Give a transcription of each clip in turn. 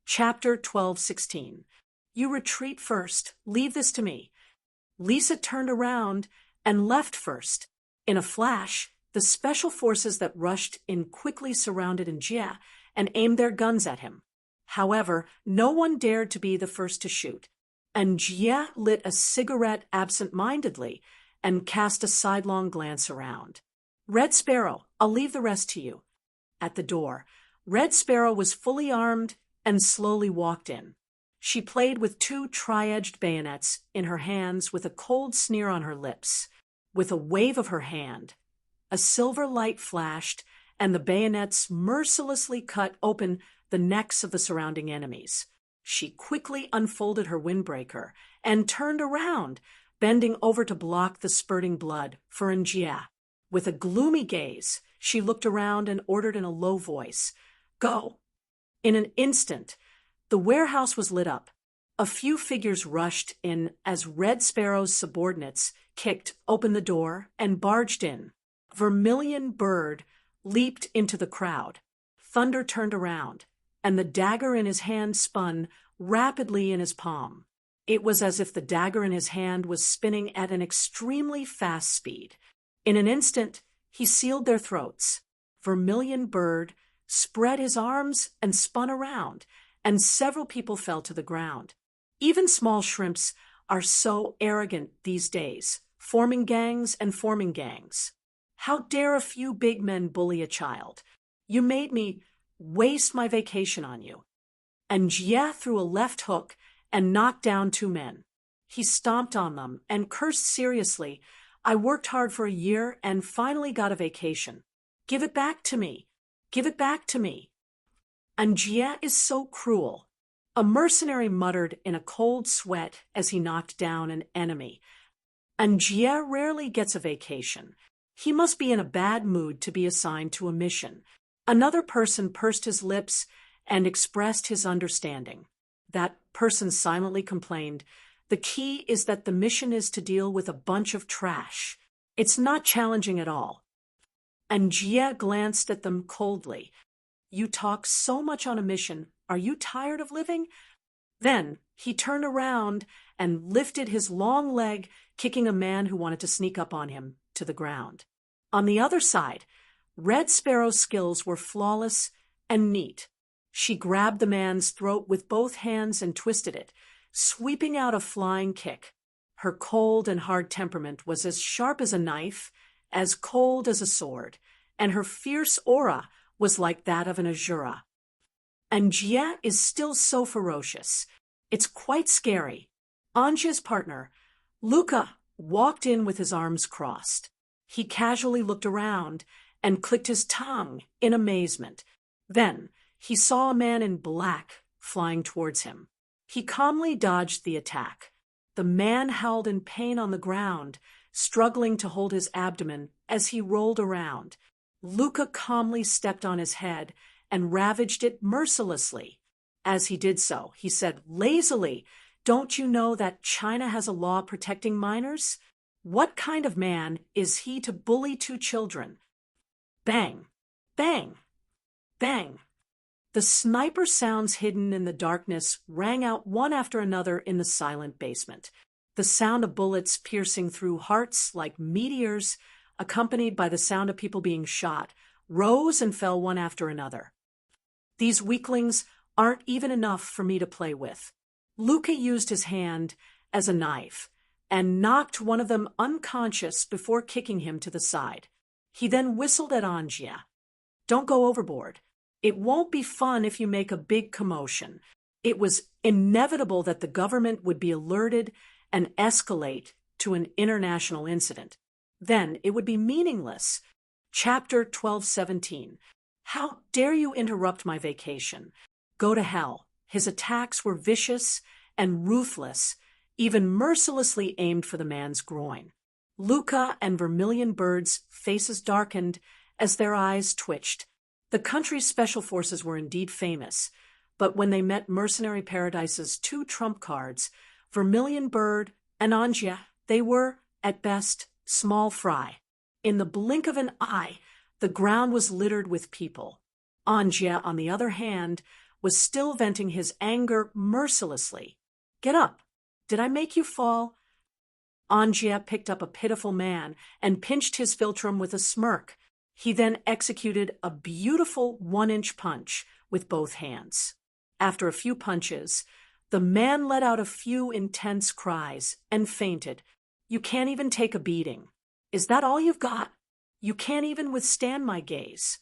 Chapter 12:16. You retreat first. Leave this to me. Lisa turned around and left first. In a flash, the special forces that rushed in quickly surrounded Njia and aimed their guns at him. However, no one dared to be the first to shoot. Njia lit a cigarette absent-mindedly and cast a sidelong glance around. Red Sparrow, I'll leave the rest to you. At the door, Red Sparrow was fully armed and slowly walked in. She played with two tri-edged bayonets in her hands with a cold sneer on her lips. With a wave of her hand, a silver light flashed, and the bayonets mercilessly cut open the necks of the surrounding enemies. She quickly unfolded her windbreaker and turned around, bending over to block the spurting blood for Njia. With a gloomy gaze, she looked around and ordered in a low voice, "Go!" In an instant, the warehouse was lit up. A few figures rushed in as Red Sparrow's subordinates kicked open the door and barged in. Vermilion Bird leaped into the crowd. Thunder turned around, and the dagger in his hand spun rapidly in his palm. It was as if the dagger in his hand was spinning at an extremely fast speed. In an instant, he sealed their throats. Vermilion Bird spread his arms and spun around, and several people fell to the ground. Even small shrimps are so arrogant these days, forming gangs and forming gangs. How dare a few big men bully a child? You made me waste my vacation on you. And Jia threw a left hook and knocked down two men. He stomped on them and cursed seriously. I worked hard for a year and finally got a vacation. Give it back to me. Give it back to me. And Jia is so cruel. A mercenary muttered in a cold sweat as he knocked down an enemy. And Jia rarely gets a vacation. He must be in a bad mood to be assigned to a mission. Another person pursed his lips and expressed his understanding. That person silently complained, "The key is that the mission is to deal with a bunch of trash. It's not challenging at all." And Jia glanced at them coldly. "You talk so much on a mission. Are you tired of living?" Then he turned around and lifted his long leg, kicking a man who wanted to sneak up on him to the ground. On the other side, Red Sparrow's skills were flawless and neat. She grabbed the man's throat with both hands and twisted it, sweeping out a flying kick. Her cold and hard temperament was as sharp as a knife, as cold as a sword, and her fierce aura was like that of an Azura. And Jia is still so ferocious. It's quite scary. Anjia's partner, Luca, walked in with his arms crossed. He casually looked around and clicked his tongue in amazement. Then he saw a man in black flying towards him. He calmly dodged the attack. The man howled in pain on the ground, struggling to hold his abdomen as he rolled around. Luca calmly stepped on his head and ravaged it mercilessly. As he did so, he said lazily, "Don't you know that China has a law protecting minors? What kind of man is he to bully two children?" Bang! Bang! Bang! The sniper sounds hidden in the darkness rang out one after another in the silent basement. The sound of bullets piercing through hearts like meteors, accompanied by the sound of people being shot, rose and fell one after another. These weaklings aren't even enough for me to play with. Luca used his hand as a knife and knocked one of them unconscious before kicking him to the side. He then whistled at Anjia. "Don't go overboard. It won't be fun if you make a big commotion." It was inevitable that the government would be alerted and escalate to an international incident. Then it would be meaningless. Chapter 12:17. How dare you interrupt my vacation? Go to hell. His attacks were vicious and ruthless, even mercilessly aimed for the man's groin. Luca and Vermilion Bird's faces darkened as their eyes twitched. The country's special forces were indeed famous, but when they met Mercenary Paradise's two trump cards, Vermilion Bird and Anjia, they were, at best, small fry. In the blink of an eye, the ground was littered with people. Anjia, on the other hand, was still venting his anger mercilessly. "Get up! Did I make you fall?" Angia picked up a pitiful man and pinched his philtrum with a smirk. He then executed a beautiful 1-inch punch with both hands. After a few punches, the man let out a few intense cries and fainted. "You can't even take a beating. Is that all you've got? You can't even withstand my gaze."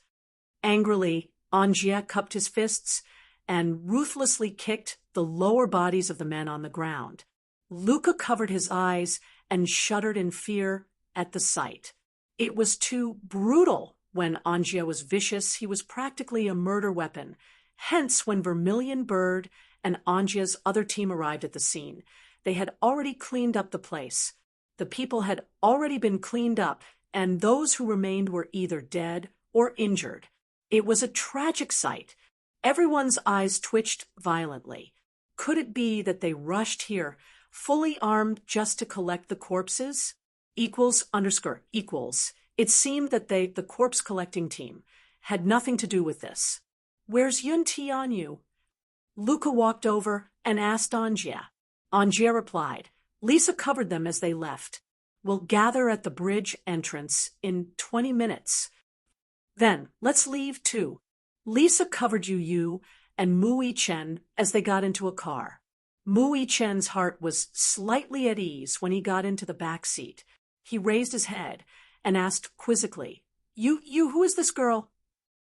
Angrily, Angia cupped his fists and ruthlessly kicked the lower bodies of the men on the ground. Luca covered his eyes and shuddered in fear at the sight. It was too brutal. When Angia was vicious, he was practically a murder weapon. Hence, when Vermilion Bird and Angia's other team arrived at the scene, they had already cleaned up the place. The people had already been cleaned up, and those who remained were either dead or injured. It was a tragic sight. Everyone's eyes twitched violently. Could it be that they rushed here, fully armed, just to collect the corpses? Equals. It seemed that the corpse collecting team, had nothing to do with this. "Where's Yun Tianyu?" Luca walked over and asked Angia. Angia replied, "Lisa covered them as they left. We'll gather at the bridge entrance in 20 minutes. Then, let's leave too. Lisa covered you and Mui Chen as they got into a car." Mui Chen's heart was slightly at ease when he got into the back seat. He raised his head and asked quizzically, who is this girl?"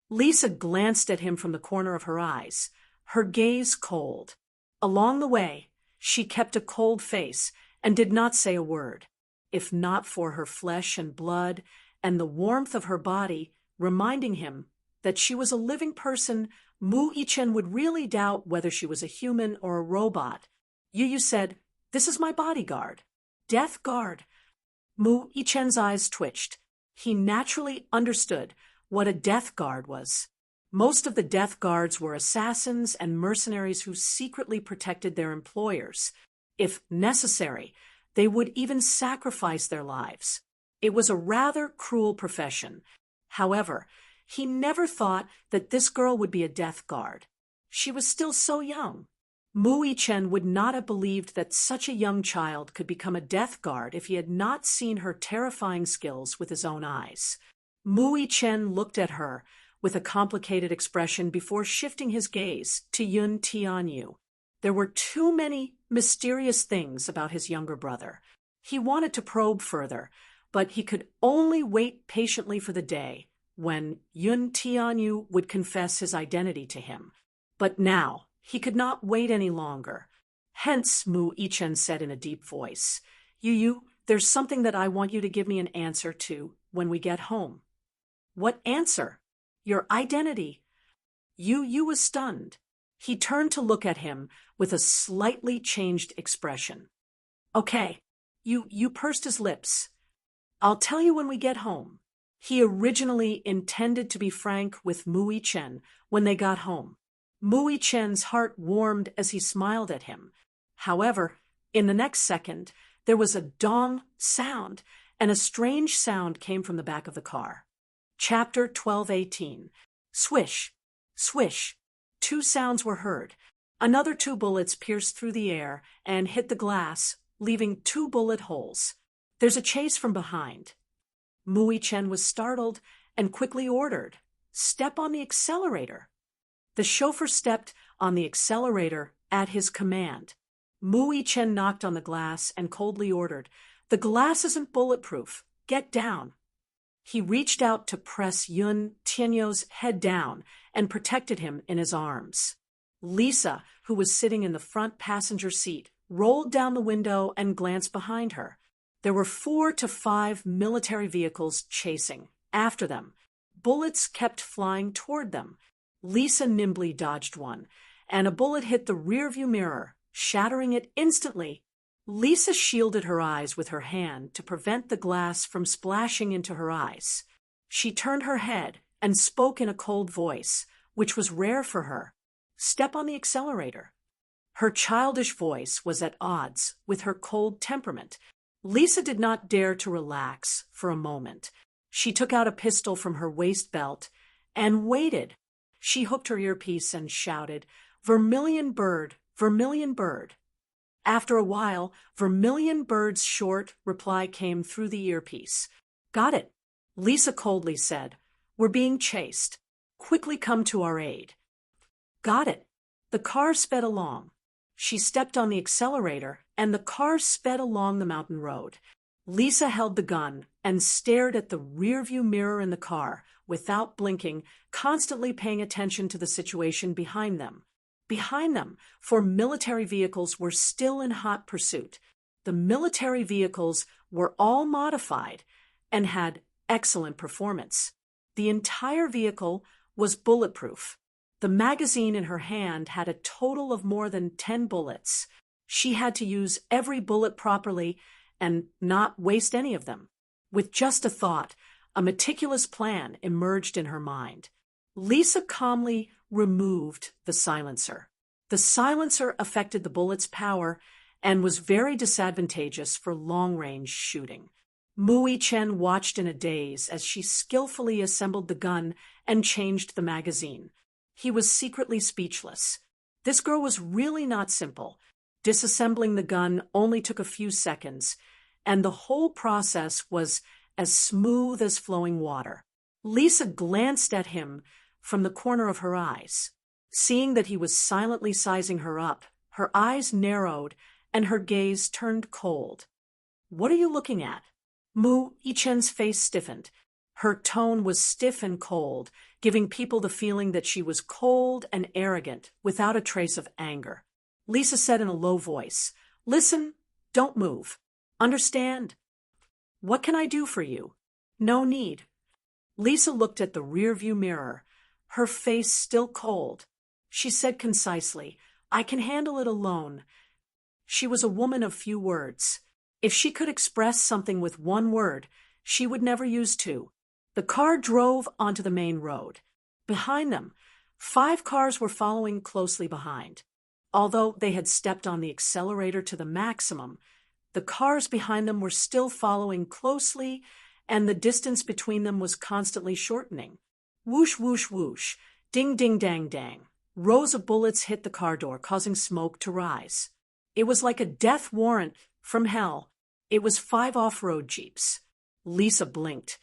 Lisa glanced at him from the corner of her eyes, her gaze cold. Along the way, she kept a cold face and did not say a word. If not for her flesh and blood and the warmth of her body reminding him that she was a living person, Mu Yichen would really doubt whether she was a human or a robot. Yu said, "This is my bodyguard." "Death guard." Mu Yichen's eyes twitched. He naturally understood what a death guard was. Most of the death guards were assassins and mercenaries who secretly protected their employers. If necessary, they would even sacrifice their lives. It was a rather cruel profession. However, he never thought that this girl would be a death guard. She was still so young. Mu Yichen would not have believed that such a young child could become a death guard if he had not seen her terrifying skills with his own eyes. Mu Yichen looked at her with a complicated expression before shifting his gaze to Yun Tianyu. There were too many mysterious things about his younger brother. He wanted to probe further, but he could only wait patiently for the day when Yun Tianyu would confess his identity to him. But now, he could not wait any longer. Hence, Mu Yichen said in a deep voice, Yu, there's something that I want you to give me an answer to when we get home." "What answer?" "Your identity." Yu was stunned. He turned to look at him with a slightly changed expression. "Okay." Yu pursed his lips. "I'll tell you when we get home." He originally intended to be frank with Mu Yichen when they got home. Mu Yichen's heart warmed as he smiled at him. However, in the next second, there was a dong sound, and a strange sound came from the back of the car. Chapter 12:18. Swish, swish. 2 sounds were heard. Another 2 bullets pierced through the air and hit the glass, leaving 2 bullet holes. "There's a chase from behind." Mu Yichen was startled and quickly ordered, "Step on the accelerator." The chauffeur stepped on the accelerator at his command. Mu Yichen knocked on the glass and coldly ordered, "The glass isn't bulletproof. Get down." He reached out to press Yun Tianyu's head down and protected him in his arms. Lisa, who was sitting in the front passenger seat, rolled down the window and glanced behind her. There were 4 to 5 military vehicles chasing after them. Bullets kept flying toward them. Lisa nimbly dodged one, and a bullet hit the rearview mirror, shattering it instantly. Lisa shielded her eyes with her hand to prevent the glass from splashing into her eyes. She turned her head and spoke in a cold voice, which was rare for her. "Step on the accelerator." Her childish voice was at odds with her cold temperament. Lisa did not dare to relax for a moment. She took out a pistol from her waist belt and waited. She hooked her earpiece and shouted, "Vermilion bird, vermilion bird." After a while, Vermilion Bird's short reply came through the earpiece. "Got it," Lisa coldly said. "We're being chased. Quickly come to our aid." "Got it." The car sped along. She stepped on the accelerator, and the car sped along the mountain road. Lisa held the gun and stared at the rearview mirror in the car, without blinking, constantly paying attention to the situation behind them. Behind them, 4 military vehicles were still in hot pursuit. The military vehicles were all modified and had excellent performance. The entire vehicle was bulletproof. The magazine in her hand had a total of more than 10 bullets. She had to use every bullet properly and not waste any of them. With just a thought, a meticulous plan emerged in her mind. Lisa calmly removed the silencer. The silencer affected the bullet's power and was very disadvantageous for long-range shooting. Mui Chen watched in a daze as she skillfully assembled the gun and changed the magazine. He was secretly speechless. This girl was really not simple. Disassembling the gun only took a few seconds, and the whole process was as smooth as flowing water. Lisa glanced at him from the corner of her eyes. Seeing that he was silently sizing her up, her eyes narrowed and her gaze turned cold. "What are you looking at?" Mu Yichen's face stiffened. Her tone was stiff and cold, giving people the feeling that she was cold and arrogant, without a trace of anger. Lisa said in a low voice, "Listen, don't move. Understand? What can I do for you?" "No need." Lisa looked at the rearview mirror, her face still cold. She said concisely, "I can handle it alone." She was a woman of few words. If she could express something with one word, she would never use two. The car drove onto the main road. Behind them, 5 cars were following closely behind. Although they had stepped on the accelerator to the maximum, the cars behind them were still following closely, and the distance between them was constantly shortening. Whoosh, whoosh, whoosh, ding, ding, dang, dang. Rows of bullets hit the car door, causing smoke to rise. It was like a death warrant from hell. It was 5 off-road jeeps. Lisa blinked,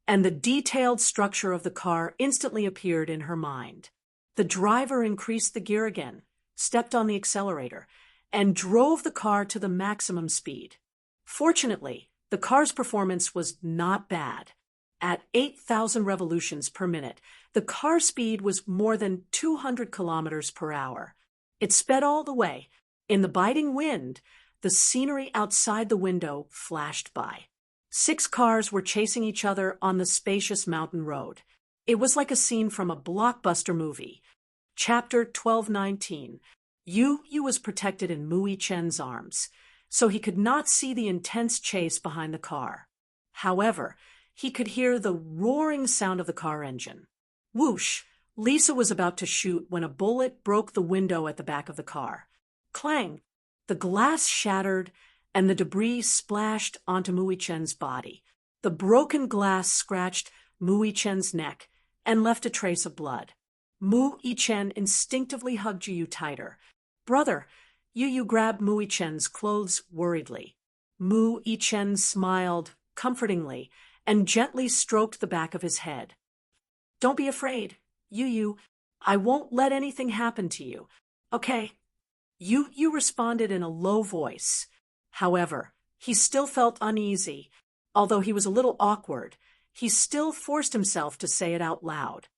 and the detailed structure of the car instantly appeared in her mind. The driver increased the gear again, stepped on the accelerator, and drove the car to the maximum speed. Fortunately, the car's performance was not bad. At 8,000 revolutions per minute, the car speed was more than 200 kilometers per hour. It sped all the way. In the biting wind, the scenery outside the window flashed by. 6 cars were chasing each other on the spacious mountain road. It was like a scene from a blockbuster movie. Chapter 1219. Yu was protected in Mui Chen's arms, so he could not see the intense chase behind the car. However, he could hear the roaring sound of the car engine. Whoosh! Lisa was about to shoot when a bullet broke the window at the back of the car. Clang! The glass shattered, and the debris splashed onto Mui Chen's body. The broken glass scratched Mui Chen's neck and left a trace of blood. Mui Chen instinctively hugged Yu tighter. "Brother," Yu grabbed Mui Chen's clothes worriedly. Mui Chen smiled comfortingly and gently stroked the back of his head. "Don't be afraid, Yu. I won't let anything happen to you. Okay?" Yu responded in a low voice. However, he still felt uneasy. Although he was a little awkward, he still forced himself to say it out loud.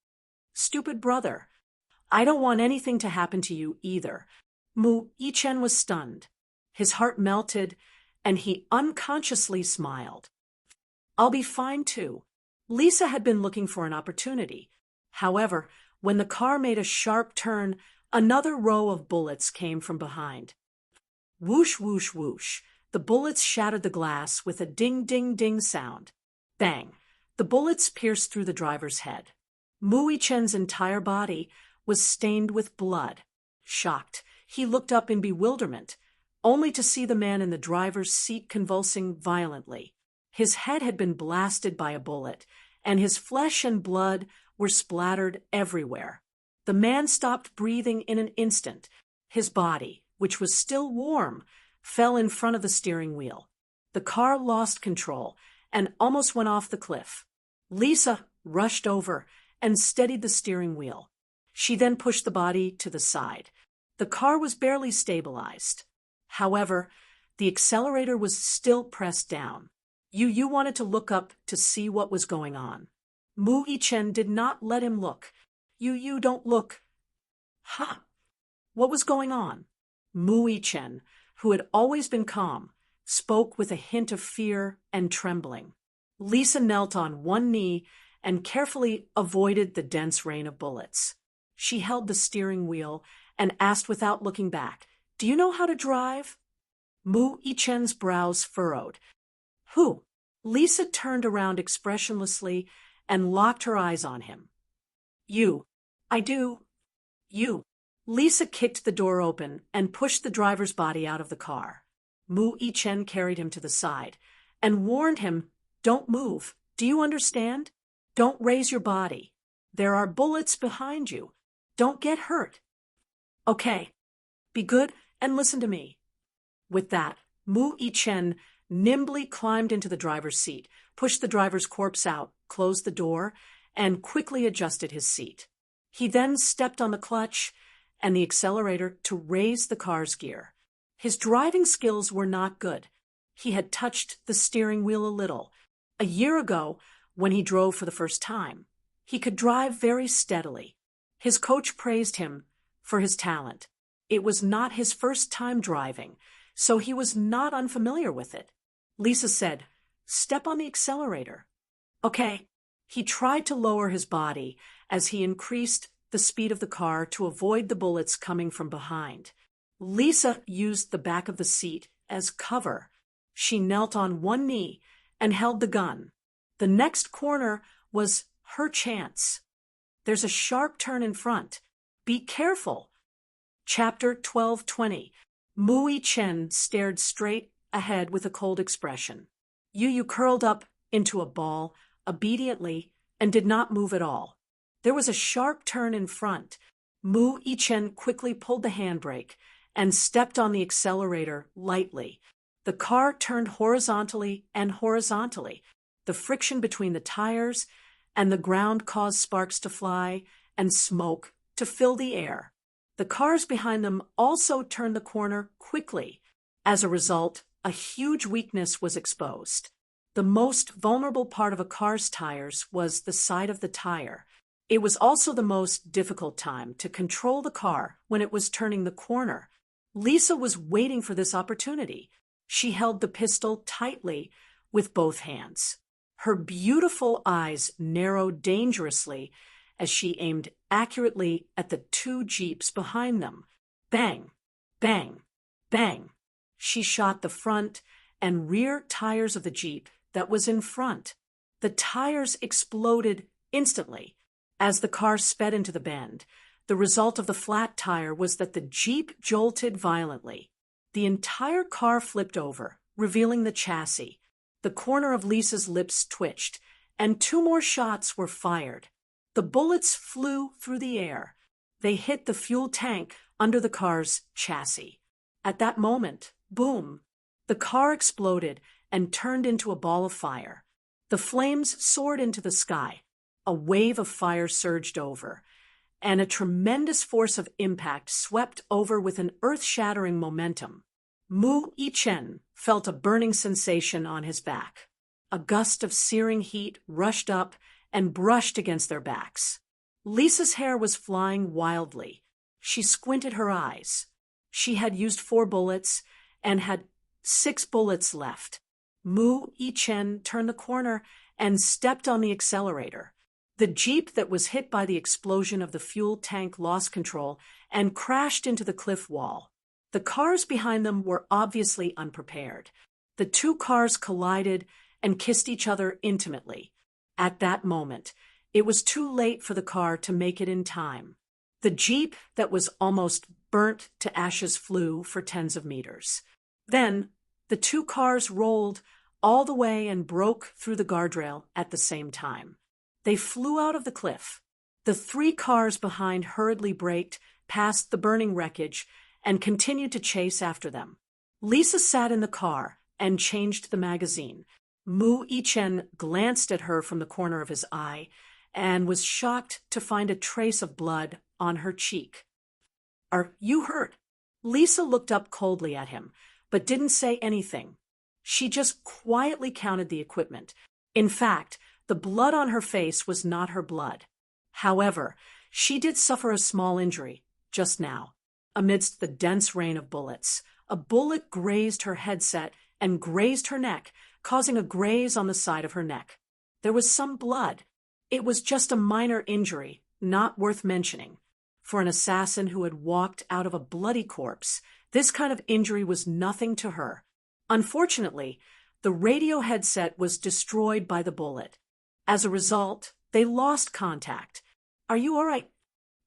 "Stupid brother, I don't want anything to happen to you either." Mu Yichen was stunned. His heart melted, and he unconsciously smiled. "I'll be fine too." Lisa had been looking for an opportunity. However, when the car made a sharp turn, another row of bullets came from behind. Whoosh, whoosh, whoosh. The bullets shattered the glass with a ding, ding, ding sound. Bang! The bullets pierced through the driver's head. Mui Chen's entire body was stained with blood. Shocked, he looked up in bewilderment, only to see the man in the driver's seat convulsing violently. His head had been blasted by a bullet, and his flesh and blood were splattered everywhere. The man stopped breathing in an instant. His body, which was still warm, fell in front of the steering wheel. The car lost control and almost went off the cliff. Lisa rushed over and steadied the steering wheel. She then pushed the body to the side. The car was barely stabilized. However, the accelerator was still pressed down. Yu wanted to look up to see what was going on. Mu Yichen did not let him look. Yu, don't look. Ha! What was going on? Mu Yichen, who had always been calm, spoke with a hint of fear and trembling. Lisa knelt on one knee and carefully avoided the dense rain of bullets. She held the steering wheel and asked without looking back, "Do you know how to drive?" Mu Yichen's brows furrowed. "Who?" Lisa turned around expressionlessly and locked her eyes on him. "You." "I do." "You." Lisa kicked the door open and pushed the driver's body out of the car. Mu Yichen carried him to the side and warned him, "Don't move. Do you understand? Don't raise your body. There are bullets behind you. Don't get hurt. Okay. Be good and listen to me." With that, Mu Yichen nimbly climbed into the driver's seat, pushed the driver's corpse out, closed the door, and quickly adjusted his seat. He then stepped on the clutch and the accelerator to raise the car's gear. His driving skills were not good. He had touched the steering wheel a little. A year ago, when he drove for the first time, he could drive very steadily. His coach praised him for his talent. It was not his first time driving, so he was not unfamiliar with it. Lisa said, "Step on the accelerator." "Okay." He tried to lower his body as he increased the speed of the car to avoid the bullets coming from behind. Lisa used the back of the seat as cover. She knelt on one knee and held the gun. The next corner was her chance. "There's a sharp turn in front. Be careful." Chapter 12:20. Mu Yichen stared straight ahead with a cold expression. Yu curled up into a ball obediently and did not move at all. There was a sharp turn in front. Mu Yichen quickly pulled the handbrake and stepped on the accelerator lightly. The car turned horizontally and horizontally. The friction between the tires and the ground caused sparks to fly and smoke to fill the air. The cars behind them also turned the corner quickly. As a result, a huge weakness was exposed. The most vulnerable part of a car's tires was the side of the tire. It was also the most difficult time to control the car when it was turning the corner. Lisa was waiting for this opportunity. She held the pistol tightly with both hands. Her beautiful eyes narrowed dangerously as she aimed accurately at the two jeeps behind them. Bang, bang, bang. She shot the front and rear tires of the jeep that was in front. The tires exploded instantly as the car sped into the bend. The result of the flat tire was that the jeep jolted violently. The entire car flipped over, revealing the chassis. The corner of Lisa's lips twitched, and two more shots were fired. The bullets flew through the air. They hit the fuel tank under the car's chassis. At that moment, boom, the car exploded and turned into a ball of fire. The flames soared into the sky. A wave of fire surged over, and a tremendous force of impact swept over with an earth-shattering momentum. Mu Yichen felt a burning sensation on his back. A gust of searing heat rushed up and brushed against their backs. Lisa's hair was flying wildly. She squinted her eyes. She had used 4 bullets and had 6 bullets left. Mu Yichen turned the corner and stepped on the accelerator. The jeep that was hit by the explosion of the fuel tank lost control and crashed into the cliff wall. The cars behind them were obviously unprepared. The two cars collided and kissed each other intimately. At that moment, it was too late for the car to make it in time. The jeep that was almost burnt to ashes flew for tens of meters. Then, the two cars rolled all the way and broke through the guardrail at the same time. They flew out of the cliff. The 3 cars behind hurriedly braked past the burning wreckage and continued to chase after them. Lisa sat in the car and changed the magazine. Mu Yichen glanced at her from the corner of his eye and was shocked to find a trace of blood on her cheek. "Are you hurt?" Lisa looked up coldly at him, but didn't say anything. She just quietly counted the equipment. In fact, the blood on her face was not her blood. However, she did suffer a small injury, just now. Amidst the dense rain of bullets, a bullet grazed her headset and grazed her neck, causing a graze on the side of her neck. There was some blood. It was just a minor injury, not worth mentioning. For an assassin who had walked out of a bloody corpse, this kind of injury was nothing to her. Unfortunately, the radio headset was destroyed by the bullet. As a result, they lost contact. "Are you all right?"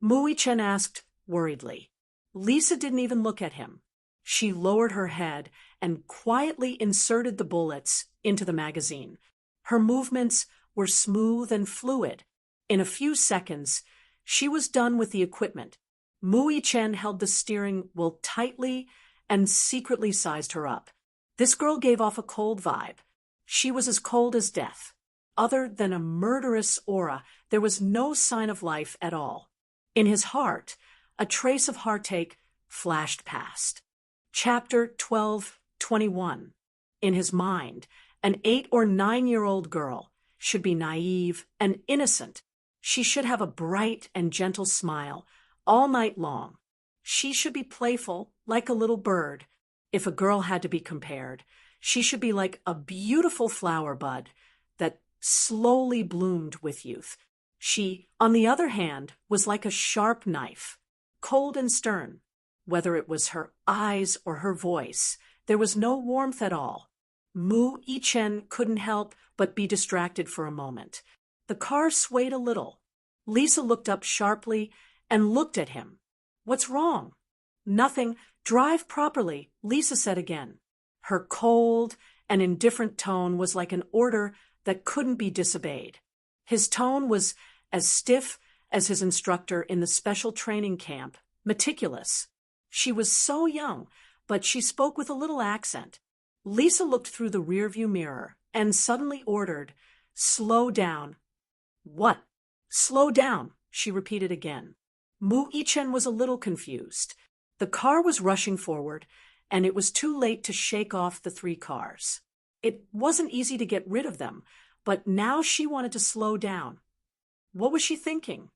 Mu Yichen asked worriedly. Lisa didn't even look at him. She lowered her head and quietly inserted the bullets into the magazine. Her movements were smooth and fluid. In a few seconds, she was done with the equipment. Mu Yichen held the steering wheel tightly and secretly sized her up. This girl gave off a cold vibe. She was as cold as death. Other than a murderous aura, there was no sign of life at all. In his heart, a trace of heartache flashed past. Chapter 12:21. In his mind, an 8 or 9-year-old girl should be naive and innocent. She should have a bright and gentle smile all night long. She should be playful like a little bird. If a girl had to be compared, she should be like a beautiful flower bud that slowly bloomed with youth. She, on the other hand, was like a sharp knife, cold and stern. Whether it was her eyes or her voice, there was no warmth at all. Mu Yichen couldn't help but be distracted for a moment. The car swayed a little. Lisa looked up sharply and looked at him. "What's wrong?" "Nothing. Drive properly," Lisa said again. Her cold and indifferent tone was like an order that couldn't be disobeyed. His tone was as stiff as his instructor in the special training camp, meticulous. She was so young, but she spoke with a little accent. Lisa looked through the rearview mirror and suddenly ordered, "Slow down." "What?" "Slow down," she repeated again. Mu Yichen was a little confused. The car was rushing forward, and it was too late to shake off the 3 cars. It wasn't easy to get rid of them, but now she wanted to slow down. What was she thinking?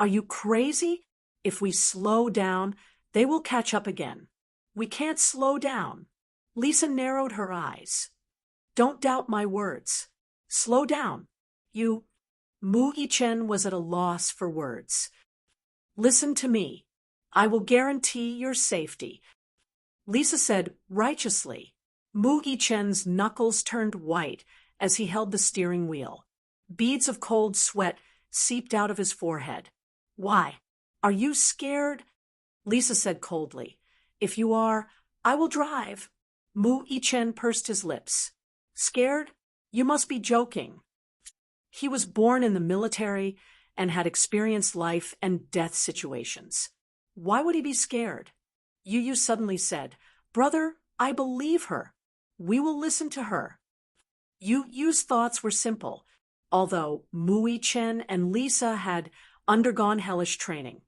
"Are you crazy? If we slow down, they will catch up again. We can't slow down." Lisa narrowed her eyes. "Don't doubt my words. Slow down. You—" Mu Yichen was at a loss for words. "Listen to me. I will guarantee your safety," Lisa said righteously. Mu Yichen's knuckles turned white as he held the steering wheel. Beads of cold sweat seeped out of his forehead. "Why? Are you scared?" Lisa said coldly. "If you are, I will drive." Mu Yichen pursed his lips. "Scared? You must be joking." He was born in the military and had experienced life and death situations. Why would he be scared? Yu suddenly said, "Brother, I believe her. We will listen to her." Yu's thoughts were simple, although Mu Yichen and Lisa had undergone hellish training.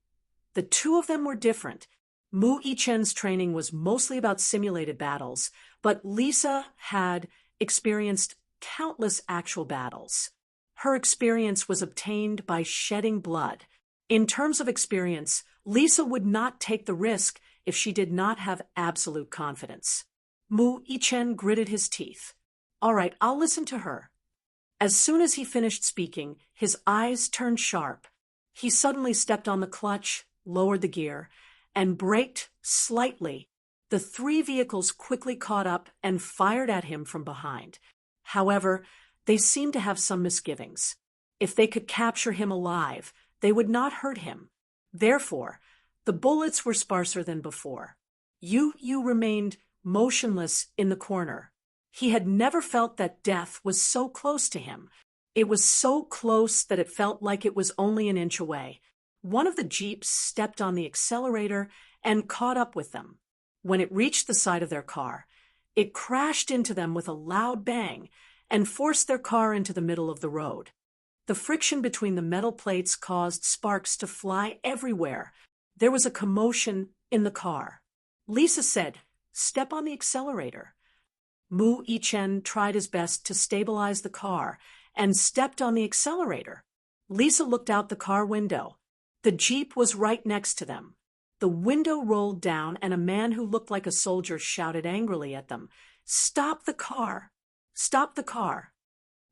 The 2 of them were different. Mu Yichen's training was mostly about simulated battles, but Lisa had experienced countless actual battles. Her experience was obtained by shedding blood. In terms of experience, Lisa would not take the risk if she did not have absolute confidence. Mu Yichen gritted his teeth. "All right, I'll listen to her." As soon as he finished speaking, his eyes turned sharp. He suddenly stepped on the clutch, lowered the gear, and braked slightly. The 3 vehicles quickly caught up and fired at him from behind. However, they seemed to have some misgivings. If they could capture him alive, they would not hurt him. Therefore, the bullets were sparser than before. Yu remained motionless in the corner. He had never felt that death was so close to him. It was so close that it felt like it was only an inch away. One of the Jeeps stepped on the accelerator and caught up with them. When it reached the side of their car, it crashed into them with a loud bang and forced their car into the middle of the road. The friction between the metal plates caused sparks to fly everywhere. There was a commotion in the car. Lisa said, "Step on the accelerator." Mu Yichen tried his best to stabilize the car and stepped on the accelerator. Lisa looked out the car window. The Jeep was right next to them. The window rolled down and a man who looked like a soldier shouted angrily at them, "Stop the car! Stop the car!"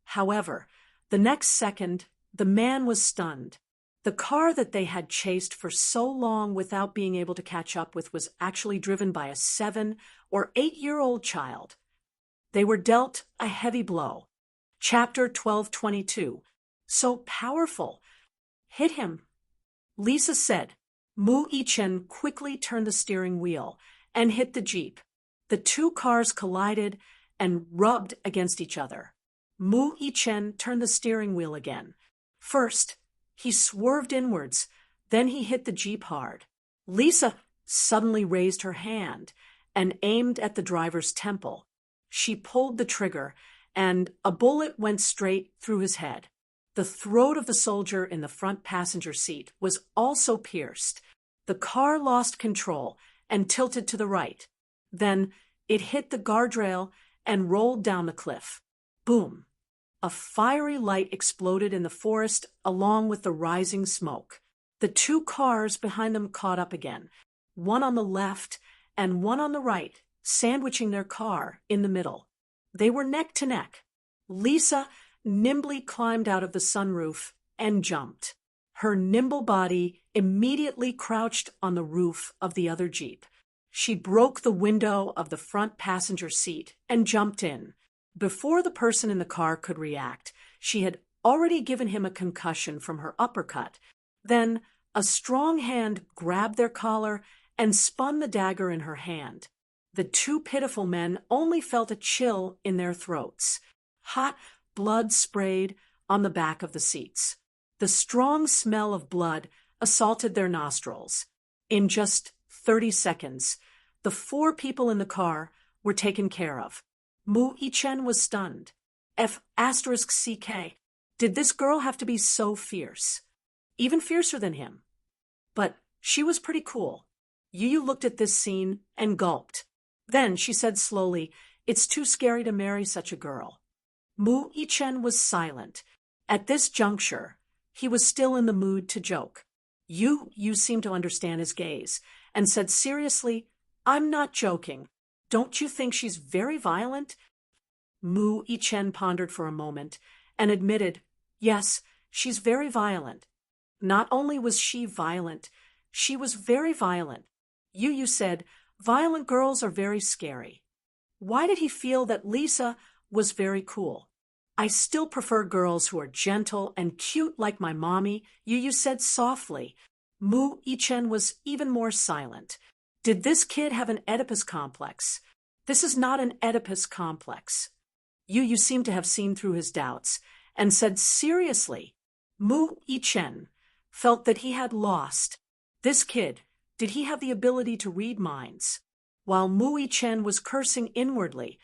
However, the next second, the man was stunned. The car that they had chased for so long without being able to catch up with was actually driven by a 7- or 8-year-old child. They were dealt a heavy blow. Chapter 1222. So powerful. Hit him. Lisa said. Mu Yichen quickly turned the steering wheel and hit the Jeep. The two cars collided and rubbed against each other. Mu Yichen turned the steering wheel again. First, he swerved inwards, then he hit the Jeep hard. Lisa suddenly raised her hand and aimed at the driver's temple. She pulled the trigger, and a bullet went straight through his head. The throat of the soldier in the front passenger seat was also pierced. The car lost control and tilted to the right. Then it hit the guardrail and rolled down the cliff. Boom! A fiery light exploded in the forest along with the rising smoke. The two cars behind them caught up again, one on the left and one on the right, sandwiching their car in the middle. They were neck to neck. Lisa nimbly climbed out of the sunroof and jumped. Her nimble body immediately crouched on the roof of the other Jeep. She broke the window of the front passenger seat and jumped in. Before the person in the car could react, she had already given him a concussion from her uppercut. Then a strong hand grabbed their collar and spun the dagger in her hand. The two pitiful men only felt a chill in their throats. Hot blood sprayed on the back of the seats. The strong smell of blood assaulted their nostrils. In just 30 seconds, the 4 people in the car were taken care of. Mu Yichen was stunned. F***CK. Did this girl have to be so fierce? Even fiercer than him. But she was pretty cool. Yu looked at this scene and gulped. Then she said slowly, "It's too scary to marry such a girl." Mu Yichen was silent. At this juncture, he was still in the mood to joke. Yu seemed to understand his gaze and said seriously, "I'm not joking. Don't you think she's very violent?" Mu Yichen pondered for a moment and admitted, "Yes, she's very violent." Not only was she violent, she was very violent. Yu said, "Violent girls are very scary." Why did he feel that Lisa was very cool? "I still prefer girls who are gentle and cute like my mommy," Yu said softly. Mu Yichen was even more silent. Did this kid have an Oedipus complex? This is not an Oedipus complex. Yu seemed to have seen through his doubts and said seriously. Mu Yichen felt that he had lost. This kid, did he have the ability to read minds? While Mu Yichen was cursing inwardly,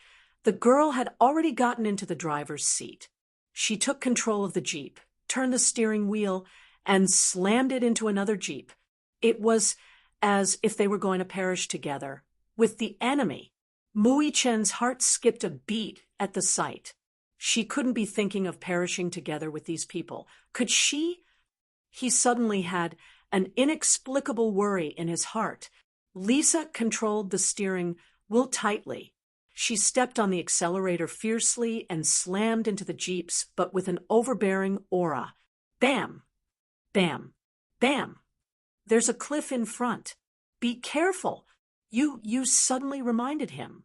the girl had already gotten into the driver's seat. She took control of the Jeep, turned the steering wheel, and slammed it into another Jeep. It was as if they were going to perish together with the enemy. Mu Yichen's heart skipped a beat at the sight. She couldn't be thinking of perishing together with these people. Could she? He suddenly had an inexplicable worry in his heart. Lisa controlled the steering wheel tightly. She stepped on the accelerator fiercely and slammed into the Jeeps, but with an overbearing aura. Bam! Bam! Bam! "There's a cliff in front. Be careful," you suddenly reminded him.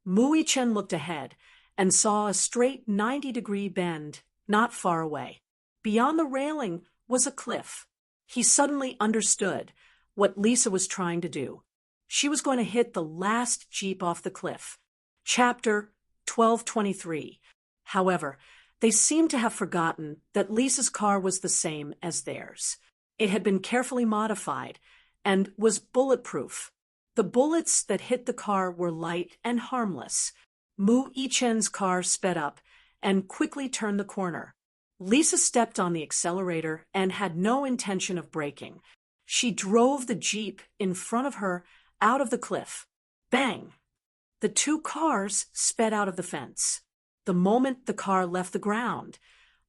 Mu Yichen looked ahead and saw a straight 90-degree bend not far away. Beyond the railing was a cliff. He suddenly understood what Lisa was trying to do. She was going to hit the last Jeep off the cliff. Chapter 1223. However, They seemed to have forgotten that Lisa's car was the same as theirs. It had been carefully modified and was bulletproof. The bullets that hit the car were light and harmless. Mu Yichen's car sped up and quickly turned the corner. Lisa stepped on the accelerator and had no intention of braking. She drove the Jeep in front of her out of the cliff. Bang! The two cars sped out of the fence. The moment the car left the ground,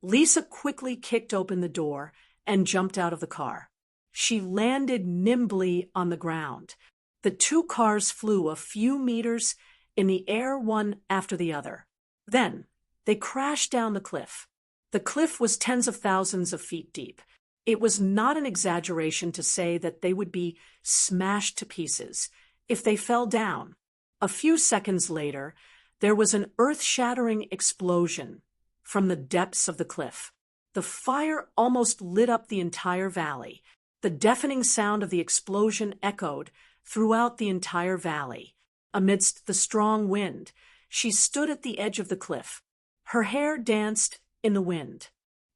Lisa quickly kicked open the door and jumped out of the car. She landed nimbly on the ground. The two cars flew a few meters in the air, one after the other. Then they crashed down the cliff. The cliff was tens of thousands of feet deep. It was not an exaggeration to say that they would be smashed to pieces if they fell down. A few seconds later, there was an earth-shattering explosion from the depths of the cliff. The fire almost lit up the entire valley. The deafening sound of the explosion echoed throughout the entire valley. Amidst the strong wind, she stood at the edge of the cliff. Her hair danced in the wind.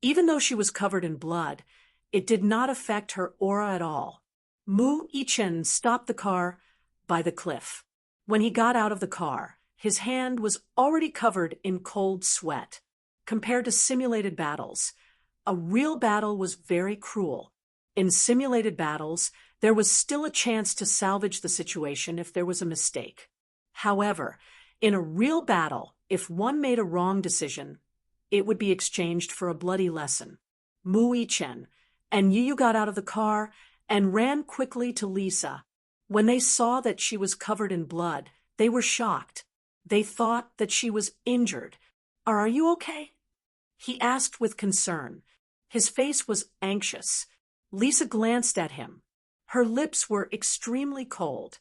Even though she was covered in blood, it did not affect her aura at all. Mu Yichen stopped the car by the cliff. When he got out of the car, his hand was already covered in cold sweat. Compared to simulated battles, a real battle was very cruel. In simulated battles, there was still a chance to salvage the situation if there was a mistake. However, in a real battle, if one made a wrong decision, it would be exchanged for a bloody lesson. Mu Yichen and Yu got out of the car and ran quickly to Lisa. When they saw that she was covered in blood, they were shocked. They thought that she was injured. "Are you okay?" he asked with concern. His face was anxious. Lisa glanced at him. Her lips were extremely cold.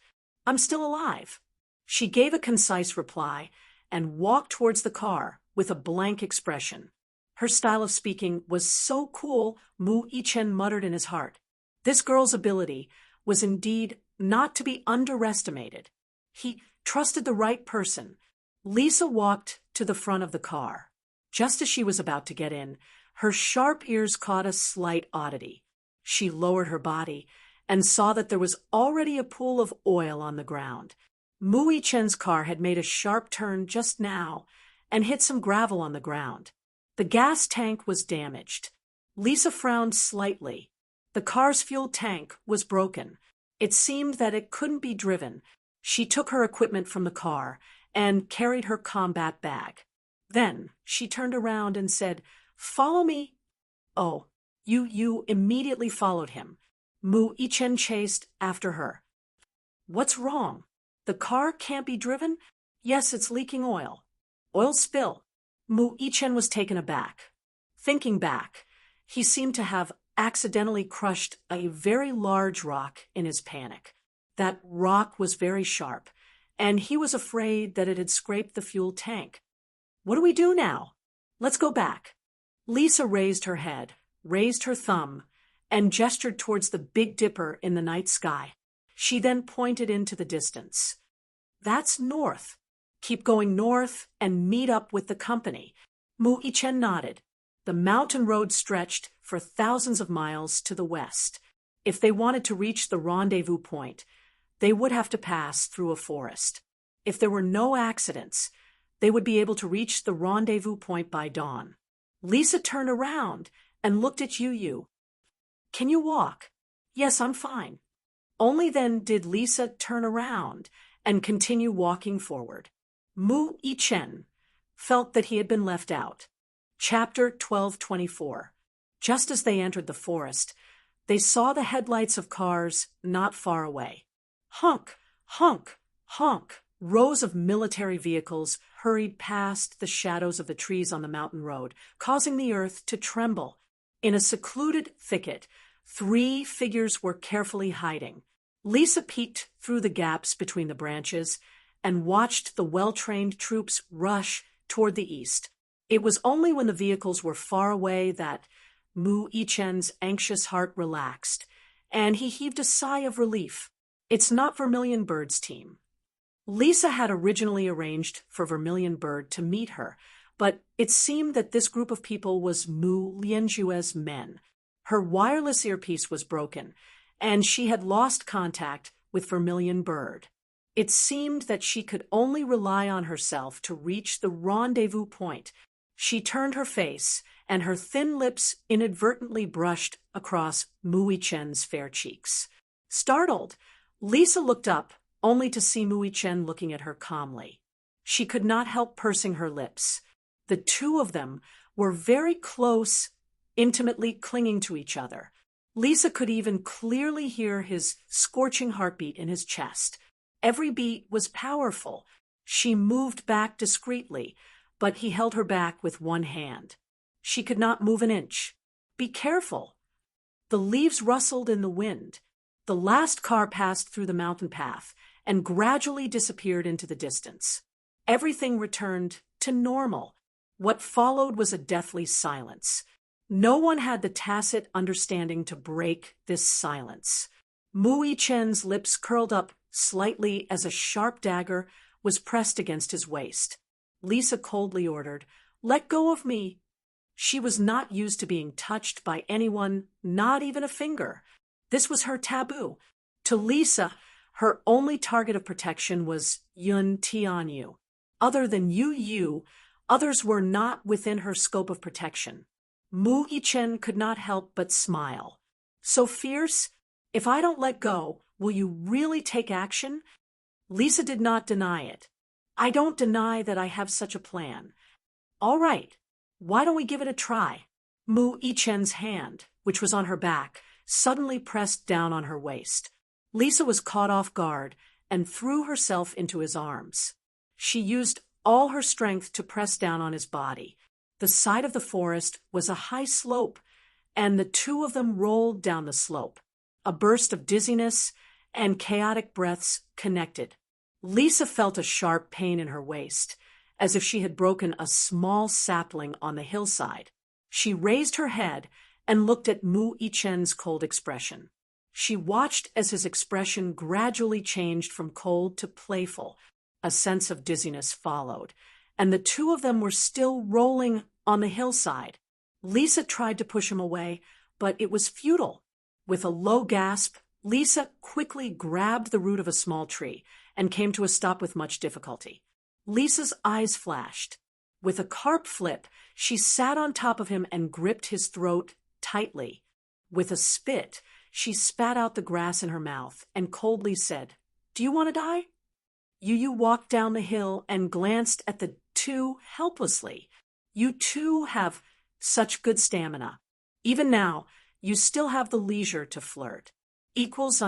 "I'm still alive." She gave a concise reply and walked towards the car with a blank expression. Her style of speaking was so cool, Mu Yichen muttered in his heart. This girl's ability was indeed not to be underestimated. He trusted the right person. Lisa walked to the front of the car. Just as she was about to get in, her sharp ears caught a slight oddity. She lowered her body and saw that there was already a pool of oil on the ground. Mu Yichen's car had made a sharp turn just now and hit some gravel on the ground. The gas tank was damaged. Lisa frowned slightly. The car's fuel tank was broken. It seemed that it couldn't be driven. She took her equipment from the car and carried her combat bag. Then she turned around and said, "Follow me." "Oh, you immediately followed him." Mu Yichen chased after her. "What's wrong? The car can't be driven?" "Yes, it's leaking oil." "Oil spill." Mu Yichen was taken aback. Thinking back, he seemed to have accidentally crushed a very large rock in his panic. That rock was very sharp, and he was afraid that it had scraped the fuel tank. "What do we do now?" "Let's go back." Lisa raised her head, raised her thumb, and gestured towards the Big Dipper in the night sky. She then pointed into the distance. "That's north. Keep going north and meet up with the company." Mu Yichen nodded. The mountain road stretched for thousands of miles to the west. If they wanted to reach the rendezvous point, they would have to pass through a forest. If there were no accidents, they would be able to reach the rendezvous point by dawn. Lisa turned around and looked at Yu. "Can you walk?" "Yes, I'm fine." Only then did Lisa turn around and continue walking forward. Mu Yichen felt that he had been left out. Chapter 1224. Just as they entered the forest, they saw the headlights of cars not far away. Honk, honk, honk. Rows of military vehicles hurried past the shadows of the trees on the mountain road, causing the earth to tremble. In a secluded thicket, 3 figures were carefully hiding. Lisa peeked through the gaps between the branches and watched the well-trained troops rush toward the east. It was only when the vehicles were far away that Mu Yichen's anxious heart relaxed, and he heaved a sigh of relief. "It's not Vermilion Bird's team." Lisa had originally arranged for Vermilion Bird to meet her, but it seemed that this group of people was Mu Lianjue's men. Her wireless earpiece was broken, and she had lost contact with Vermilion Bird. It seemed that she could only rely on herself to reach the rendezvous point. She turned her face, and her thin lips inadvertently brushed across Mu Yichen's fair cheeks. Startled, Lisa looked up, only to see Mu Yichen looking at her calmly. She could not help pursing her lips. The two of them were very close, intimately clinging to each other. Lisa could even clearly hear his scorching heartbeat in his chest. Every beat was powerful. She moved back discreetly, but he held her back with one hand. She could not move an inch. "Be careful." The leaves rustled in the wind. The last car passed through the mountain path and gradually disappeared into the distance. Everything returned to normal. What followed was a deathly silence. No one had the tacit understanding to break this silence. Mu Yichen's lips curled up slightly as a sharp dagger was pressed against his waist. Lisa coldly ordered, "Let go of me." She was not used to being touched by anyone, not even a finger. This was her taboo. To Lisa, her only target of protection was Yun Tianyu. Other than Yu, others were not within her scope of protection. Mu Yichen could not help but smile. "So fierce? If I don't let go, will you really take action?" Lisa did not deny it. "I don't deny that I have such a plan." "All right, why don't we give it a try?" Mu Yichen's hand, which was on her back, suddenly pressed down on her waist. Lisa was caught off guard and threw herself into his arms. She used all her strength to press down on his body. The side of the forest was a high slope, and the two of them rolled down the slope. A burst of dizziness and chaotic breaths connected. Lisa felt a sharp pain in her waist, as if she had broken a small sapling on the hillside. She raised her head and looked at Mu Yichen's cold expression. She watched as his expression gradually changed from cold to playful. A sense of dizziness followed, and the two of them were still rolling on the hillside. Lisa tried to push him away, but it was futile. With a low gasp, Lisa quickly grabbed the root of a small tree and came to a stop with much difficulty. Lisa's eyes flashed. With a carp flip, she sat on top of him and gripped his throat tightly. With a spit, she spat out the grass in her mouth and coldly said, "Do you want to die?" Yu walked down the hill and glanced at the two helplessly. "You two have such good stamina. Even now, you still have the leisure to flirt. Equals.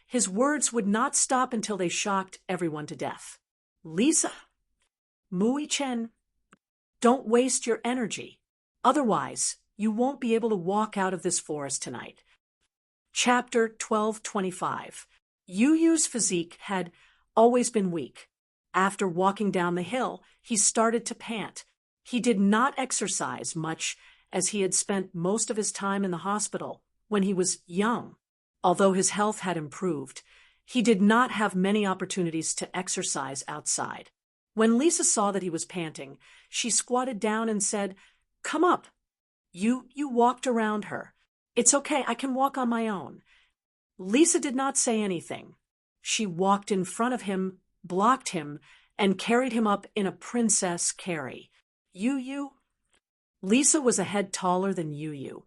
His words would not stop until they shocked everyone to death. "Lisa, Mu Yichen, don't waste your energy. Otherwise, you won't be able to walk out of this forest tonight." Chapter 1225. Yu's physique had always been weak. After walking down the hill, he started to pant. He did not exercise much, as he had spent most of his time in the hospital when he was young. Although his health had improved, he did not have many opportunities to exercise outside. When Lisa saw that he was panting, she squatted down and said, "Come up." You walked around her. "It's okay, I can walk on my own." Lisa did not say anything. She walked in front of him, blocked him, and carried him up in a princess carry. Yu. Lisa was a head taller than Yu,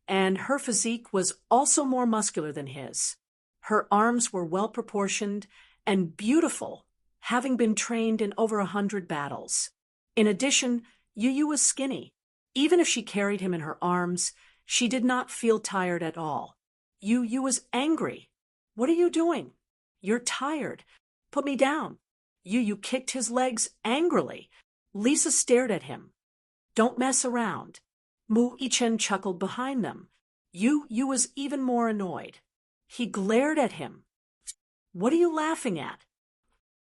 and her physique was also more muscular than his. Her arms were well-proportioned and beautiful, having been trained in over 100 battles. In addition, Yu was skinny. Even if she carried him in her arms, she did not feel tired at all. Yu was angry. "What are you doing?" "You're tired. Put me down." Yu kicked his legs angrily. Lisa stared at him. "Don't mess around." Mu Yichen chuckled behind them. Yu was even more annoyed. He glared at him. "What are you laughing at?"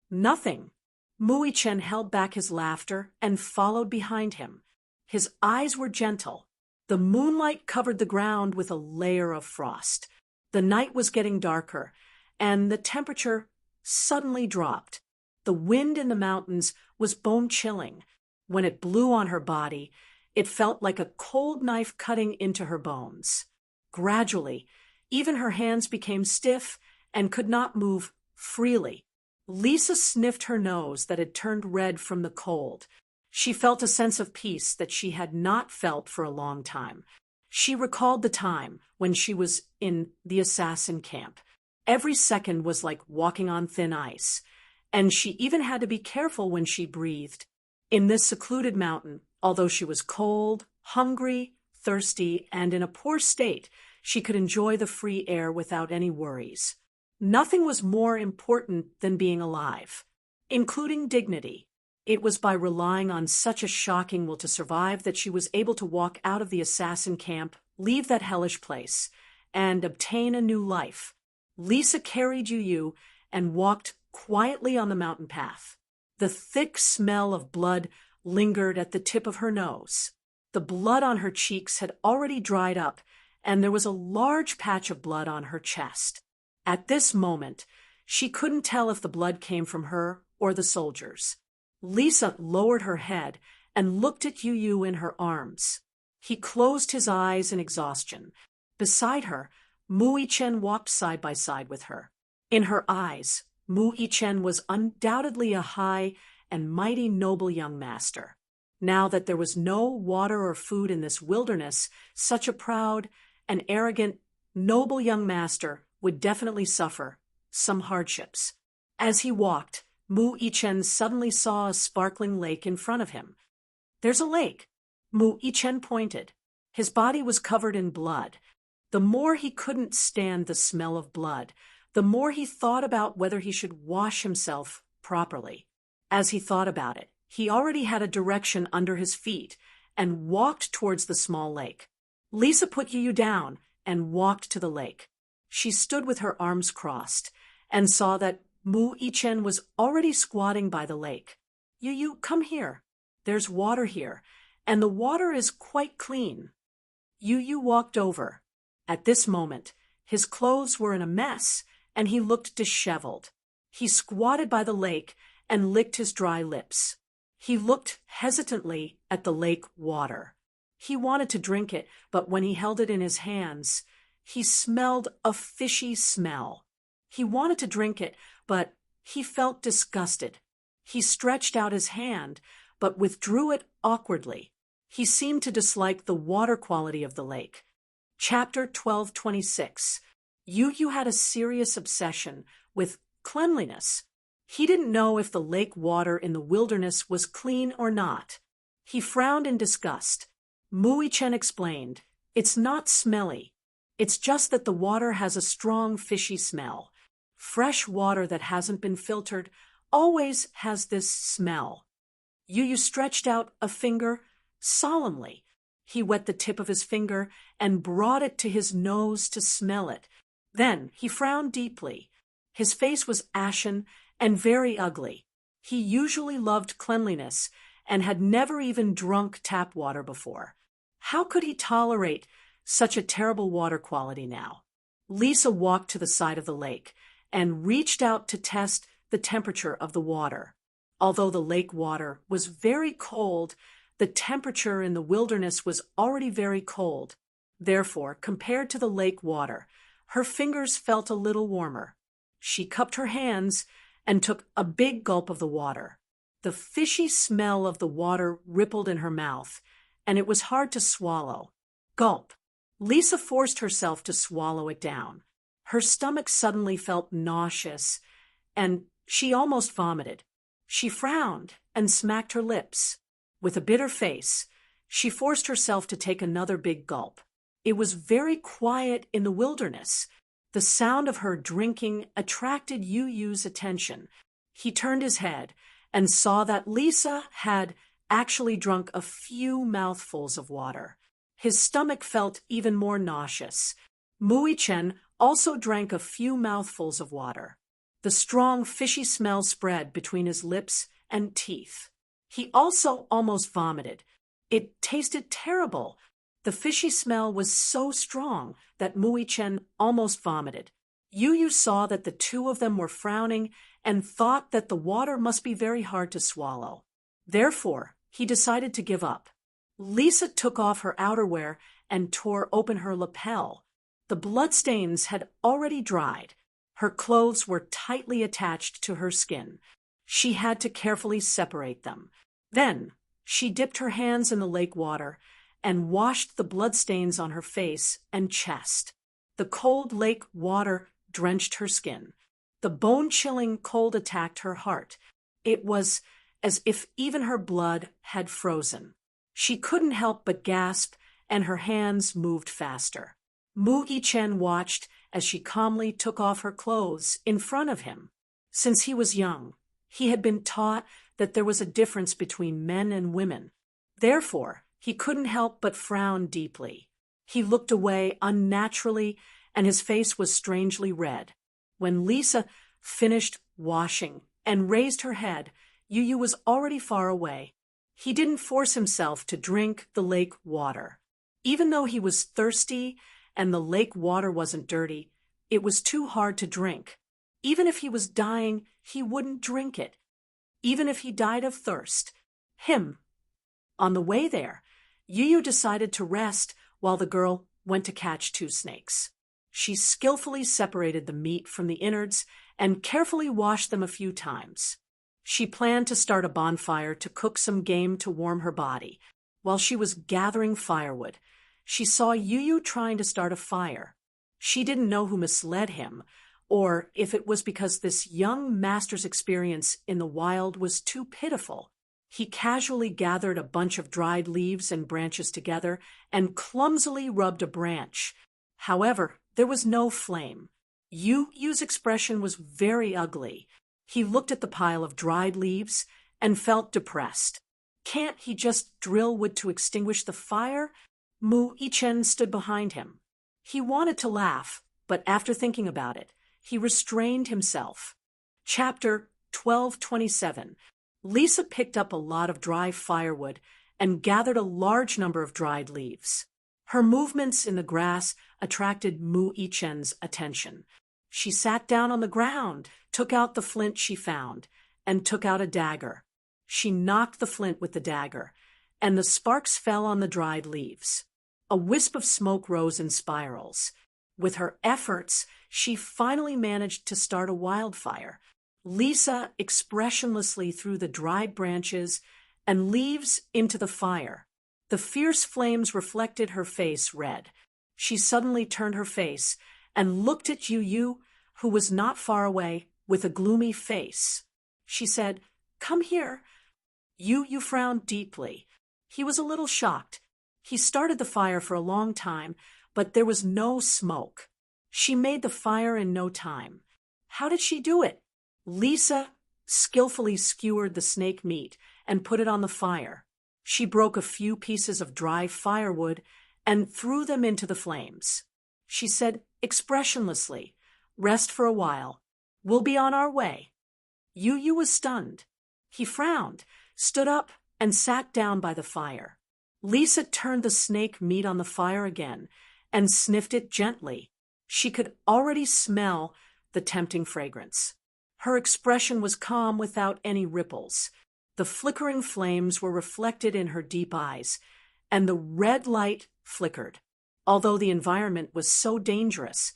"Nothing." Mu Yichen held back his laughter and followed behind him. His eyes were gentle. The moonlight covered the ground with a layer of frost. The night was getting darker, and the temperature suddenly dropped. The wind in the mountains was bone-chilling. When it blew on her body, it felt like a cold knife cutting into her bones. Gradually, even her hands became stiff and could not move freely. Lisa sniffed her nose that had turned red from the cold. She felt a sense of peace that she had not felt for a long time. She recalled the time when she was in the assassin camp. Every second was like walking on thin ice, and she even had to be careful when she breathed. In this secluded mountain, although she was cold, hungry, thirsty, and in a poor state, she could enjoy the free air without any worries. Nothing was more important than being alive, including dignity. It was by relying on such a shocking will to survive that she was able to walk out of the assassin camp, leave that hellish place, and obtain a new life. Lisa carried Yu and walked quietly on the mountain path. The thick smell of blood lingered at the tip of her nose. The blood on her cheeks had already dried up, and there was a large patch of blood on her chest. At this moment, she couldn't tell if the blood came from her or the soldiers. Lisa lowered her head and looked at Yu in her arms. He closed his eyes in exhaustion. Beside her, Mu Yichen walked side by side with her. In her eyes, Mu Yichen was undoubtedly a high and mighty noble young master. Now that there was no water or food in this wilderness, such a proud and arrogant, noble young master would definitely suffer some hardships. As he walked, Mu Yichen suddenly saw a sparkling lake in front of him. "There's a lake." Mu Yichen pointed. His body was covered in blood. The more he couldn't stand the smell of blood, the more he thought about whether he should wash himself properly. As he thought about it, he already had a direction under his feet and walked towards the small lake. Lisa put Yu down and walked to the lake. She stood with her arms crossed and saw that Mu Yichen was already squatting by the lake. "Yu, come here. There's water here, and the water is quite clean." Yu walked over. At this moment, his clothes were in a mess, and he looked disheveled. He squatted by the lake and licked his dry lips. He looked hesitantly at the lake water. He wanted to drink it, but when he held it in his hands, he smelled a fishy smell. He wanted to drink it, but he felt disgusted. He stretched out his hand, but withdrew it awkwardly. He seemed to dislike the water quality of the lake. Chapter 12:26. Yu had a serious obsession with cleanliness. He didn't know if the lake water in the wilderness was clean or not. He frowned in disgust. Mu Yichen explained, "It's not smelly. It's just that the water has a strong fishy smell. Fresh water that hasn't been filtered always has this smell." Yu stretched out a finger solemnly. He wet the tip of his finger and brought it to his nose to smell it. Then he frowned deeply. His face was ashen and very ugly. He usually loved cleanliness and had never even drunk tap water before. How could he tolerate such a terrible water quality now? Lisa walked to the side of the lake and reached out to test the temperature of the water. Although the lake water was very cold, the temperature in the wilderness was already very cold. Therefore, compared to the lake water, her fingers felt a little warmer. She cupped her hands and took a big gulp of the water. The fishy smell of the water rippled in her mouth, and it was hard to swallow. Gulp. Lisa forced herself to swallow it down. Her stomach suddenly felt nauseous, and she almost vomited. She frowned and smacked her lips. With a bitter face, she forced herself to take another big gulp. It was very quiet in the wilderness. The sound of her drinking attracted Yu's attention. He turned his head and saw that Lisa had actually drunk a few mouthfuls of water. His stomach felt even more nauseous. Mu Yichen also drank a few mouthfuls of water. The strong, fishy smell spread between his lips and teeth. He also almost vomited. It tasted terrible. The fishy smell was so strong that Mu Yichen almost vomited. Yu saw that the two of them were frowning and thought that the water must be very hard to swallow. Therefore, he decided to give up. Lisa took off her outerwear and tore open her lapel. The bloodstains had already dried. Her clothes were tightly attached to her skin. She had to carefully separate them. Then, she dipped her hands in the lake water and washed the bloodstains on her face and chest. The cold lake water drenched her skin. The bone-chilling cold attacked her heart. It was as if even her blood had frozen. She couldn't help but gasp, and her hands moved faster. Mu Yichen watched as she calmly took off her clothes in front of him. Since he was young, he had been taught that there was a difference between men and women. Therefore, he couldn't help but frown deeply. He looked away unnaturally, and his face was strangely red. When Lisa finished washing and raised her head, Yu was already far away. He didn't force himself to drink the lake water. Even though he was thirsty and the lake water wasn't dirty, it was too hard to drink. Even if he was dying, he wouldn't drink it. Even if he died of thirst. On the way there, Yu decided to rest while the girl went to catch 2 snakes. She skillfully separated the meat from the innards and carefully washed them a few times. She planned to start a bonfire to cook some game to warm her body. While she was gathering firewood, she saw Yu trying to start a fire. She didn't know who misled him, or if it was because this young master's experience in the wild was too pitiful. He casually gathered a bunch of dried leaves and branches together and clumsily rubbed a branch. However, there was no flame. Yu's expression was very ugly. He looked at the pile of dried leaves and felt depressed. Can't he just drill wood to extinguish the fire? Mu Yichen stood behind him. He wanted to laugh, but after thinking about it, he restrained himself. Chapter 12:27. Lisa picked up a lot of dry firewood and gathered a large number of dried leaves. Her movements in the grass attracted Mu Yichen's attention. She sat down on the ground, took out the flint she found, and took out a dagger. She knocked the flint with the dagger, and the sparks fell on the dried leaves. A wisp of smoke rose in spirals. With her efforts, she finally managed to start a wildfire. Lisa expressionlessly threw the dried branches and leaves into the fire. The fierce flames reflected her face red. She suddenly turned her face and looked at Yu, who was not far away, with a gloomy face. She said, "Come here." Yu frowned deeply. He was a little shocked. He started the fire for a long time, but there was no smoke. She made the fire in no time. How did she do it? Lisa skillfully skewered the snake meat and put it on the fire. She broke a few pieces of dry firewood and threw them into the flames. She said expressionlessly, "Rest for a while. We'll be on our way." Yu was stunned. He frowned, stood up, and sat down by the fire. Lisa turned the snake meat on the fire again and sniffed it gently. She could already smell the tempting fragrance. Her expression was calm without any ripples. The flickering flames were reflected in her deep eyes, and the red light flickered. Although the environment was so dangerous,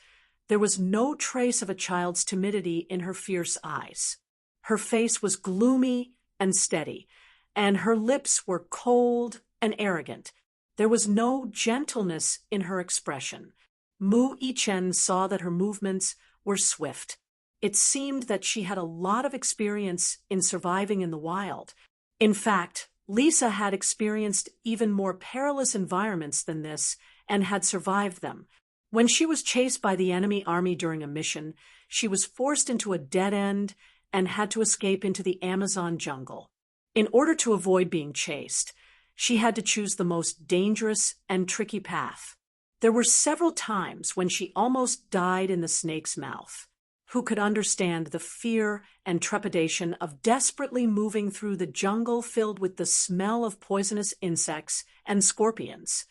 there was no trace of a child's timidity in her fierce eyes. Her face was gloomy and steady, and her lips were cold and arrogant. There was no gentleness in her expression. Mu Yichen saw that her movements were swift. It seemed that she had a lot of experience in surviving in the wild. In fact, Lisa had experienced even more perilous environments than this and had survived them. When she was chased by the enemy army during a mission, she was forced into a dead end and had to escape into the Amazon jungle. In order to avoid being chased, she had to choose the most dangerous and tricky path. There were several times when she almost died in the snake's mouth. Who could understand the fear and trepidation of desperately moving through the jungle filled with the smell of poisonous insects and scorpions?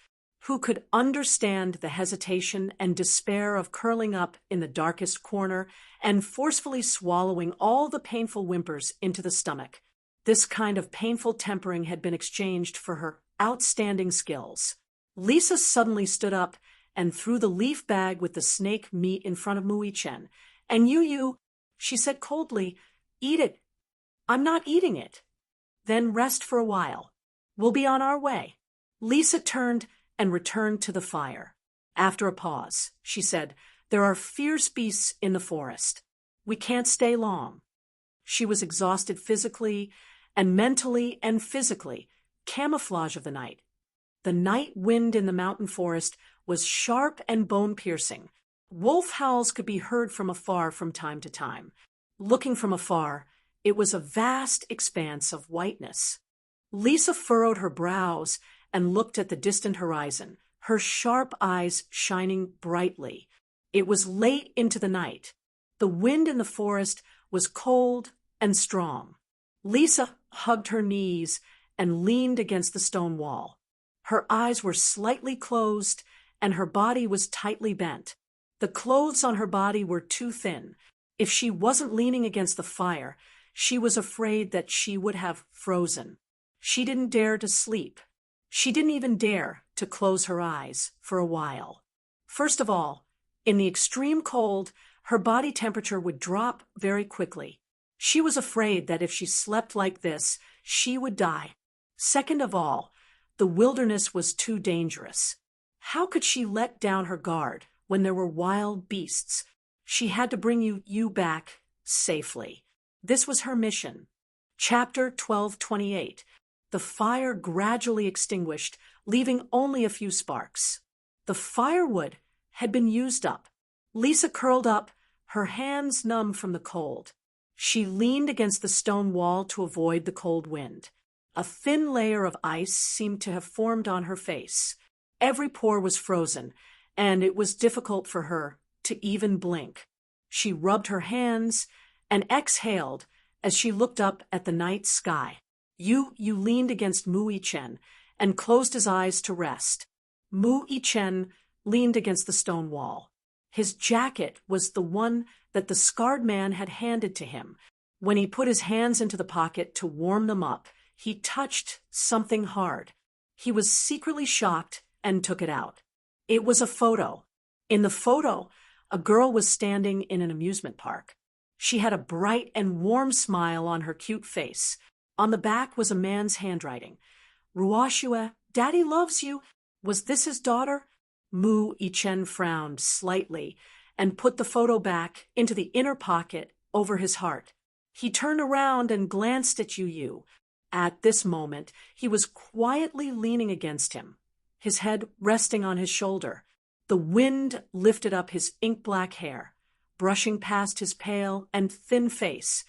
Who could understand the hesitation and despair of curling up in the darkest corner and forcefully swallowing all the painful whimpers into the stomach? This kind of painful tempering had been exchanged for her outstanding skills. Lisa suddenly stood up and threw the leaf bag with the snake meat in front of Mui-chen. And you, she said coldly, eat it. I'm not eating it. Then rest for a while. We'll be on our way. Lisa turned and returned to the fire. After a pause, she said, there are fierce beasts in the forest. We can't stay long. She was exhausted physically and mentally and physically. Camouflage of the night. The night wind in the mountain forest was sharp and bone-piercing. Wolf howls could be heard from afar from time to time. Looking from afar, it was a vast expanse of whiteness. Lisa furrowed her brows and looked at the distant horizon, her sharp eyes shining brightly. It was late into the night. The wind in the forest was cold and strong. Lisa hugged her knees and leaned against the stone wall. Her eyes were slightly closed and her body was tightly bent. The clothes on her body were too thin. If she wasn't leaning against the fire, she was afraid that she would have frozen. She didn't dare to sleep. She didn't even dare to close her eyes for a while. First of all, in the extreme cold, her body temperature would drop very quickly. She was afraid that if she slept like this, she would die. Second of all, the wilderness was too dangerous. How could she let down her guard when there were wild beasts? She had to bring you back safely. This was her mission. Chapter 1228. The fire gradually extinguished, leaving only a few sparks. The firewood had been used up. Lisa curled up, her hands numb from the cold. She leaned against the stone wall to avoid the cold wind. A thin layer of ice seemed to have formed on her face. Every pore was frozen, and it was difficult for her to even blink. She rubbed her hands and exhaled as she looked up at the night sky. You leaned against Mui-chen and closed his eyes to rest. Mui-chen leaned against the stone wall. His jacket was the one that the scarred man had handed to him. When he put his hands into the pocket to warm them up, he touched something hard. He was secretly shocked and took it out. It was a photo. In the photo, a girl was standing in an amusement park. She had a bright and warm smile on her cute face. On the back was a man's handwriting. Ruoshue, Daddy loves you. Was this his daughter? Mui-chen frowned slightly and put the photo back into the inner pocket over his heart. He turned around and glanced at Yu. At this moment, he was quietly leaning against him, his head resting on his shoulder. The wind lifted up his ink-black hair, brushing past his pale and thin face,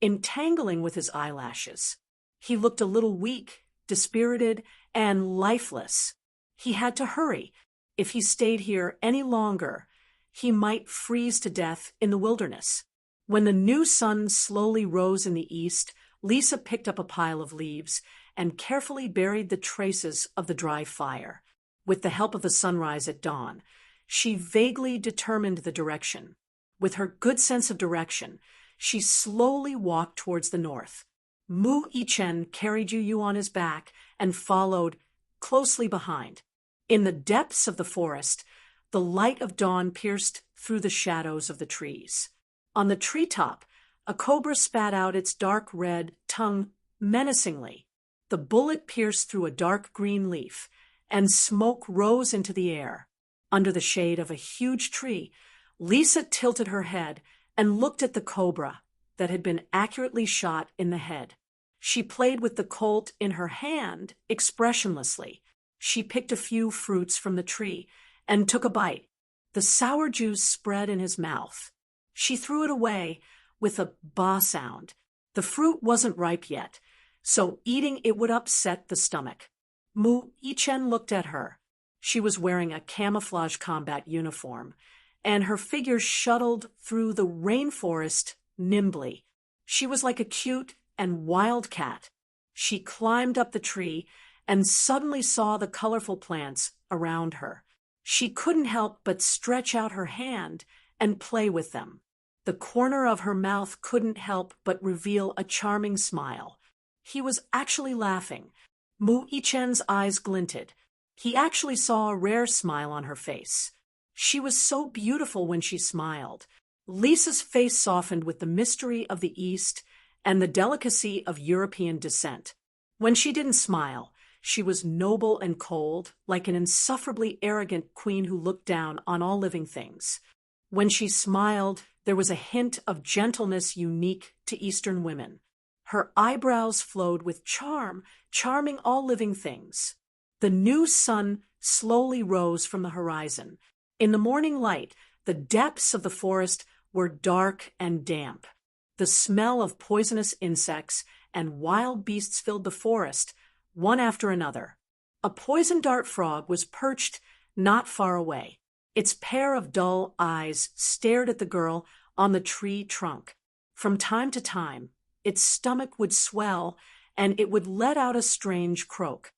entangling with his eyelashes. He looked a little weak, dispirited, and lifeless. He had to hurry. If he stayed here any longer, he might freeze to death in the wilderness. When the new sun slowly rose in the east, Lisa picked up a pile of leaves and carefully buried the traces of the dry fire. With the help of the sunrise at dawn, she vaguely determined the direction. With her good sense of direction, she slowly walked towards the north. Mui-chen carried Yu on his back and followed closely behind. In the depths of the forest, the light of dawn pierced through the shadows of the trees. On the treetop, a cobra spat out its dark red tongue menacingly. The bullet pierced through a dark green leaf, and smoke rose into the air. Under the shade of a huge tree, Lisa tilted her head and looked at the cobra that had been accurately shot in the head. She played with the colt in her hand expressionlessly. She picked a few fruits from the tree and took a bite. The sour juice spread in his mouth. She threw it away with a ba sound. The fruit wasn't ripe yet, so eating it would upset the stomach. Mui-chen looked at her. She was wearing a camouflage combat uniform, and her figure shuttled through the rainforest nimbly. She was like a cute and wild cat. She climbed up the tree and suddenly saw the colorful plants around her. She couldn't help but stretch out her hand and play with them. The corner of her mouth couldn't help but reveal a charming smile. He was actually laughing. Mu Yichen's eyes glinted. He actually saw a rare smile on her face. She was so beautiful when she smiled. Lisa's face softened with the mystery of the East and the delicacy of European descent. When she didn't smile, she was noble and cold, like an insufferably arrogant queen who looked down on all living things. When she smiled, there was a hint of gentleness unique to Eastern women. Her eyebrows flowed with charm, charming all living things. The new sun slowly rose from the horizon. In the morning light, the depths of the forest were dark and damp. The smell of poisonous insects and wild beasts filled the forest, one after another. A poison dart frog was perched not far away. Its pair of dull eyes stared at the girl on the tree trunk. From time to time, its stomach would swell and it would let out a strange croak.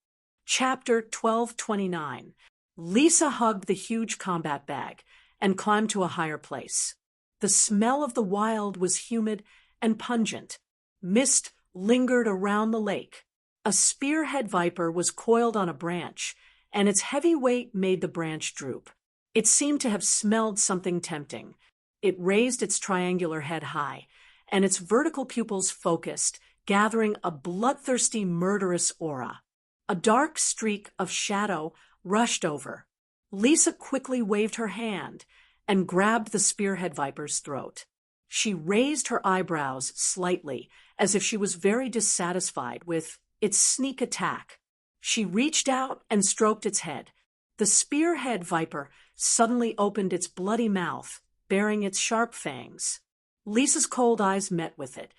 Chapter 1229. Lisa hugged the huge combat bag and climbed to a higher place. The smell of the wild was humid and pungent. Mist lingered around the lake. A spearhead viper was coiled on a branch, and its heavy weight made the branch droop. It seemed to have smelled something tempting. It raised its triangular head high, and its vertical pupils focused, gathering a bloodthirsty, murderous aura. A dark streak of shadow rushed over. Lisa quickly waved her hand and grabbed the spearhead viper's throat. She raised her eyebrows slightly, as if she was very dissatisfied with its sneak attack. She reached out and stroked its head. The spearhead viper suddenly opened its bloody mouth, baring its sharp fangs. Lisa's cold eyes met with it.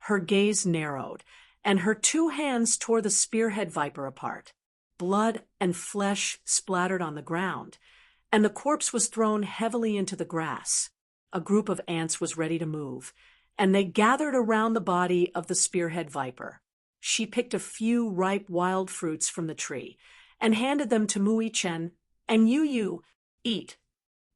Her gaze narrowed, and her two hands tore the spearhead viper apart. Blood and flesh splattered on the ground, and the corpse was thrown heavily into the grass. A group of ants was ready to move, and they gathered around the body of the spearhead viper. She picked a few ripe wild fruits from the tree and handed them to Mu Yichen. And you, eat.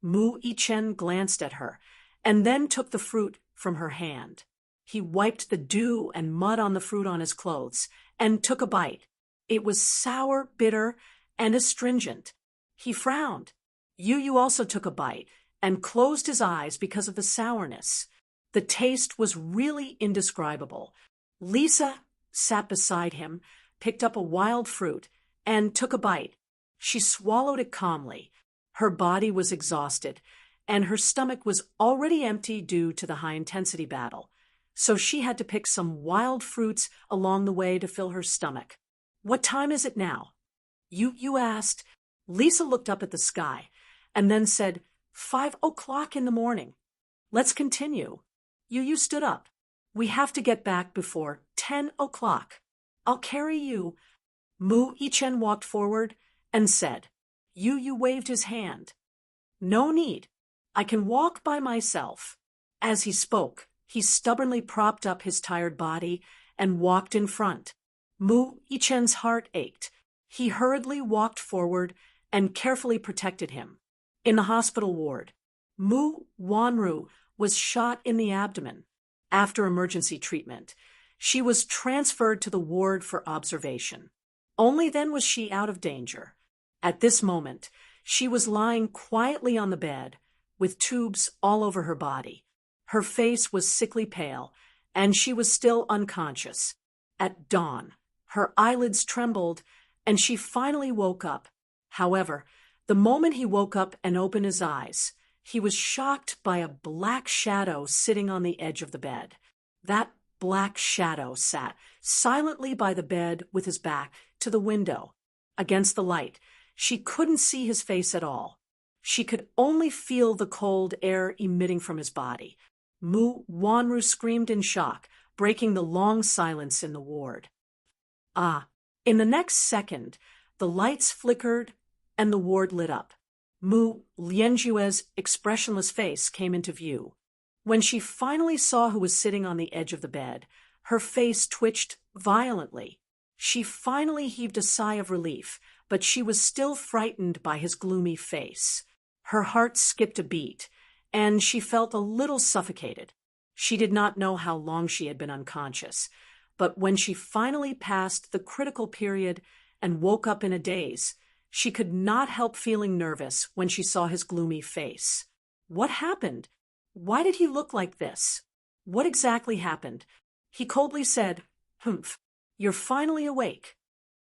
Mu Yichen glanced at her and then took the fruit from her hand. He wiped the dew and mud on the fruit on his clothes and took a bite. It was sour, bitter, and astringent. He frowned. Yu also took a bite and closed his eyes because of the sourness. The taste was really indescribable. Lisa sat beside him, picked up a wild fruit, and took a bite. She swallowed it calmly. Her body was exhausted, and her stomach was already empty due to the high-intensity battle. So she had to pick some wild fruits along the way to fill her stomach. "What time is it now?" You asked. Lisa looked up at the sky and then said, 5 o'clock in the morning. "Let's continue." You stood up. "We have to get back before 10 o'clock. I'll carry you." Mu Yichen walked forward and said. You waved his hand. "No need. I can walk by myself." As he spoke, he stubbornly propped up his tired body and walked in front. Mu Yichen's heart ached. He hurriedly walked forward and carefully protected him. In the hospital ward, Mu Wanru was shot in the abdomen. After emergency treatment, she was transferred to the ward for observation. Only then was she out of danger. At this moment, she was lying quietly on the bed, with tubes all over her body. Her face was sickly pale, and she was still unconscious. At dawn, her eyelids trembled, and she finally woke up. However, the moment he woke up and opened his eyes, he was shocked by a black shadow sitting on the edge of the bed. That black shadow sat silently by the bed with his back to the window. Against the light, she couldn't see his face at all. She could only feel the cold air emitting from his body. Mu Wanru screamed in shock, breaking the long silence in the ward. In the next second, the lights flickered and the ward lit up. Mu Lianjue's expressionless face came into view. When she finally saw who was sitting on the edge of the bed, her face twitched violently. She finally heaved a sigh of relief, but she was still frightened by his gloomy face. Her heart skipped a beat, and she felt a little suffocated. She did not know how long she had been unconscious, but when she finally passed the critical period and woke up in a daze, she could not help feeling nervous when she saw his gloomy face. What happened? Why did he look like this? What exactly happened? He coldly said, "Humph, you're finally awake."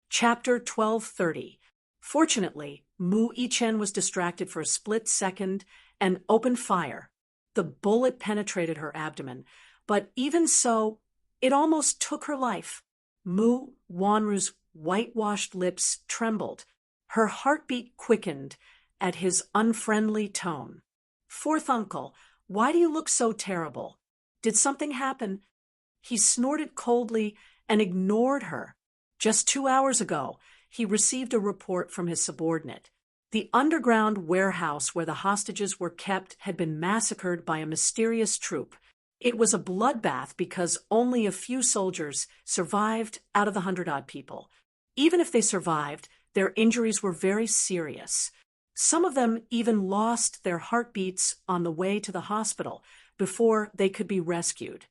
Chapter 1230. Fortunately, Mu Yichen was distracted for a split second and opened fire. The bullet penetrated her abdomen, but even so, it almost took her life. Mu Wanru's whitewashed lips trembled. Her heartbeat quickened at his unfriendly tone. "Fourth uncle, why do you look so terrible? Did something happen?" He snorted coldly and ignored her. Just 2 hours ago, he received a report from his subordinate. The underground warehouse where the hostages were kept had been massacred by a mysterious troop. It was a bloodbath because only a few soldiers survived out of the 100-odd people. Even if they survived, their injuries were very serious. Some of them even lost their heartbeats on the way to the hospital before they could be rescued.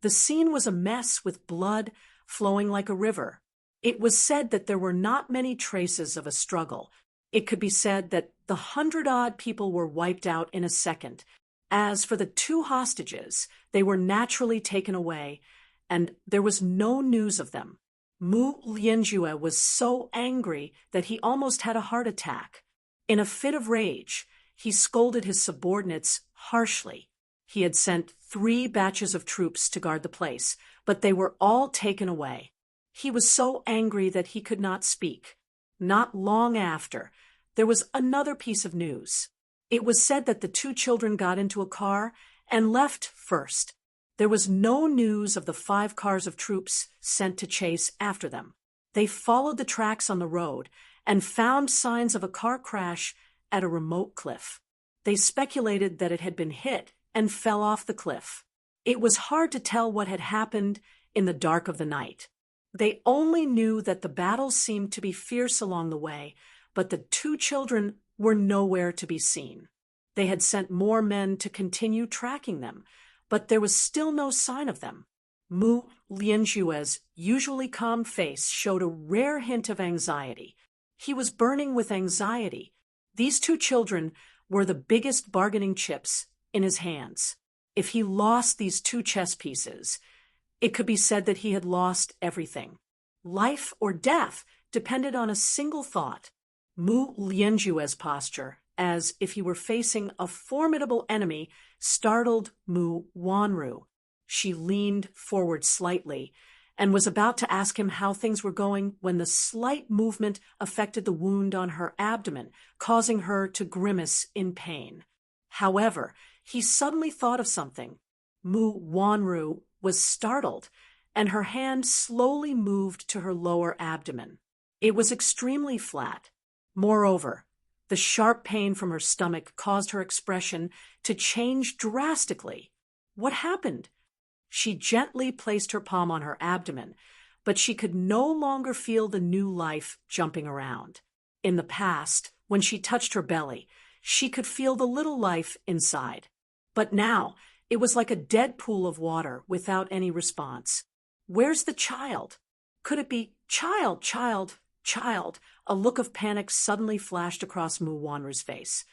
The scene was a mess with blood flowing like a river. It was said that there were not many traces of a struggle. It could be said that the 100-odd people were wiped out in a second. As for the 2 hostages, they were naturally taken away, and there was no news of them. Mu Lianjue was so angry that he almost had a heart attack. In a fit of rage, he scolded his subordinates harshly. He had sent 3 batches of troops to guard the place, but they were all taken away. He was so angry that he could not speak. Not long after, there was another piece of news. It was said that the 2 children got into a car and left first. There was no news of the 5 cars of troops sent to chase after them. They followed the tracks on the road and found signs of a car crash at a remote cliff. They speculated that it had been hit and fell off the cliff. It was hard to tell what had happened in the dark of the night. They only knew that the battles seemed to be fierce along the way, but the 2 children were nowhere to be seen. They had sent more men to continue tracking them, but there was still no sign of them. Mu Lianjue's usually calm face showed a rare hint of anxiety. He was burning with anxiety. These 2 children were the biggest bargaining chips in his hands. If he lost these 2 chess pieces, it could be said that he had lost everything. Life or death depended on a single thought. Mu Lianjue's posture, as if he were facing a formidable enemy, startled Mu Wanru. She leaned forward slightly and was about to ask him how things were going when the slight movement affected the wound on her abdomen, causing her to grimace in pain. However, he suddenly thought of something. Mu Wanru was startled, and her hand slowly moved to her lower abdomen. It was extremely flat. Moreover, the sharp pain from her stomach caused her expression to change drastically. What happened? She gently placed her palm on her abdomen, but she could no longer feel the new life jumping around. In the past, when she touched her belly, she could feel the little life inside. But now, it was like a dead pool of water without any response. Where's the child? Could it be child? A look of panic suddenly flashed across Mu Wanru's face.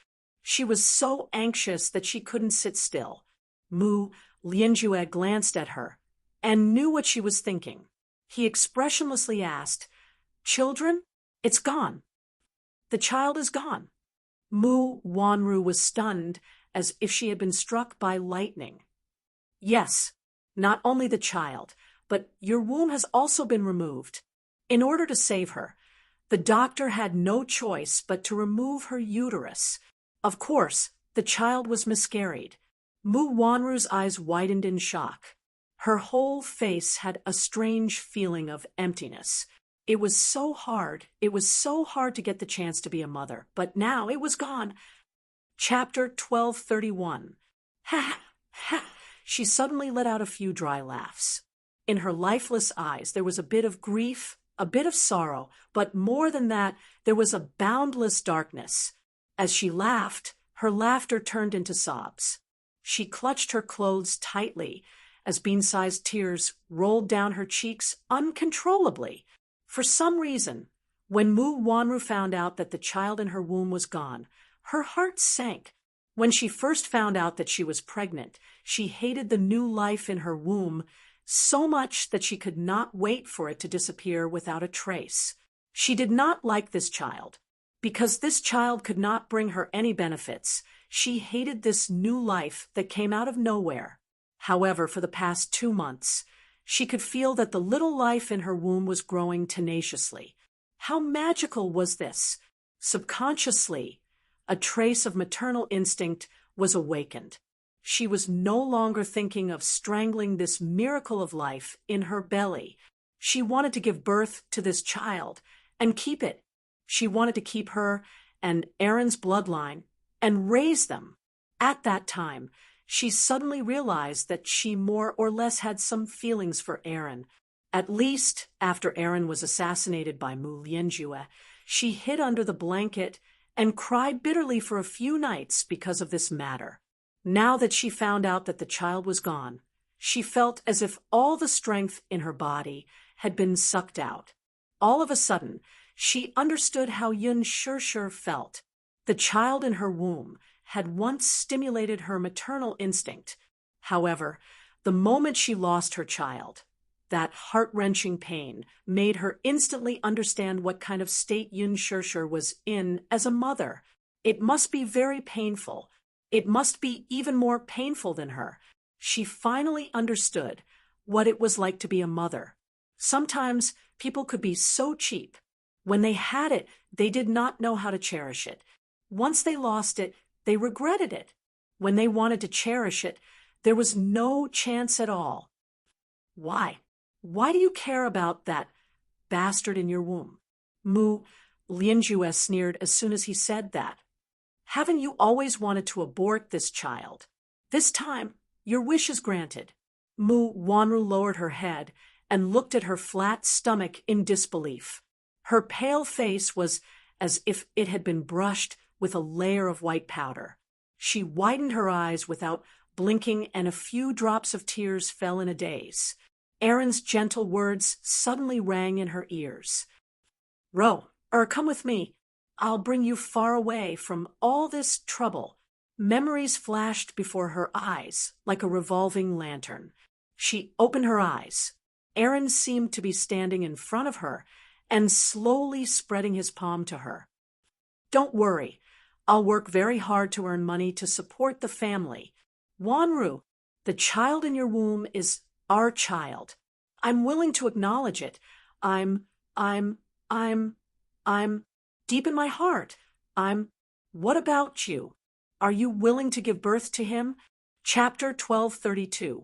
She was so anxious that she couldn't sit still. Mu Lianjue glanced at her and knew what she was thinking. He expressionlessly asked, "Children? It's gone. The child is gone." Mu Wanru was stunned as if she had been struck by lightning. "Yes, not only the child, but your womb has also been removed. In order to save her, the doctor had no choice but to remove her uterus. Of course, the child was miscarried." Mu Wanru's eyes widened in shock. Her whole face had a strange feeling of emptiness. It was so hard to get the chance to be a mother, but now it was gone. Chapter 1231. Ha ha! She suddenly let out a few dry laughs. In her lifeless eyes there was a bit of grief, a bit of sorrow, but more than that, there was a boundless darkness. As she laughed, her laughter turned into sobs. She clutched her clothes tightly as bean-sized tears rolled down her cheeks uncontrollably. For some reason, when Mu Wanru found out that the child in her womb was gone, her heart sank. When she first found out that she was pregnant, she hated the new life in her womb so much that she could not wait for it to disappear without a trace. She did not like this child. Because this child could not bring her any benefits, she hated this new life that came out of nowhere. However, for the past 2 months, she could feel that the little life in her womb was growing tenaciously. How magical was this? Subconsciously, a trace of maternal instinct was awakened. She was no longer thinking of strangling this miracle of life in her belly. She wanted to give birth to this child and keep it. She wanted to keep her and Aaron's bloodline and raise them. At that time, she suddenly realized that she more or less had some feelings for Aaron. At least after Aaron was assassinated by Mu Lianjue, she hid under the blanket and cried bitterly for a few nights because of this matter. Now that she found out that the child was gone, she felt as if all the strength in her body had been sucked out. All of a sudden, she understood how Yun Shishir felt. The child in her womb had once stimulated her maternal instinct. However, the moment she lost her child, that heart-wrenching pain made her instantly understand what kind of state Yun Shishir was in as a mother. It must be very painful. It must be even more painful than her. She finally understood what it was like to be a mother. Sometimes people could be so cheap. When they had it, they did not know how to cherish it. Once they lost it, they regretted it. When they wanted to cherish it, there was no chance at all. Why? Why do you care about that bastard in your womb? Mu Lianjue sneered as soon as he said that. Haven't you always wanted to abort this child? This time, your wish is granted. Mu Wanru lowered her head and looked at her flat stomach in disbelief. Her pale face was as if it had been brushed with a layer of white powder. She widened her eyes without blinking, and a few drops of tears fell in a daze. Aaron's gentle words suddenly rang in her ears. Come with me. I'll bring you far away from all this trouble. Memories flashed before her eyes like a revolving lantern. She opened her eyes. Aaron seemed to be standing in front of her and slowly spreading his palm to her. Don't worry. I'll work very hard to earn money to support the family. Wanru, the child in your womb is our child. I'm willing to acknowledge it. I'm deep in my heart. What about you? Are you willing to give birth to him? Chapter 1232.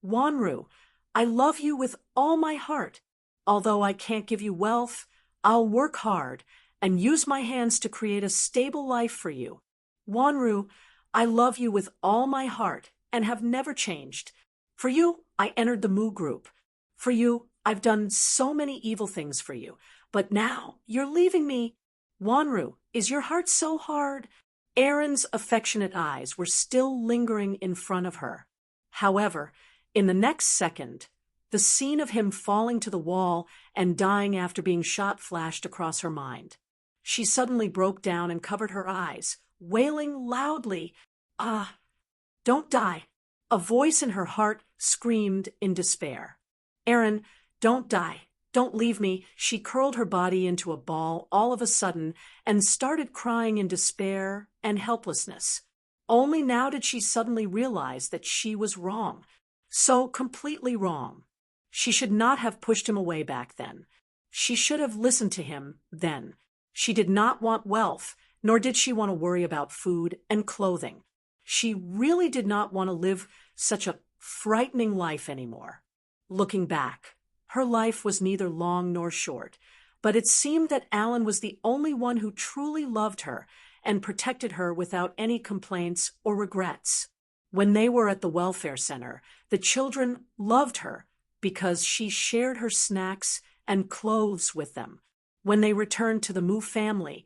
Wanru, I love you with all my heart. Although I can't give you wealth, I'll work hard and use my hands to create a stable life for you. Wanru, I love you with all my heart and have never changed. For you, I entered the Mu group. For you, I've done so many evil things for you. But now, you're leaving me. Wanru, is your heart so hard? Aaron's affectionate eyes were still lingering in front of her. However, in the next second, the scene of him falling to the wall and dying after being shot flashed across her mind. She suddenly broke down and covered her eyes, wailing loudly, "Ah, don't die." A voice in her heart screamed in despair. "Aaron, don't die. Don't leave me." She curled her body into a ball all of a sudden and started crying in despair and helplessness. Only now did she suddenly realize that she was wrong. So completely wrong. She should not have pushed him away back then. She should have listened to him then. She did not want wealth, nor did she want to worry about food and clothing. She really did not want to live such a frightening life anymore. Looking back, her life was neither long nor short, but it seemed that Alan was the only one who truly loved her and protected her without any complaints or regrets. When they were at the welfare center, the children loved her because she shared her snacks and clothes with them. When they returned to the Mu family,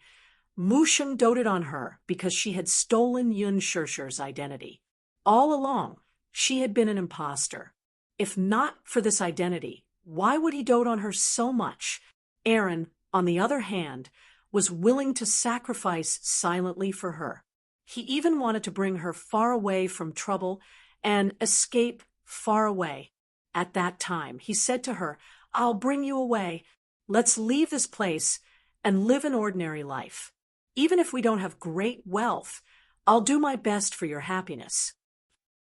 Mu Sheng doted on her because she had stolen Yun Shishir's identity. All along, she had been an imposter. If not for this identity, why would he dote on her so much? Aaron, on the other hand, was willing to sacrifice silently for her. He even wanted to bring her far away from trouble and escape far away. At that time, he said to her, "I'll bring you away. Let's leave this place and live an ordinary life. Even if we don't have great wealth, I'll do my best for your happiness."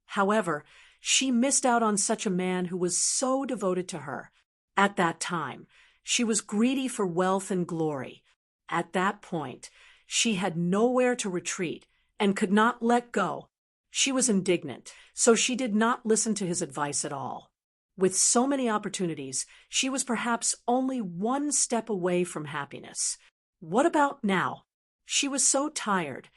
However, she missed out on such a man who was so devoted to her. At that time, she was greedy for wealth and glory. At that point, she had nowhere to retreat and could not let go. She was indignant, so she did not listen to his advice at all. With so many opportunities, she was perhaps only one step away from happiness. What about now? She was so tired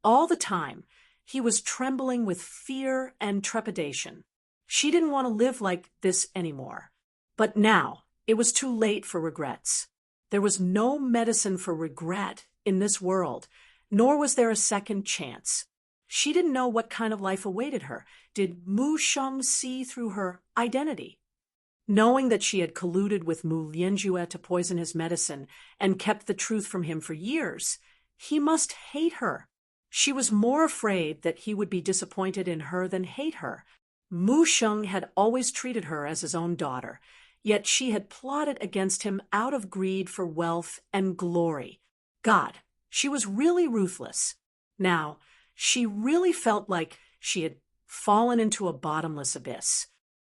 all the time. He was trembling with fear and trepidation. She didn't want to live like this anymore. But now, it was too late for regrets. There was no medicine for regret in this world, nor was there a second chance. She didn't know what kind of life awaited her. Did Mu Sheng see through her identity? Knowing that she had colluded with Mu Lianjue to poison his medicine and kept the truth from him for years, he must hate her. She was more afraid that he would be disappointed in her than hate her. Mu Sheng had always treated her as his own daughter, yet she had plotted against him out of greed for wealth and glory. God, she was really ruthless. Now, she really felt like she had fallen into a bottomless abyss.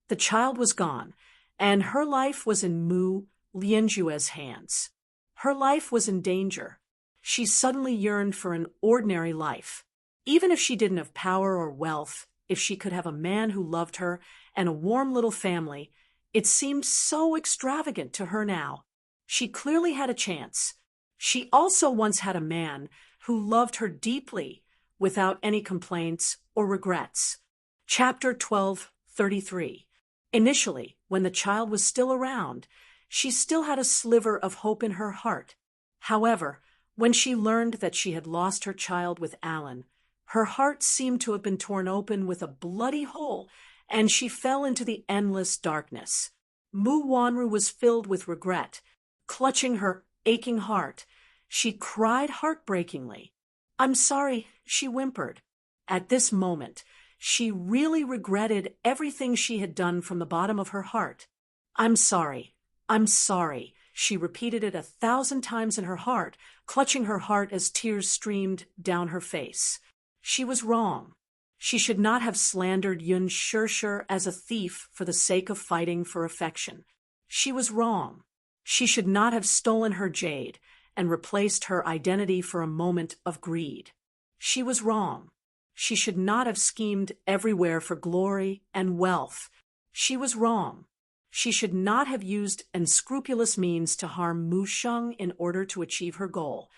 The child was gone, and her life was in Mu Lianjue's hands. Her life was in danger. She suddenly yearned for an ordinary life. Even if she didn't have power or wealth, if she could have a man who loved her and a warm little family, it seemed so extravagant to her now. She clearly had a chance. She also once had a man who loved her deeply, without any complaints or regrets. Chapter 12:33. Initially, when the child was still around, she still had a sliver of hope in her heart. However, when she learned that she had lost her child with Alan, her heart seemed to have been torn open with a bloody hole, and she fell into the endless darkness. Mu Wanru was filled with regret. Clutching her aching heart, she cried heartbreakingly. "I'm sorry," she whimpered. At this moment, she really regretted everything she had done from the bottom of her heart. I'm sorry. She repeated it 1,000 times in her heart, clutching her heart as tears streamed down her face. She was wrong. She should not have slandered Yun Shishir as a thief for the sake of fighting for affection. She was wrong. She should not have stolen her jade and replaced her identity for a moment of greed. She was wrong. She should not have schemed everywhere for glory and wealth. She was wrong. She should not have used unscrupulous means to harm Mu Sheng in order to achieve her goal.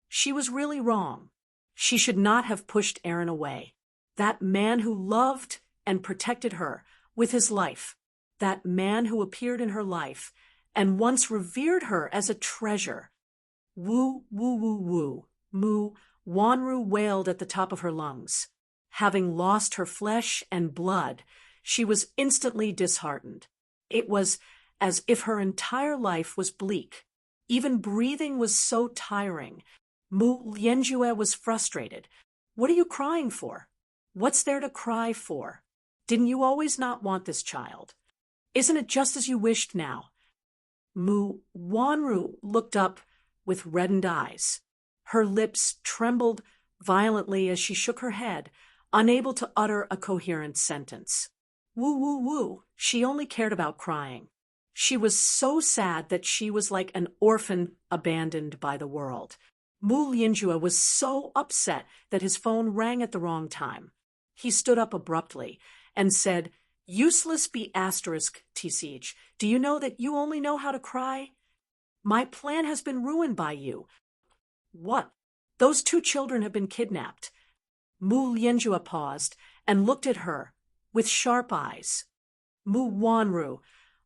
She was really wrong. She should not have pushed Aaron away. That man who loved and protected her with his life. That man who appeared in her life and once revered her as a treasure. Woo, woo, woo, woo. Mu Wanru wailed at the top of her lungs. Having lost her flesh and blood, she was instantly disheartened. It was as if her entire life was bleak. Even breathing was so tiring. Mu Lianjue was frustrated. "What are you crying for? What's there to cry for? Didn't you always not want this child? Isn't it just as you wished now?" Mu Wanru looked up with reddened eyes. Her lips trembled violently as she shook her head, unable to utter a coherent sentence. Woo, woo, woo. She only cared about crying. She was so sad that she was like an orphan abandoned by the world. Mu Lianjue was so upset that his phone rang at the wrong time. He stood up abruptly and said, "Useless be asterisk, TCH. Do you know that you only know how to cry? My plan has been ruined by you." "What?" "Those 2 children have been kidnapped." Mu Lianjue paused and looked at her with sharp eyes. Mu Wanru.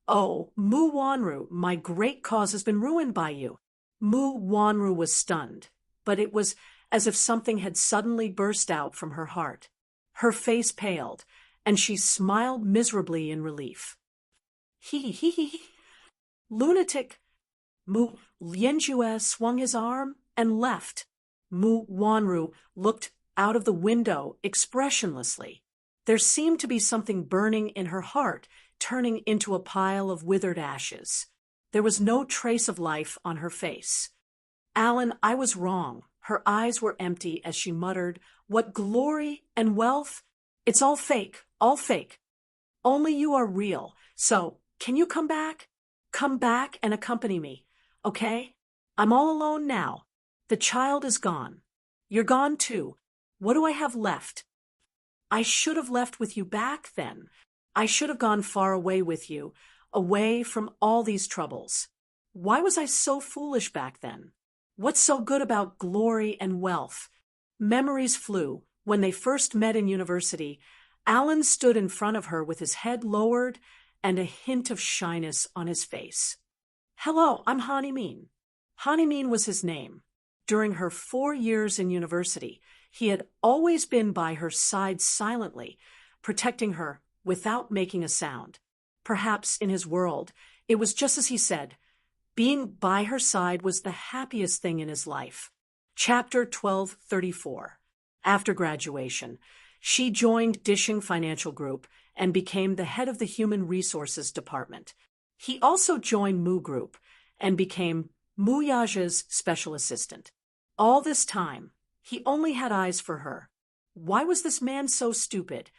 "Oh, Mu Wanru, my great cause has been ruined by you." Mu Wanru was stunned, but it was as if something had suddenly burst out from her heart. Her face paled, and she smiled miserably in relief. He. Lunatic. Mu Lianjue swung his arm and left. Mu Wanru looked out of the window expressionlessly. There seemed to be something burning in her heart, turning into a pile of withered ashes. There was no trace of life on her face. Alan, I was wrong. Her eyes were empty as she muttered, "What glory and wealth? It's all fake, all fake. Only you are real. So, can you come back? Come back and accompany me, okay? I'm all alone now. The child is gone. You're gone too. What do I have left? I should have left with you back then. I should have gone far away with you, away from all these troubles. Why was I so foolish back then? What's so good about glory and wealth?" Memories flew. When they first met in university, Alan stood in front of her with his head lowered and a hint of shyness on his face. "Hello, I'm Hani Min." Hani Min was his name. During her 4 years in university, he had always been by her side silently, protecting her without making a sound. Perhaps in his world, it was just as he said. Being by her side was the happiest thing in his life. Chapter 1234. After graduation, she joined Dishing Financial Group and became the head of the Human Resources Department. He also joined Mu Group and became Mu Yaja's special assistant. All this time, he only had eyes for her. Why was this man so stupid?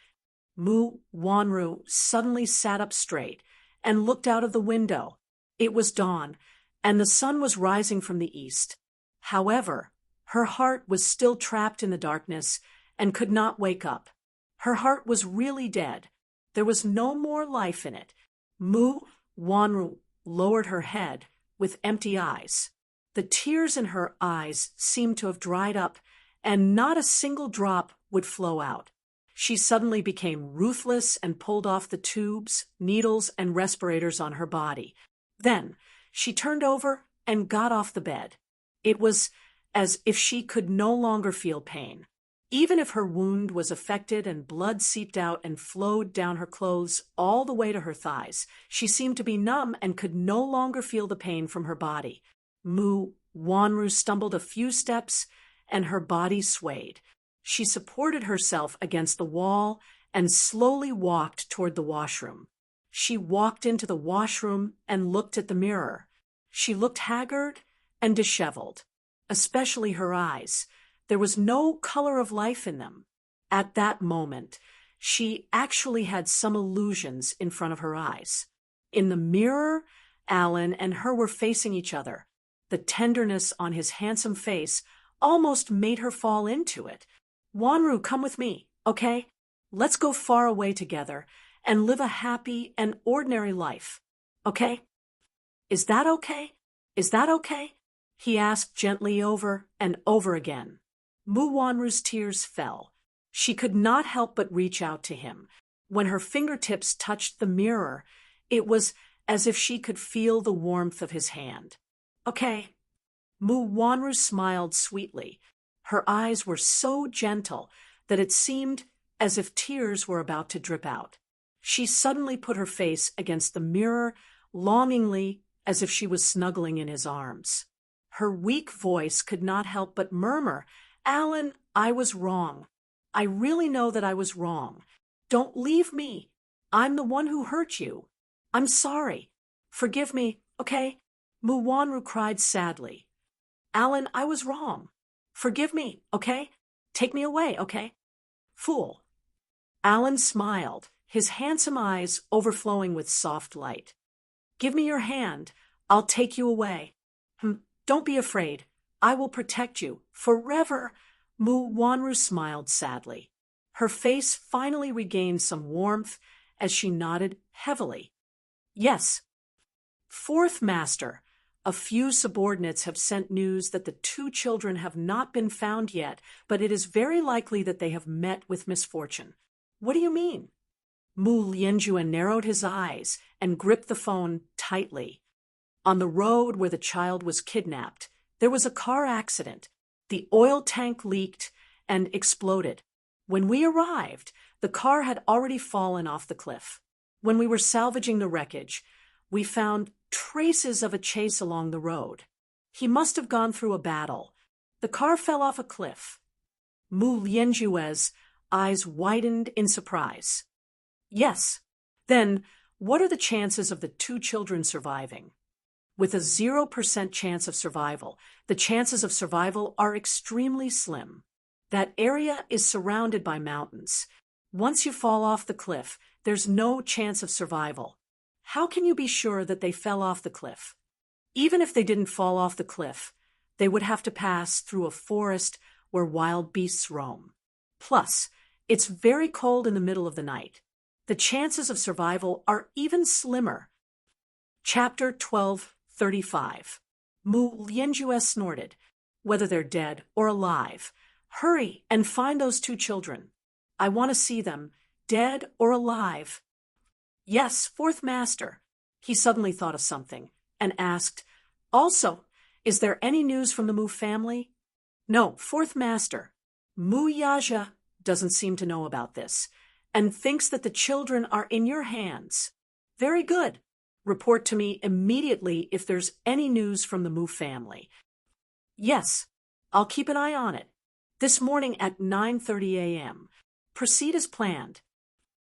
Mu Wanru suddenly sat up straight and looked out of the window. It was dawn, and the sun was rising from the east. However, her heart was still trapped in the darkness and could not wake up. Her heart was really dead. There was no more life in it. Mu Wanru lowered her head with empty eyes. The tears in her eyes seemed to have dried up, and not a single drop would flow out. She suddenly became ruthless and pulled off the tubes, needles, and respirators on her body. Then she turned over and got off the bed. It was as if she could no longer feel pain. Even if her wound was affected and blood seeped out and flowed down her clothes all the way to her thighs, she seemed to be numb and could no longer feel the pain from her body. Mu Wanru stumbled a few steps, and her body swayed. She supported herself against the wall and slowly walked toward the washroom. She walked into the washroom and looked at the mirror. She looked haggard and disheveled, especially her eyes. There was no color of life in them. At that moment, she actually had some illusions in front of her eyes. In the mirror, Alan and her were facing each other. The tenderness on his handsome face almost made her fall into it. "Wanru, come with me, okay? Let's go far away together and live a happy and ordinary life, okay? Is that okay? Is that okay?" he asked gently over and over again. Mu Wanru's tears fell. She could not help but reach out to him. When her fingertips touched the mirror, it was as if she could feel the warmth of his hand. "Okay." Mu Wanru smiled sweetly. Her eyes were so gentle that it seemed as if tears were about to drip out. She suddenly put her face against the mirror, longingly, as if she was snuggling in his arms. Her weak voice could not help but murmur, "Alan, I was wrong. I really know that I was wrong. Don't leave me. I'm the one who hurt you. I'm sorry. Forgive me, okay?" Mu Wanru cried sadly. "Alan, I was wrong. Forgive me, okay? Take me away, okay?" "Fool." Alan smiled, his handsome eyes overflowing with soft light. "Give me your hand. I'll take you away. Don't be afraid. I will protect you forever." Mu Wanru smiled sadly. Her face finally regained some warmth as she nodded heavily. "Yes." Fourth Master. A few subordinates have sent news that the 2 children have not been found yet, but it is very likely that they have met with misfortune. "What do you mean?" Mu Lianjue narrowed his eyes and gripped the phone tightly. On the road where the child was kidnapped, there was a car accident. The oil tank leaked and exploded. When we arrived, The car had already fallen off the cliff. When we were salvaging the wreckage, we found traces of a chase along the road. He must have gone through a battle. The car fell off a cliff. Mu Lianjue's eyes widened in surprise. Yes. Then, what are the chances of the 2 children surviving? With a 0% chance of survival, the chances of survival are extremely slim. That area is surrounded by mountains. Once you fall off the cliff, there's no chance of survival. How can you be sure that they fell off the cliff? Even if they didn't fall off the cliff, they would have to pass through a forest where wild beasts roam. Plus, it's very cold in the middle of the night. The chances of survival are even slimmer. Chapter 1235. Mu Lianjue snorted. Whether they're dead or alive, hurry and find those 2 children. I want to see them, dead or alive. Yes, fourth master. He suddenly thought of something and asked, also, is there any news from the Mu family? No, fourth master. Mu Yaja doesn't seem to know about this and thinks that the children are in your hands. Very good. Report to me immediately if there's any news from the Mu family. Yes, I'll keep an eye on it. This morning at 9:30 a.m. Proceed as planned.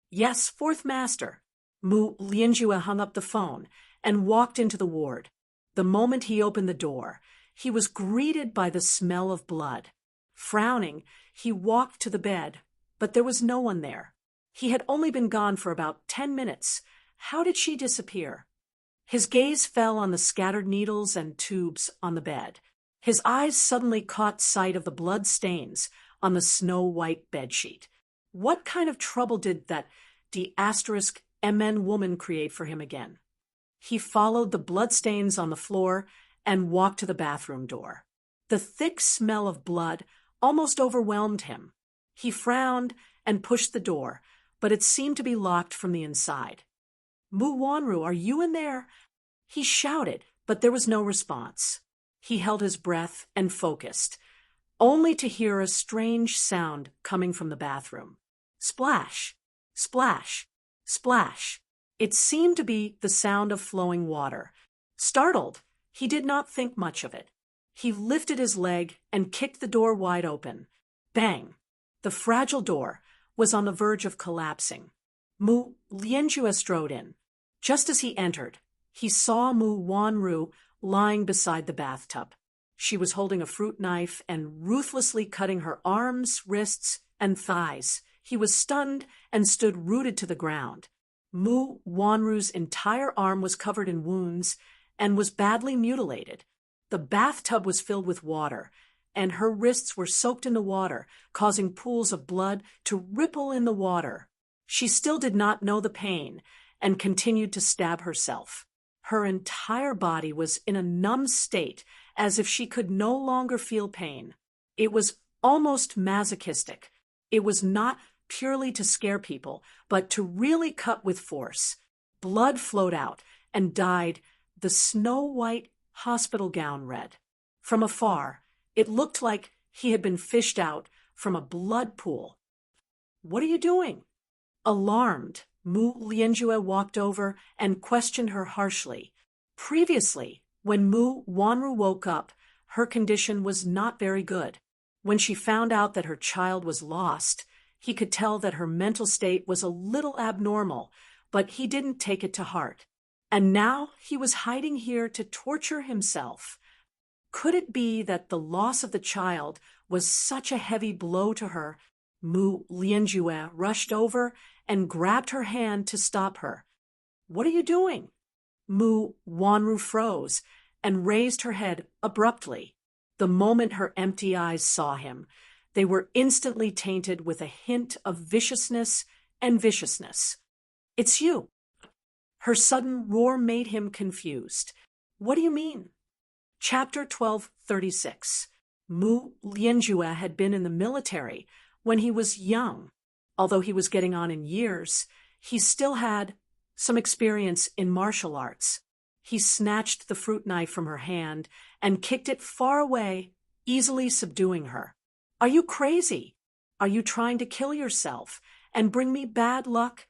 Yes, fourth master. Mu Lianjue hung up the phone and walked into the ward. The moment he opened the door, he was greeted by the smell of blood. Frowning, he walked to the bed, but there was no one there. He had only been gone for about 10 minutes. How did she disappear? His gaze fell on the scattered needles and tubes on the bed. His eyes suddenly caught sight of the blood stains on the snow-white bedsheet. What kind of trouble did that D*MN woman create for him again? He followed the bloodstains on the floor and walked to the bathroom door. The thick smell of blood almost overwhelmed him. He frowned and pushed the door, but it seemed to be locked from the inside. Mu Wanru, are you in there? He shouted, but there was no response. He held his breath and focused, only to hear a strange sound coming from the bathroom. Splash, splash, splash. It seemed to be the sound of flowing water. Startled, he did not think much of it. He lifted his leg and kicked the door wide open. Bang! The fragile door was on the verge of collapsing. Mu Lianjue strode in. Just as he entered, he saw Mu Wanru lying beside the bathtub. She was holding a fruit knife and ruthlessly cutting her arms, wrists, and thighs. He was stunned and stood rooted to the ground. Mu Wanru's entire arm was covered in wounds and was badly mutilated. The bathtub was filled with water, and her wrists were soaked in the water, causing pools of blood to ripple in the water. She still did not know the pain and continued to stab herself. Her entire body was in a numb state, as if she could no longer feel pain. It was almost masochistic. It was not purely to scare people, but to really cut with force. Blood flowed out and dyed the snow-white hospital gown red. From afar, it looked like he had been fished out from a blood pool. What are you doing? Alarmed, Mu Lianjue walked over and questioned her harshly. Previously, when Mu Wanru woke up, her condition was not very good. When she found out that her child was lost, he could tell that her mental state was a little abnormal, but he didn't take it to heart. And now he was hiding here to torture himself. Could it be that the loss of the child was such a heavy blow to her? Mu Lianjue rushed over and grabbed her hand to stop her. What are you doing? Mu Wanru froze and raised her head abruptly. The moment her empty eyes saw him, they were instantly tainted with a hint of viciousness and viciousness. It's you. Her sudden roar made him confused. What do you mean? Chapter 1236. Mu Lianjue had been in the military when he was young. Although he was getting on in years, he still had some experience in martial arts. He snatched the fruit knife from her hand and kicked it far away, easily subduing her. Are you crazy? Are you trying to kill yourself and bring me bad luck?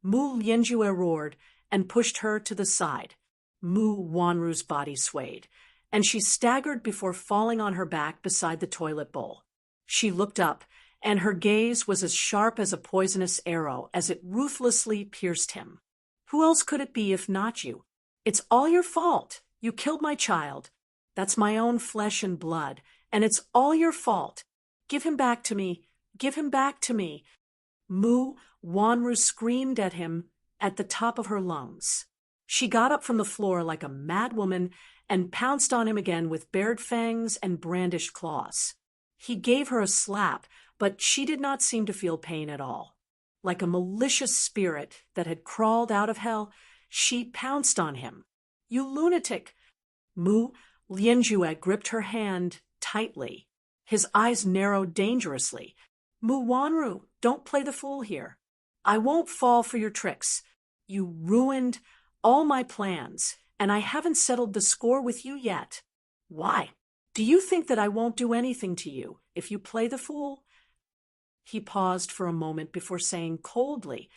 Mu Lianjue roared and pushed her to the side. Mu Wanru's body swayed, and she staggered before falling on her back beside the toilet bowl. She looked up, and her gaze was as sharp as a poisonous arrow as it ruthlessly pierced him. Who else could it be if not you? It's all your fault. You killed my child. That's my own flesh and blood, and it's all your fault. Give him back to me. Give him back to me. Mu Wanru screamed at him at the top of her lungs. She got up from the floor like a mad woman and pounced on him again with bared fangs and brandished claws. He gave her a slap, but she did not seem to feel pain at all. Like a malicious spirit that had crawled out of hell, she pounced on him. You lunatic! Mu Lianjue gripped her hand tightly. His eyes narrowed dangerously. Mu Wanru, don't play the fool here. I won't fall for your tricks. You ruined all my plans, and I haven't settled the score with you yet. Why? Do you think that I won't do anything to you if you play the fool? He paused for a moment before saying coldly,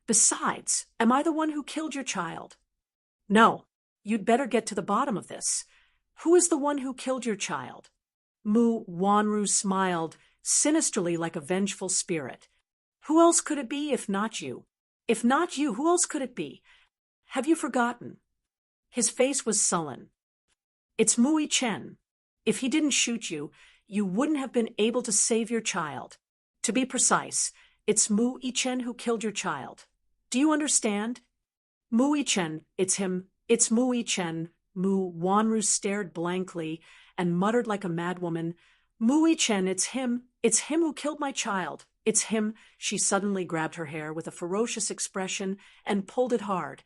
Besides, am I the one who killed your child? No, you'd better get to the bottom of this. Who is the one who killed your child? Mu Wanru smiled, sinisterly like a vengeful spirit. Who else could it be if not you? If not you, who else could it be? Have you forgotten? His face was sullen. It's Mu Chen. If he didn't shoot you, you wouldn't have been able to save your child. To be precise, it's Mu Chen who killed your child. Do you understand? Mu Chen, it's him. It's Mu Chen. Mu Wanru stared blankly and muttered like a madwoman. Mu Chen, it's him. It's him who killed my child. It's him. She suddenly grabbed her hair with a ferocious expression and pulled it hard.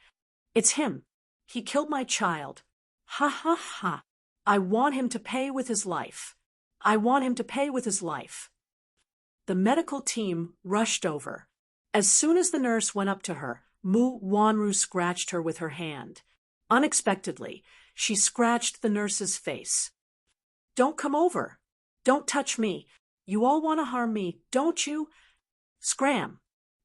It's him. He killed my child. Ha ha ha. I want him to pay with his life. I want him to pay with his life. The medical team rushed over. As soon as the nurse went up to her, Mu Wanru scratched her with her hand. Unexpectedly, she scratched the nurse's face. Don't come over. Don't touch me. You all want to harm me, don't you? Scram!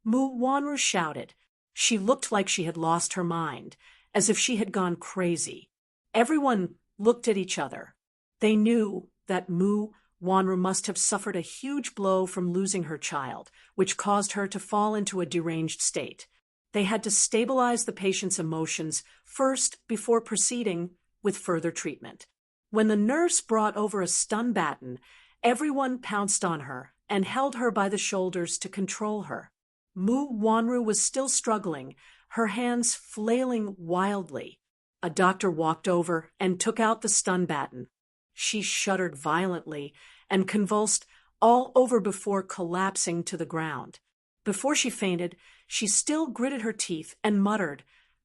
Mu Wanru shouted. She looked like she had lost her mind, as if she had gone crazy. Everyone looked at each other. They knew that Mu Wanru must have suffered a huge blow from losing her child, which caused her to fall into a deranged state. They had to stabilize the patient's emotions first before proceeding with further treatment. When the nurse brought over a stun baton, everyone pounced on her and held her by the shoulders to control her. Mu Wanru was still struggling, her hands flailing wildly. A doctor walked over and took out the stun baton. She shuddered violently and convulsed all over before collapsing to the ground. Before she fainted, she still gritted her teeth and muttered,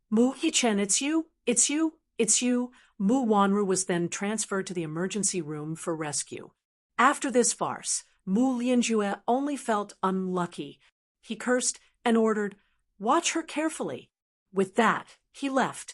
Mu Chen, it's you, it's you, it's you. Mu Wanru was then transferred to the emergency room for rescue. After this farce, Mu Lianjue only felt unlucky. He cursed and ordered, Watch her carefully. With that, he left.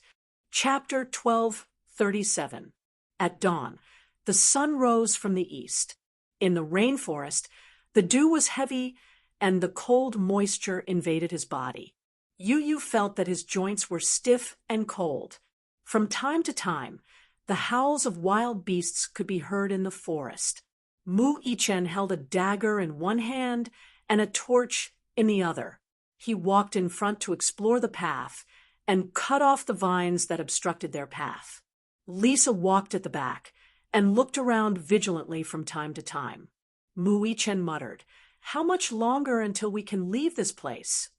Chapter 1237. At dawn, the sun rose from the east. In the rainforest, the dew was heavy and the cold moisture invaded his body. Yu felt that his joints were stiff and cold. From time to time, the howls of wild beasts could be heard in the forest. Mu Chen held a dagger in one hand and a torch in the other. He walked in front to explore the path and cut off the vines that obstructed their path. Lisa walked at the back and looked around vigilantly from time to time. Mu Chen muttered, How much longer until we can leave this place?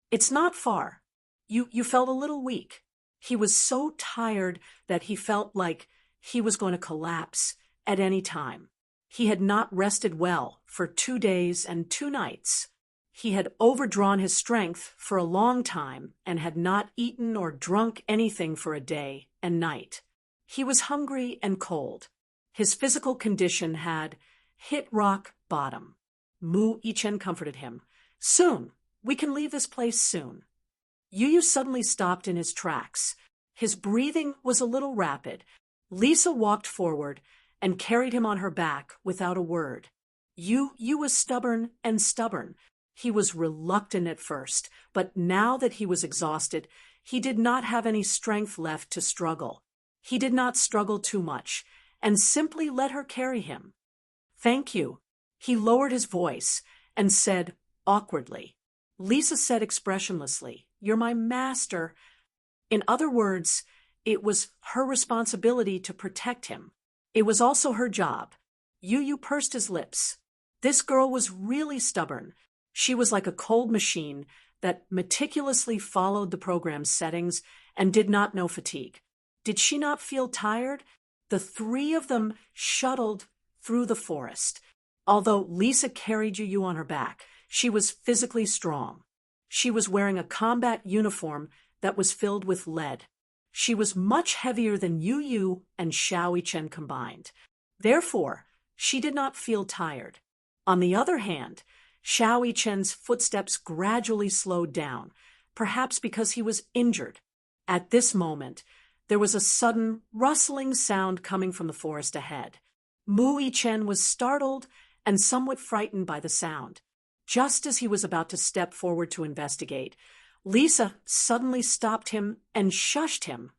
It's not far. You felt a little weak. He was so tired that he felt like he was going to collapse at any time. He had not rested well for 2 days and 2 nights. He had overdrawn his strength for a long time and had not eaten or drunk anything for a day and night. He was hungry and cold. His physical condition had hit rock bottom. Mu Chen comforted him. Soon. We can leave this place soon. Yu suddenly stopped in his tracks. His breathing was a little rapid. Lisa walked forward and carried him on her back without a word. Yu was stubborn and stubborn. He was reluctant at first, but now that he was exhausted, he did not have any strength left to struggle. He did not struggle too much, and simply let her carry him. "Thank you." He lowered his voice and said awkwardly. Lisa said expressionlessly, "You're my master." In other words, it was her responsibility to protect him. It was also her job. Yu pursed his lips. This girl was really stubborn. She was like a cold machine that meticulously followed the program's settings and did not know fatigue. Did she not feel tired? The three of them shuttled through the forest. Although Lisa carried Yu on her back, she was physically strong. She was wearing a combat uniform that was filled with lead. She was much heavier than Yu and Xiao Chen combined. Therefore, she did not feel tired. On the other hand, Xiao Chen's footsteps gradually slowed down, perhaps because he was injured. At this moment, there was a sudden rustling sound coming from the forest ahead. Mu Chen was startled and somewhat frightened by the sound. Just as he was about to step forward to investigate, Lisa suddenly stopped him and shushed him,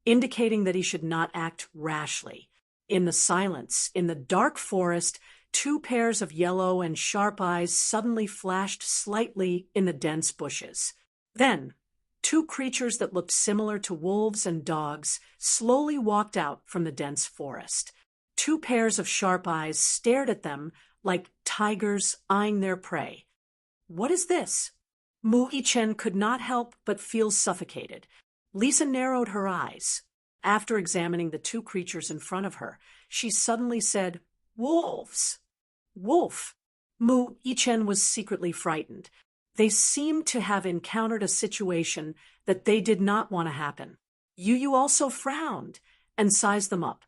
indicating that he should not act rashly. In the silence, in the dark forest, two pairs of yellow and sharp eyes suddenly flashed slightly in the dense bushes. Then, two creatures that looked similar to wolves and dogs slowly walked out from the dense forest. Two pairs of sharp eyes stared at them like tigers eyeing their prey. "What is this?" Mu Chen could not help but feel suffocated. Lisa narrowed her eyes. After examining the two creatures in front of her, she suddenly said, "Wolves." "Wolf." Mu Chen was secretly frightened. They seemed to have encountered a situation that they did not want to happen. Yu also frowned and sized them up.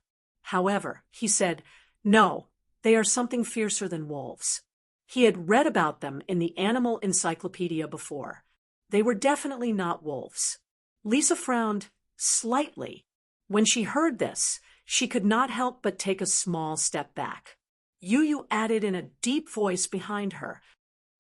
However, he said, "No, they are something fiercer than wolves." He had read about them in the animal encyclopedia before. They were definitely not wolves. Lisa frowned slightly. When she heard this, she could not help but take a small step back. Yu added in a deep voice behind her,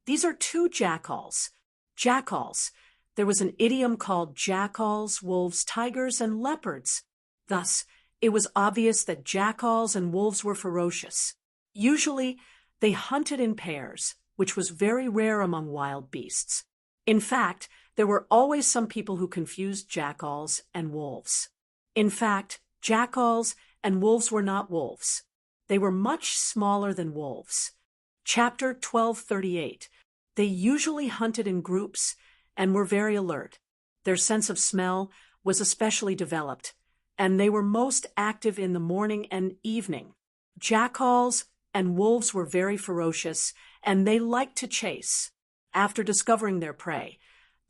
"These are two jackals." Jackals. There was an idiom called jackals, wolves, tigers, and leopards. Thus, it was obvious that jackals and wolves were ferocious. Usually, they hunted in pairs, which was very rare among wild beasts. In fact, there were always some people who confused jackals and wolves. In fact, jackals and wolves were not wolves. They were much smaller than wolves. Chapter 1238. They usually hunted in groups and were very alert. Their sense of smell was especially developed, and they were most active in the morning and evening. Jackals and wolves were very ferocious, and they liked to chase. After discovering their prey,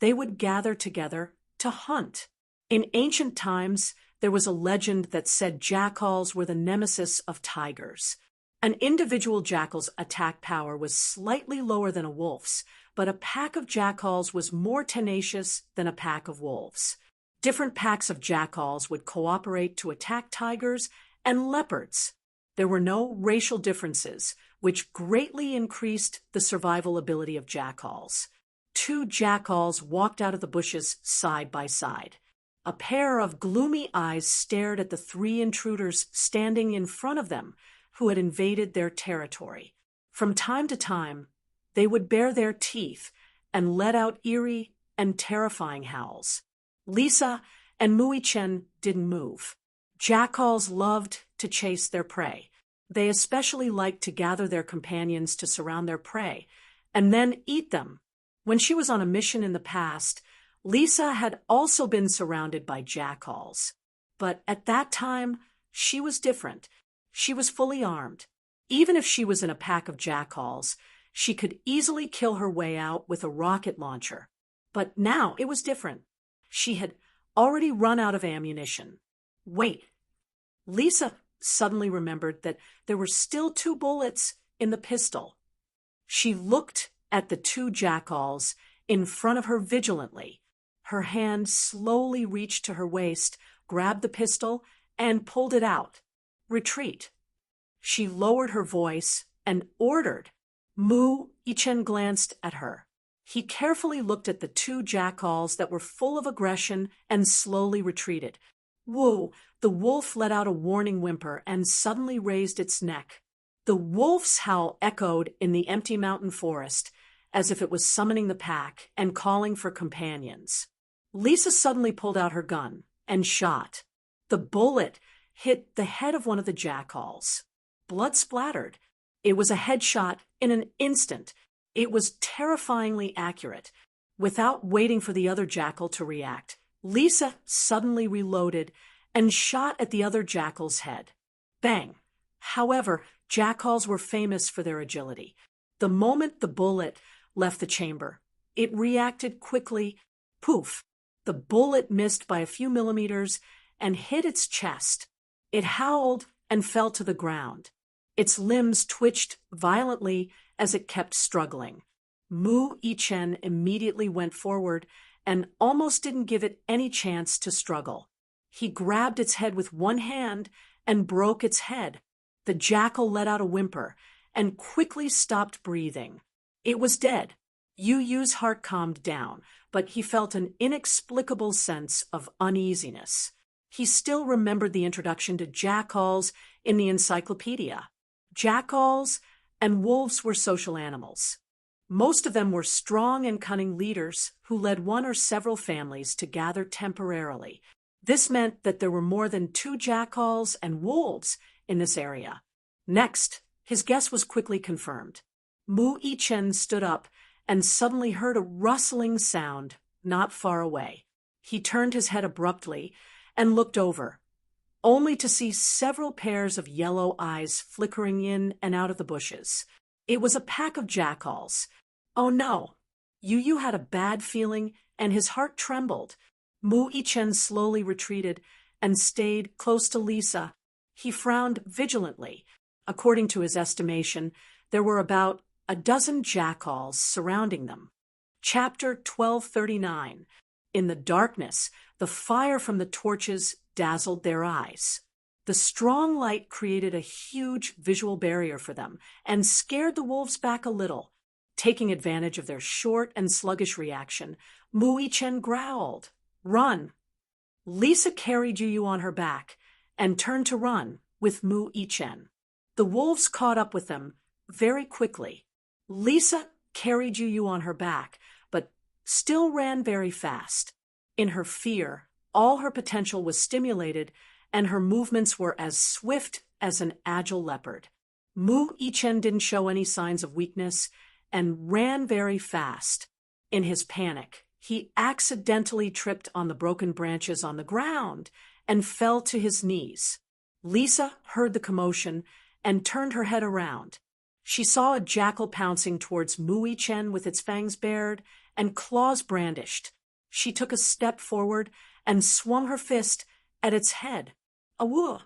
they would gather together to hunt. In ancient times, there was a legend that said jackals were the nemesis of tigers. An individual jackal's attack power was slightly lower than a wolf's, but a pack of jackals was more tenacious than a pack of wolves. Different packs of jackals would cooperate to attack tigers and leopards. There were no racial differences, which greatly increased the survival ability of jackals. Two jackals walked out of the bushes side by side. A pair of gloomy eyes stared at the three intruders standing in front of them, who had invaded their territory. From time to time, they would bare their teeth and let out eerie and terrifying howls. Lisa and Mu Chen didn't move. Jackals loved to chase their prey. They especially liked to gather their companions to surround their prey and then eat them. When she was on a mission in the past, Lisa had also been surrounded by jackals. But at that time, she was different. She was fully armed. Even if she was in a pack of jackals, she could easily kill her way out with a rocket launcher. But now it was different. She had already run out of ammunition. Wait. Lisa suddenly remembered that there were still 2 bullets in the pistol. She looked at the 2 jackals in front of her vigilantly. Her hand slowly reached to her waist, grabbed the pistol, and pulled it out. Retreat. She lowered her voice and ordered. Mu Yichen glanced at her. He carefully looked at the two jackals that were full of aggression and slowly retreated. Whoa! The wolf let out a warning whimper and suddenly raised its neck. The wolf's howl echoed in the empty mountain forest, as if it was summoning the pack and calling for companions. Lisa suddenly pulled out her gun and shot. The bullet hit the head of one of the jackals. Blood splattered. It was a headshot in an instant. It was terrifyingly accurate. Without waiting for the other jackal to react, Lisa suddenly reloaded and shot at the other jackal's head. Bang! However, jackals were famous for their agility. The moment the bullet left the chamber, it reacted quickly. Poof! The bullet missed by a few millimeters and hit its chest. It howled and fell to the ground. Its limbs twitched violently as it kept struggling. Mu Yichen immediately went forward and almost didn't give it any chance to struggle. He grabbed its head with one hand and broke its head. The jackal let out a whimper and quickly stopped breathing. It was dead. Yu Yu's heart calmed down, but he felt an inexplicable sense of uneasiness. He still remembered the introduction to jackals in the encyclopedia. Jackals and wolves were social animals. Most of them were strong and cunning leaders who led one or several families to gather temporarily. This meant that there were more than 2 jackals and wolves in this area. Next, his guess was quickly confirmed. Mu Yichen stood up and suddenly heard a rustling sound not far away. He turned his head abruptly and looked over, only to see several pairs of yellow eyes flickering in and out of the bushes. It was a pack of jackals. Oh no! Yu Yu had a bad feeling and his heart trembled. Mu Yichen slowly retreated and stayed close to Lisa. He frowned vigilantly. According to his estimation, there were about a dozen jackals surrounding them. Chapter 1239. In the darkness, the fire from the torches dazzled their eyes. The strong light created a huge visual barrier for them and scared the wolves back a little. Taking advantage of their short and sluggish reaction, Mu Yichen growled, "Run!" Lisa carried Yu Yu on her back and turned to run with Mu Yichen. The wolves caught up with them very quickly. Lisa carried Yu Yu on her back, but still ran very fast. In her fear, all her potential was stimulated, and her movements were as swift as an agile leopard. Mu Yichen didn't show any signs of weakness and ran very fast. In his panic, he accidentally tripped on the broken branches on the ground and fell to his knees. Lisa heard the commotion and turned her head around. She saw a jackal pouncing towards Mu Yichen with its fangs bared and claws brandished. She took a step forward and swung her fist at its head. Awoo!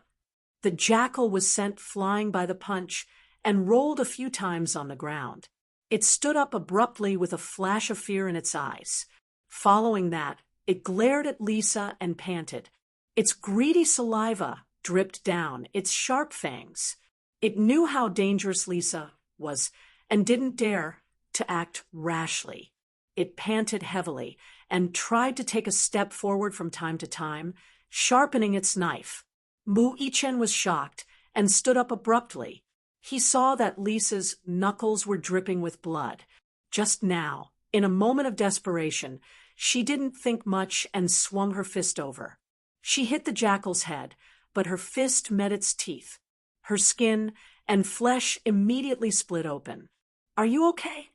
The jackal was sent flying by the punch and rolled a few times on the ground. It stood up abruptly with a flash of fear in its eyes. Following that, it glared at Lisa and panted. Its greedy saliva dripped down its sharp fangs. It knew how dangerous Lisa was and didn't dare to act rashly. It panted heavily and tried to take a step forward from time to time, sharpening its knife. Mu Yichen was shocked and stood up abruptly. He saw that Lisa's knuckles were dripping with blood. Just now, in a moment of desperation, she didn't think much and swung her fist over. She hit the jackal's head, but her fist met its teeth. Her skin and flesh immediately split open. "Are you okay?"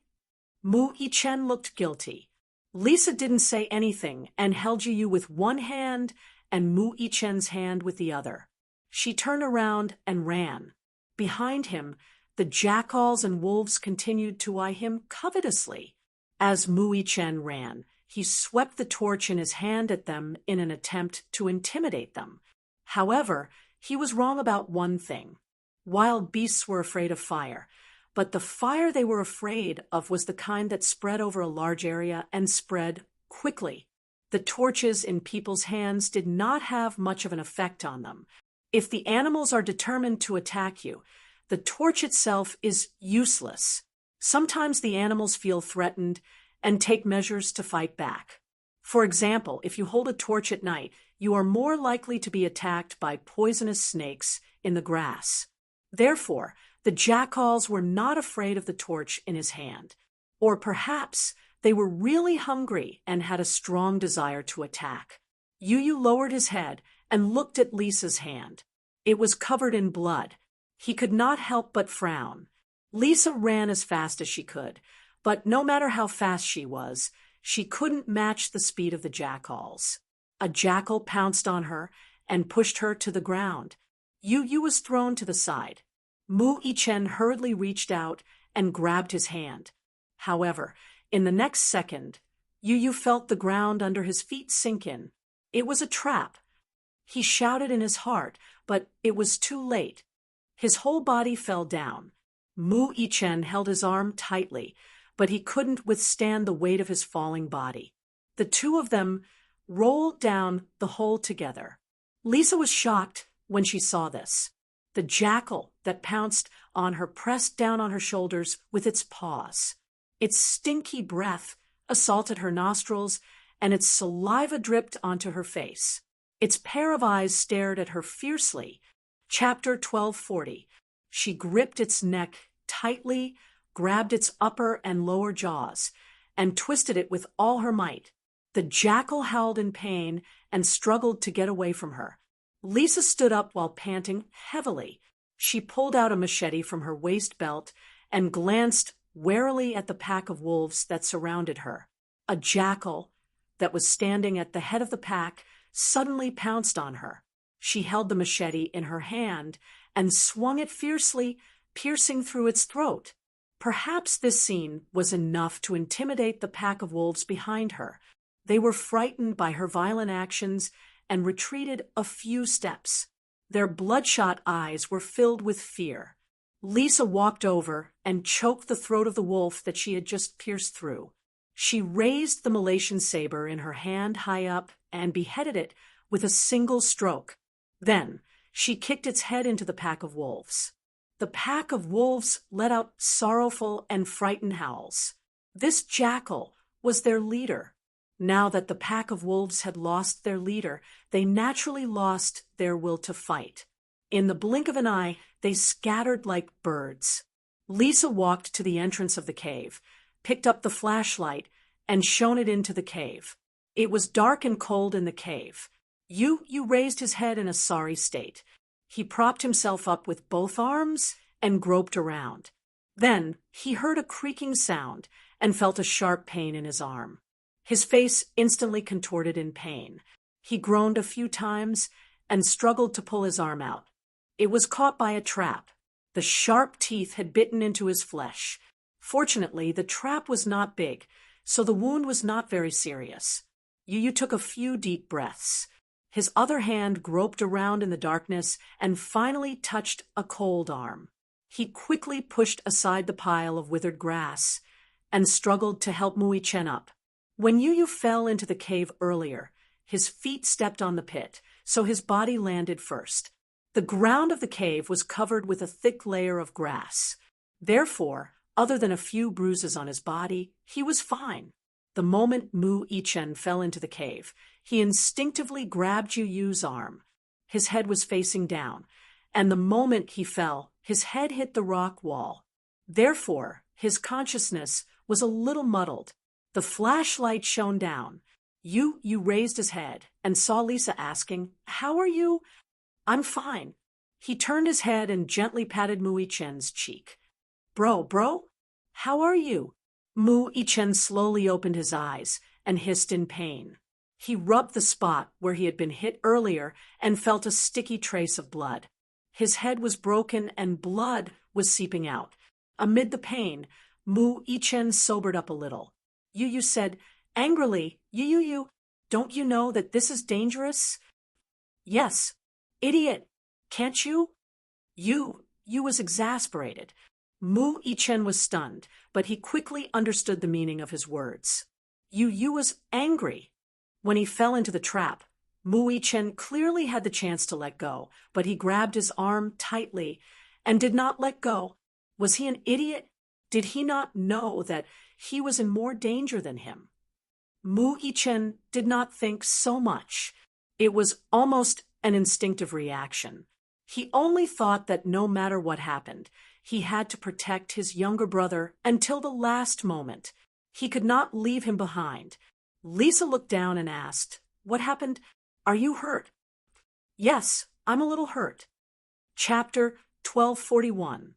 Mu Yichen looked guilty. Lisa didn't say anything and held Yu Yu with one hand and Mu Yichen's hand with the other. She turned around and ran. Behind him, the jackals and wolves continued to eye him covetously. As Mu Yichen ran, he swept the torch in his hand at them in an attempt to intimidate them. However, he was wrong about one thing. Wild beasts were afraid of fire, but the fire they were afraid of was the kind that spread over a large area and spread quickly. The torches in people's hands did not have much of an effect on them. If the animals are determined to attack you, the torch itself is useless. Sometimes the animals feel threatened and take measures to fight back. For example, if you hold a torch at night, you are more likely to be attacked by poisonous snakes in the grass. Therefore, the jackals were not afraid of the torch in his hand. Or perhaps they were really hungry and had a strong desire to attack. Yu lowered his head and looked at Lisa's hand. It was covered in blood. He could not help but frown. Lisa ran as fast as she could, but no matter how fast she was, she couldn't match the speed of the jackals. A jackal pounced on her and pushed her to the ground. Yu was thrown to the side. Mu Yichen hurriedly reached out and grabbed his hand. However, in the next second, Yu felt the ground under his feet sink in. It was a trap. He shouted in his heart, but it was too late. His whole body fell down. Mu Yichen held his arm tightly, but he couldn't withstand the weight of his falling body. The two of them rolled down the hole together. Lisa was shocked when she saw this. The jackal that pounced on her pressed down on her shoulders with its paws. Its stinky breath assaulted her nostrils, and its saliva dripped onto her face. Its pair of eyes stared at her fiercely. Chapter 1240. She gripped its neck tightly, grabbed its upper and lower jaws, and twisted it with all her might. The jackal howled in pain and struggled to get away from her. Lisa stood up while panting heavily. She pulled out a machete from her waist belt and glanced warily at the pack of wolves that surrounded her. A jackal that was standing at the head of the pack suddenly pounced on her. She held the machete in her hand and swung it fiercely, piercing through its throat. Perhaps this scene was enough to intimidate the pack of wolves behind her. They were frightened by her violent actions and retreated a few steps. Their bloodshot eyes were filled with fear. Lisa walked over and choked the throat of the wolf that she had just pierced through. She raised the Malaysian saber in her hand high up and beheaded it with a single stroke. Then she kicked its head into the pack of wolves. The pack of wolves let out sorrowful and frightened howls. This jackal was their leader. Now that the pack of wolves had lost their leader, they naturally lost their will to fight. In the blink of an eye, they scattered like birds. Lisa walked to the entrance of the cave, picked up the flashlight, and shone it into the cave. It was dark and cold in the cave. Yu raised his head in a sorry state. He propped himself up with both arms and groped around. Then he heard a creaking sound and felt a sharp pain in his arm. His face instantly contorted in pain. He groaned a few times and struggled to pull his arm out. It was caught by a trap. The sharp teeth had bitten into his flesh. Fortunately, the trap was not big, so the wound was not very serious. Yu took a few deep breaths. His other hand groped around in the darkness and finally touched a cold arm. He quickly pushed aside the pile of withered grass and struggled to help Mu Yichen up. When Yu fell into the cave earlier, his feet stepped on the pit, so his body landed first. The ground of the cave was covered with a thick layer of grass. Therefore, other than a few bruises on his body, he was fine. The moment Mu Yichen fell into the cave, he instinctively grabbed Yu's arm. His head was facing down, and the moment he fell, his head hit the rock wall. Therefore, his consciousness was a little muddled. The flashlight shone down. Yu raised his head and saw Lisa asking, "How are you?" "I'm fine." He turned his head and gently patted Mu Yichen's cheek. Bro, how are you?" Mu Yichen slowly opened his eyes and hissed in pain. He rubbed the spot where he had been hit earlier and felt a sticky trace of blood. His head was broken and blood was seeping out. Amid the pain, Mu Yichen sobered up a little. Yu said angrily, "Yu, don't you know that this is dangerous?" "Yes. Idiot. Can't you?" Yu was exasperated. Mu Yichen was stunned, but he quickly understood the meaning of his words. Yu was angry. When he fell into the trap, Mu Yichen clearly had the chance to let go, but he grabbed his arm tightly and did not let go. Was he an idiot? Did he not know that he was in more danger than him? Mu Yichen did not think so much. It was almost an instinctive reaction. He only thought that no matter what happened, he had to protect his younger brother until the last moment. He could not leave him behind. Lisa looked down and asked, "What happened? Are you hurt?" "Yes, I'm a little hurt." Chapter 1241.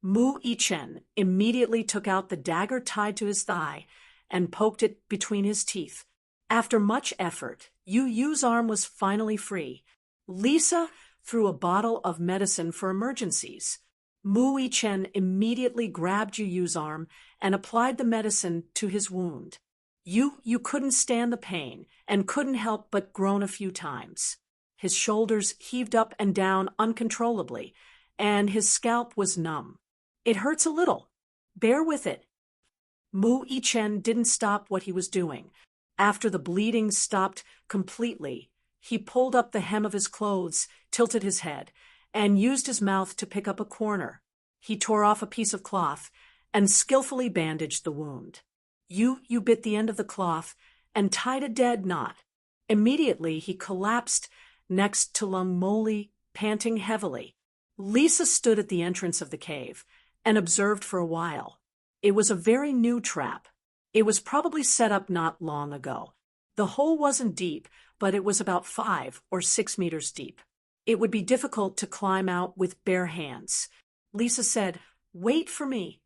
Mu Yichen immediately took out the dagger tied to his thigh and poked it between his teeth. After much effort, Yu Yu's arm was finally free. Lisa threw a bottle of medicine for emergencies. Mu Yichen immediately grabbed Yu Yu's arm and applied the medicine to his wound. Yu couldn't stand the pain and couldn't help but groan a few times. His shoulders heaved up and down uncontrollably, and his scalp was numb. "It hurts a little. Bear with it." Mu Yichen didn't stop what he was doing. After the bleeding stopped completely, he pulled up the hem of his clothes, tilted his head, and used his mouth to pick up a corner. He tore off a piece of cloth and skillfully bandaged the wound. Yu bit the end of the cloth and tied a dead knot. Immediately he collapsed next to Lung Moli, panting heavily. Lisa stood at the entrance of the cave and observed for a while. It was a very new trap. It was probably set up not long ago. The hole wasn't deep, but it was about 5 or 6 meters deep. It would be difficult to climb out with bare hands. Lisa said, "Wait for me."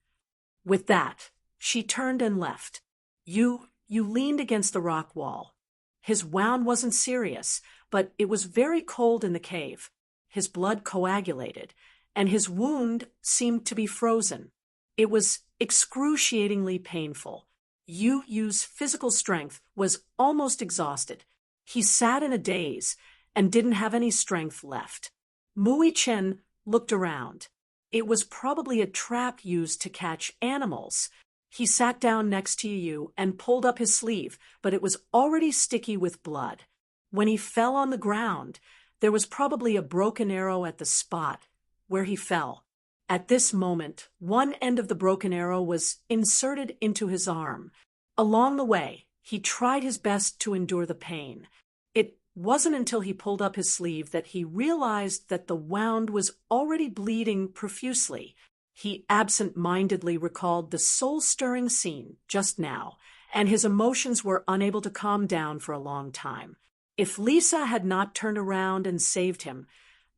With that, she turned and left. Yu leaned against the rock wall. His wound wasn't serious, but it was very cold in the cave. His blood coagulated, and his wound seemed to be frozen. It was excruciatingly painful. Yu's physical strength was almost exhausted. He sat in a daze and didn't have any strength left. Mu Yichen looked around. It was probably a trap used to catch animals. He sat down next to Yu and pulled up his sleeve, but it was already sticky with blood. When he fell on the ground, there was probably a broken arrow at the spot where he fell. At this moment, one end of the broken arrow was inserted into his arm. Along the way, he tried his best to endure the pain. It wasn't until he pulled up his sleeve that he realized that the wound was already bleeding profusely. He absent-mindedly recalled the soul-stirring scene just now, and his emotions were unable to calm down for a long time. If Lisa had not turned around and saved him,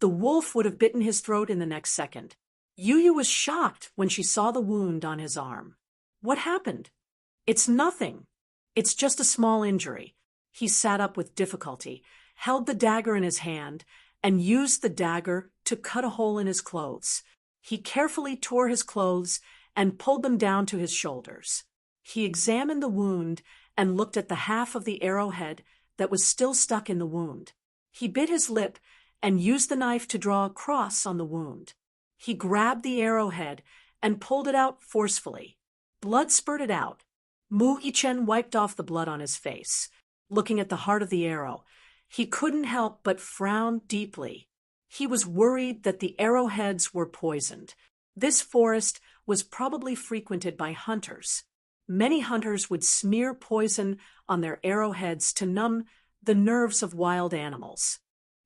the wolf would have bitten his throat in the next second. Yu was shocked when she saw the wound on his arm. "What happened?" "It's nothing. It's just a small injury." He sat up with difficulty, held the dagger in his hand, and used the dagger to cut a hole in his clothes. He carefully tore his clothes and pulled them down to his shoulders. He examined the wound and looked at the half of the arrowhead that was still stuck in the wound. He bit his lip and used the knife to draw a cross on the wound. He grabbed the arrowhead and pulled it out forcefully. Blood spurted out. Mu Yichen wiped off the blood on his face. Looking at the heart of the arrow, he couldn't help but frown deeply. He was worried that the arrowheads were poisoned. This forest was probably frequented by hunters. Many hunters would smear poison on their arrowheads to numb the nerves of wild animals.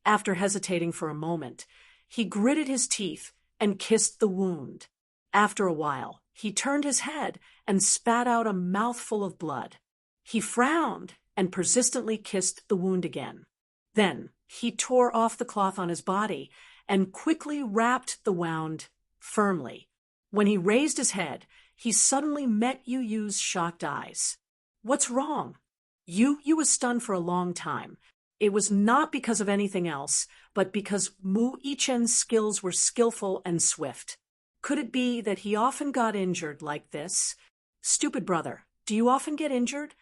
After hesitating for a moment, he gritted his teeth and kissed the wound. After a while, he turned his head and spat out a mouthful of blood. He frowned and persistently kissed the wound again. Then he tore off the cloth on his body and quickly wrapped the wound firmly. When he raised his head, he suddenly met Yu's shocked eyes. "What's wrong?" Yu was stunned for a long time. It was not because of anything else, but because Mu Yichen's skills were skillful and swift. Could it be that he often got injured like this? "Stupid brother, do you often get injured?"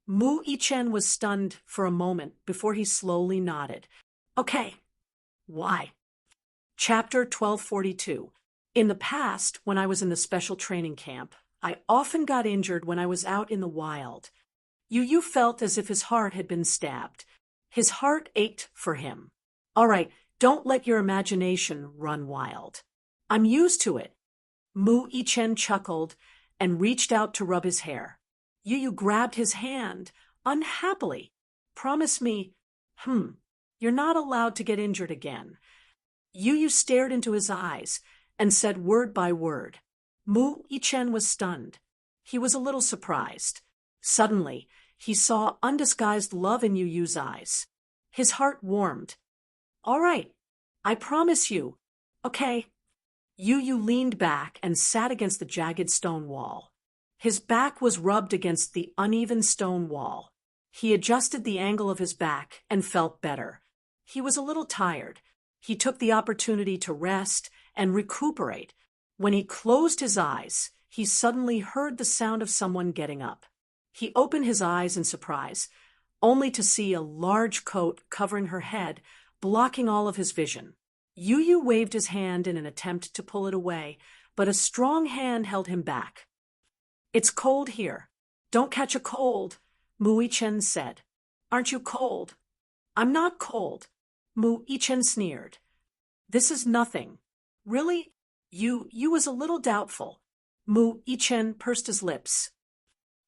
Mu Yichen was stunned for a moment before he slowly nodded. "Okay." "Why?" Chapter 1242. In the past, when I was in the special training camp, I often got injured when I was out in the wild. Yu felt as if his heart had been stabbed. His heart ached for him. "All right, don't let your imagination run wild. I'm used to it." Mu Yichen chuckled and reached out to rub his hair. Yu Yu grabbed his hand, unhappily. Promise me, you're not allowed to get injured again. Yu Yu stared into his eyes and said word by word. Mu Yichen was stunned. He was a little surprised. Suddenly, he saw undisguised love in Yu Yu's eyes. His heart warmed. All right, I promise you. Okay. Yu Yu leaned back and sat against the jagged stone wall. His back was rubbed against the uneven stone wall. He adjusted the angle of his back and felt better. He was a little tired. He took the opportunity to rest and recuperate. When he closed his eyes, he suddenly heard the sound of someone getting up. He opened his eyes in surprise, only to see a large coat covering her head, blocking all of his vision. Yu Yu waved his hand in an attempt to pull it away, but a strong hand held him back. It's cold here. Don't catch a cold, Mu Yichen said. Aren't you cold? I'm not cold, Mu Yichen sneered. This is nothing. Really? Yu was a little doubtful. Mu Yichen pursed his lips.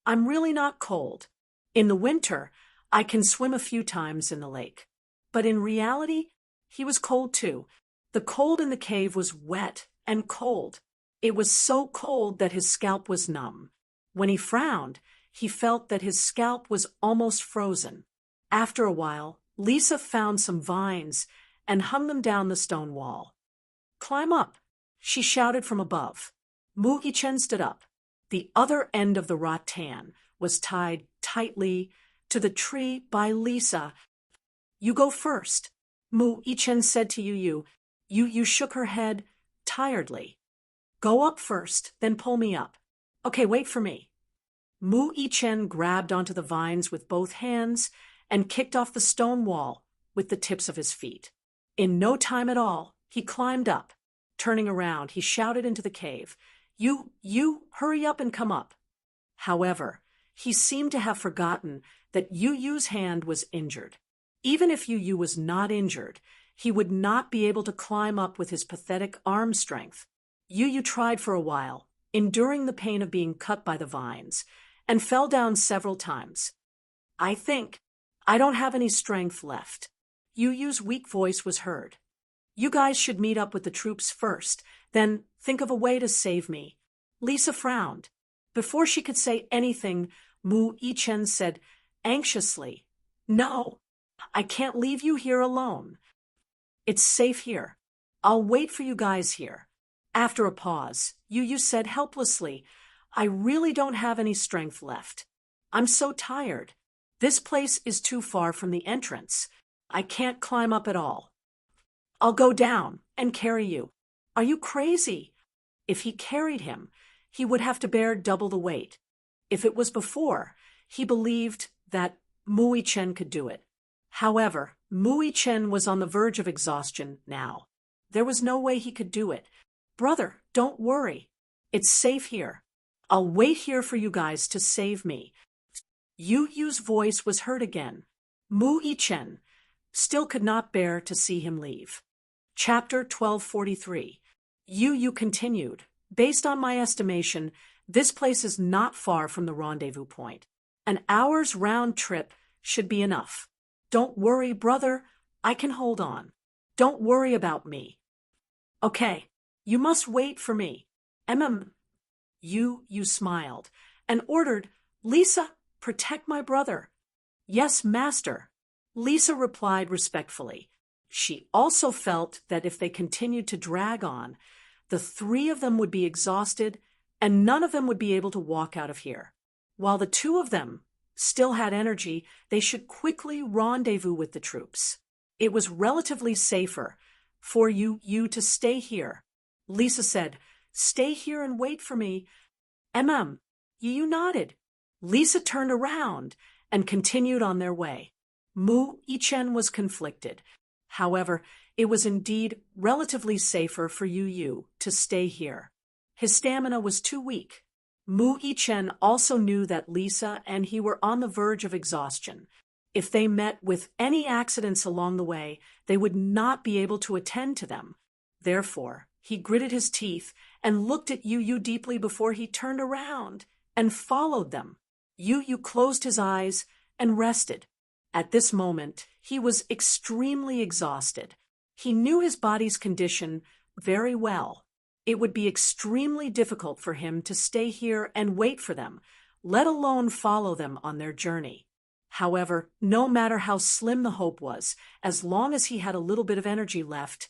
I'm really not cold. In the winter, I can swim a few times in the lake. But in reality, he was cold too. The cold in the cave was wet and cold. It was so cold that his scalp was numb. When he frowned, he felt that his scalp was almost frozen. After a while, Lisa found some vines and hung them down the stone wall. Climb up, she shouted from above. Mu Yichen stood up. The other end of the rattan was tied tightly to the tree by Lisa. You go first, Mu Yichen said to Yu Yu. Yu Yu shook her head tiredly. Go up first, then pull me up. Okay, wait for me. Mu Yichen grabbed onto the vines with both hands and kicked off the stone wall with the tips of his feet. In no time at all, he climbed up. Turning around, he shouted into the cave, You, hurry up and come up. However, he seemed to have forgotten that Yu Yu's hand was injured. Even if Yu Yu was not injured, he would not be able to climb up with his pathetic arm strength. Yu Yu tried for a while, enduring the pain of being cut by the vines, and fell down several times. I think I don't have any strength left. Yu Yu's weak voice was heard. You guys should meet up with the troops first, then think of a way to save me. Lisa frowned. Before she could say anything, Mu Yichen said anxiously, No, I can't leave you here alone. It's safe here. I'll wait for you guys here. After a pause, Yu Yu said helplessly, I really don't have any strength left. I'm so tired. This place is too far from the entrance. I can't climb up at all. I'll go down and carry you. Are you crazy? If he carried him, he would have to bear double the weight. If it was before, he believed that Mu Yichen could do it. However, Mu Yichen was on the verge of exhaustion now. There was no way he could do it. Brother, don't worry. It's safe here. I'll wait here for you guys to save me. Yu Yu's voice was heard again. Mu Yichen still could not bear to see him leave. Chapter 1243. Yu Yu continued. Based on my estimation, this place is not far from the rendezvous point. An hour's round trip should be enough. Don't worry, brother. I can hold on. Don't worry about me. Okay, you must wait for me. Yu smiled and ordered, Lisa, protect my brother. Yes, master. Lisa replied respectfully. She also felt that if they continued to drag on, the three of them would be exhausted and none of them would be able to walk out of here. While the two of them still had energy, they should quickly rendezvous with the troops. It was relatively safer for Yu to stay here. Lisa said, Stay here and wait for me. Yu nodded. Lisa turned around and continued on their way. Mu Yichen was conflicted. However, it was indeed relatively safer for Yu to stay here. His stamina was too weak. Mu Yichen also knew that Lisa and he were on the verge of exhaustion. If they met with any accidents along the way, they would not be able to attend to them. Therefore, He gritted his teeth and looked at Yu deeply before he turned around and followed them. Yu closed his eyes and rested. At this moment, he was extremely exhausted. He knew his body's condition very well. It would be extremely difficult for him to stay here and wait for them, let alone follow them on their journey. However, no matter how slim the hope was, as long as he had a little bit of energy left,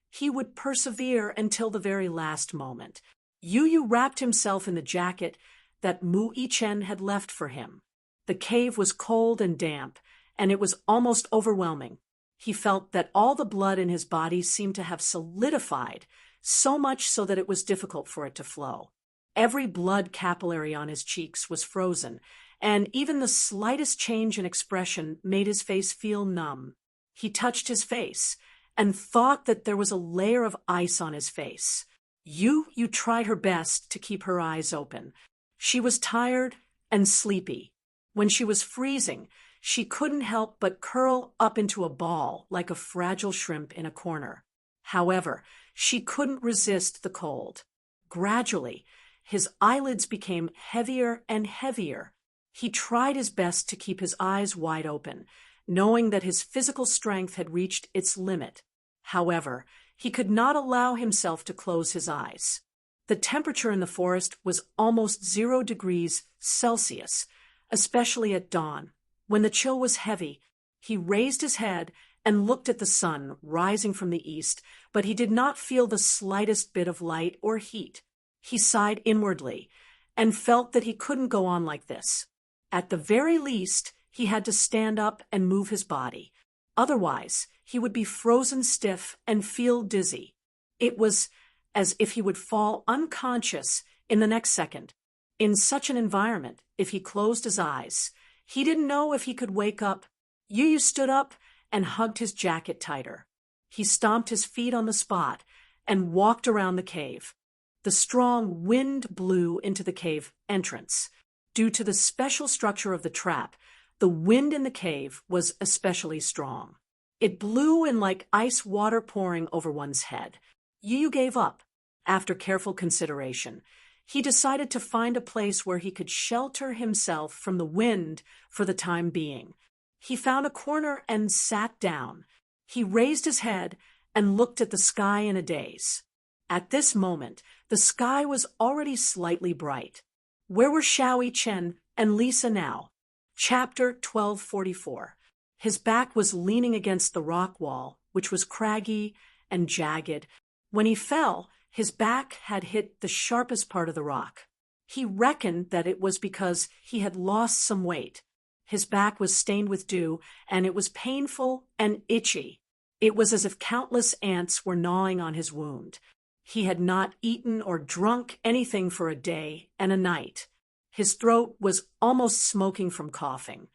he would persevere until the very last moment. Yu wrapped himself in the jacket that Mu Yichen had left for him. The cave was cold and damp, and it was almost overwhelming. He felt that all the blood in his body seemed to have solidified, so much so that it was difficult for it to flow. Every blood capillary on his cheeks was frozen, and even the slightest change in expression made his face feel numb. He touched his face and thought that there was a layer of ice on his face. Yu tried her best to keep her eyes open. She was tired and sleepy. When she was freezing, she couldn't help but curl up into a ball like a fragile shrimp in a corner. However, she couldn't resist the cold. Gradually, his eyelids became heavier and heavier. He tried his best to keep his eyes wide open, knowing that his physical strength had reached its limit. However, he could not allow himself to close his eyes. The temperature in the forest was almost 0 degrees Celsius, especially at dawn. When the chill was heavy, he raised his head and looked at the sun rising from the east, but he did not feel the slightest bit of light or heat. He sighed inwardly and felt that he couldn't go on like this. At the very least, he had to stand up and move his body. Otherwise, he would be frozen stiff and feel dizzy. It was as if he would fall unconscious in the next second. In such an environment, if he closed his eyes, he didn't know if he could wake up. Yu stood up and hugged his jacket tighter. He stomped his feet on the spot and walked around the cave. The strong wind blew into the cave entrance. Due to the special structure of the trap, the wind in the cave was especially strong. It blew in like ice water pouring over one's head. Yu gave up. After careful consideration, he decided to find a place where he could shelter himself from the wind for the time being. He found a corner and sat down. He raised his head and looked at the sky in a daze. At this moment, the sky was already slightly bright. Where were Xiao Yichen and Lisa now? Chapter 1244. His back was leaning against the rock wall, which was craggy and jagged. When he fell, his back had hit the sharpest part of the rock. He reckoned that it was because he had lost some weight. His back was stained with dew, and it was painful and itchy. It was as if countless ants were gnawing on his wound. He had not eaten or drunk anything for a day and a night. His throat was almost smoking from coughing.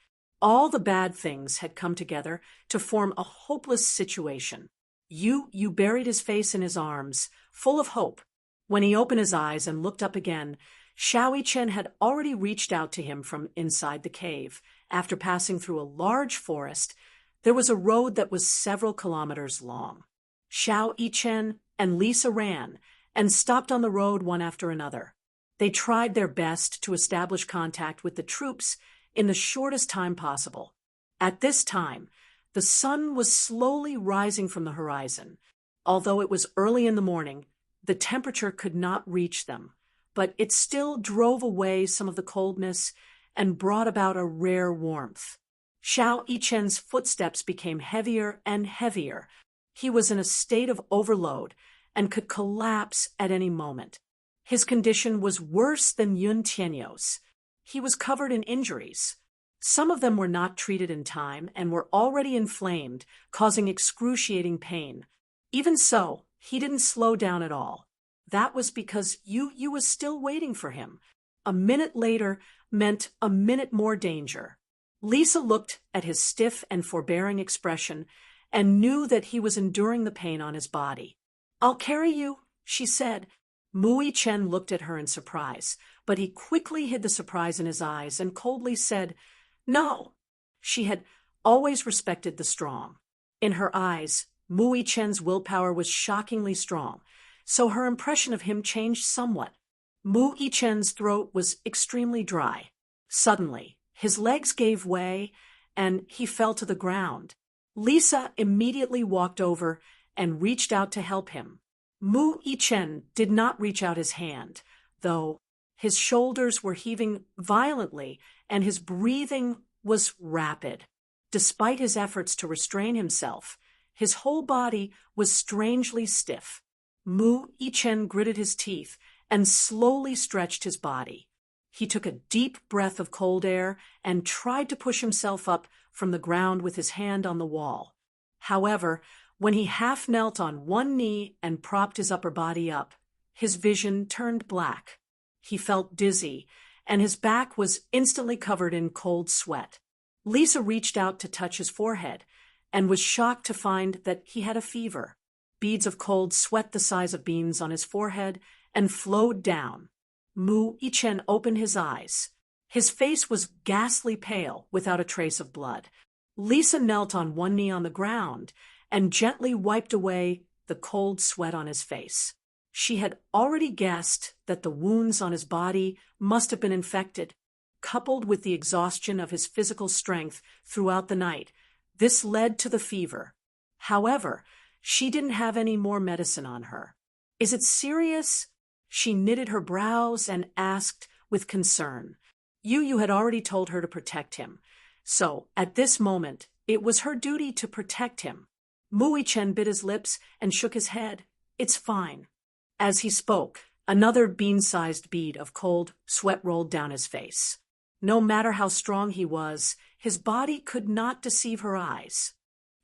All the bad things had come together to form a hopeless situation. Yu buried his face in his arms, full of hope. When he opened his eyes and looked up again, Xiao Yichen had already reached out to him from inside the cave. After passing through a large forest, there was a road that was several kilometers long. Xiao Yichen and Lisa ran and stopped on the road one after another. They tried their best to establish contact with the troops in the shortest time possible. At this time, the sun was slowly rising from the horizon. Although it was early in the morning, the temperature could not reach them, but it still drove away some of the coldness and brought about a rare warmth. Xiao Yichen's footsteps became heavier and heavier. He was in a state of overload and could collapse at any moment. His condition was worse than Yun Tianyou's. He was covered in injuries. Some of them were not treated in time and were already inflamed, causing excruciating pain. Even so, he didn't slow down at all. That was because Yu was still waiting for him. A minute later meant a minute more danger. Lisa looked at his stiff and forbearing expression and knew that he was enduring the pain on his body. "I'll carry you," she said. Mu Yichen looked at her in surprise, but he quickly hid the surprise in his eyes and coldly said, "No." She had always respected the strong. In her eyes, Mu Yichen's willpower was shockingly strong. so her impression of him changed somewhat. Mu Yichen's throat was extremely dry. Suddenly, his legs gave way, and he fell to the ground. Lisa immediately walked over and reached out to help him. Mu Yichen did not reach out his hand, though his shoulders were heaving violently and his breathing was rapid. Despite his efforts to restrain himself, his whole body was strangely stiff. Mu Yichen gritted his teeth and slowly stretched his body. He took a deep breath of cold air and tried to push himself up from the ground with his hand on the wall. However, when he half knelt on one knee and propped his upper body up, his vision turned black. He felt dizzy, and his back was instantly covered in cold sweat. Lisa reached out to touch his forehead and was shocked to find that he had a fever. Beads of cold sweat the size of beans on his forehead and flowed down. Mu Yichen opened his eyes. His face was ghastly pale without a trace of blood. Lisa knelt on one knee on the ground and gently wiped away the cold sweat on his face. She had already guessed that the wounds on his body must have been infected. Coupled with the exhaustion of his physical strength throughout the night, this led to the fever. However, she didn't have any more medicine on her. "Is it serious?" She knitted her brows and asked with concern. Yu had already told her to protect him, so at this moment it was her duty to protect him. Mu Yichen bit his lips and shook his head. "It's fine." As he spoke, another bean-sized bead of cold sweat rolled down his face. No matter how strong he was, his body could not deceive her eyes.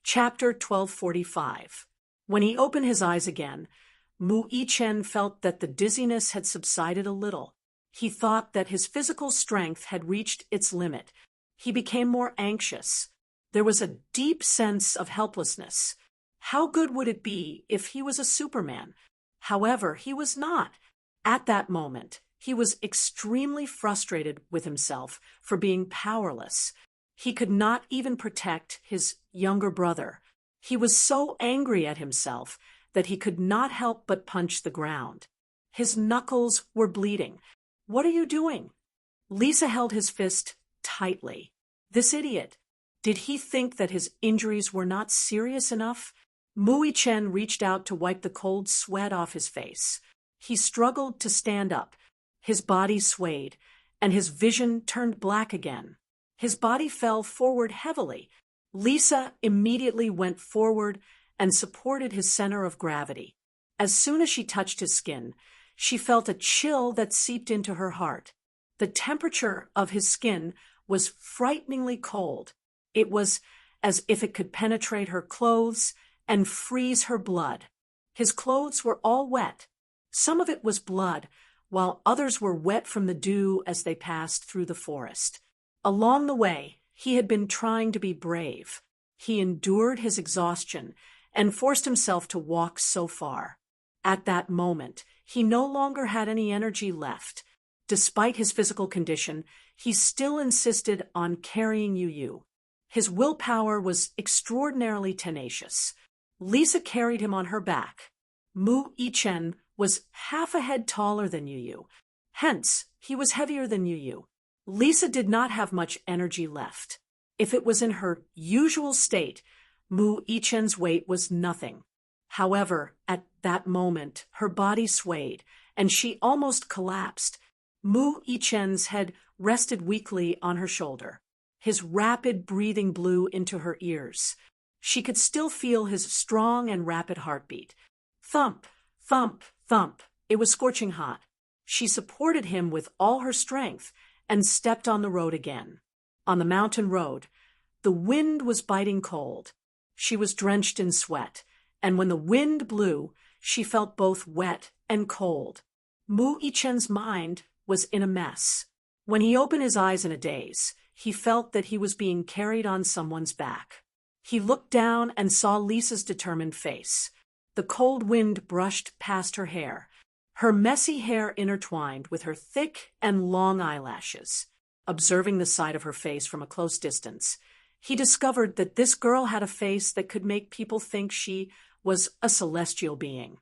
Chapter 1245. When he opened his eyes again, Mu Yichen felt that the dizziness had subsided a little. He thought that his physical strength had reached its limit. He became more anxious. There was a deep sense of helplessness. How good would it be if he was a Superman? However, he was not. At that moment, he was extremely frustrated with himself for being powerless. He could not even protect his younger brother. He was so angry at himself that he could not help but punch the ground. His knuckles were bleeding. "What are you doing?" Lisa held his fist tightly. This idiot. Did he think that his injuries were not serious enough? Mu Yichen reached out to wipe the cold sweat off his face. He struggled to stand up. His body swayed, and his vision turned black again. His body fell forward heavily. Lisa immediately went forward and supported his center of gravity. As soon as she touched his skin, she felt a chill that seeped into her heart. The temperature of his skin was frighteningly cold. It was as if it could penetrate her clothes and freeze her blood. His clothes were all wet. Some of it was blood, while others were wet from the dew as they passed through the forest. Along the way, he had been trying to be brave. He endured his exhaustion and forced himself to walk so far. At that moment, he no longer had any energy left. Despite his physical condition, he still insisted on carrying Yu. His willpower was extraordinarily tenacious. Lisa carried him on her back. Mu Yichen was half a head taller than Yu. Hence, he was heavier than Yu. Lisa did not have much energy left. If it was in her usual state, Mu Yichen's weight was nothing. However, at that moment, her body swayed, and she almost collapsed. Mu Yichen's head rested weakly on her shoulder. His rapid breathing blew into her ears. She could still feel his strong and rapid heartbeat. Thump, thump, thump. It was scorching hot. She supported him with all her strength and stepped on the road again. On the mountain road, the wind was biting cold. She was drenched in sweat, and when the wind blew, she felt both wet and cold. Mu Yichen's mind was in a mess. When he opened his eyes in a daze, he felt that he was being carried on someone's back. He looked down and saw Lisa's determined face. The cold wind brushed past her hair. Her messy hair intertwined with her thick and long eyelashes. Observing the side of her face from a close distance, he discovered that this girl had a face that could make people think she was a celestial being.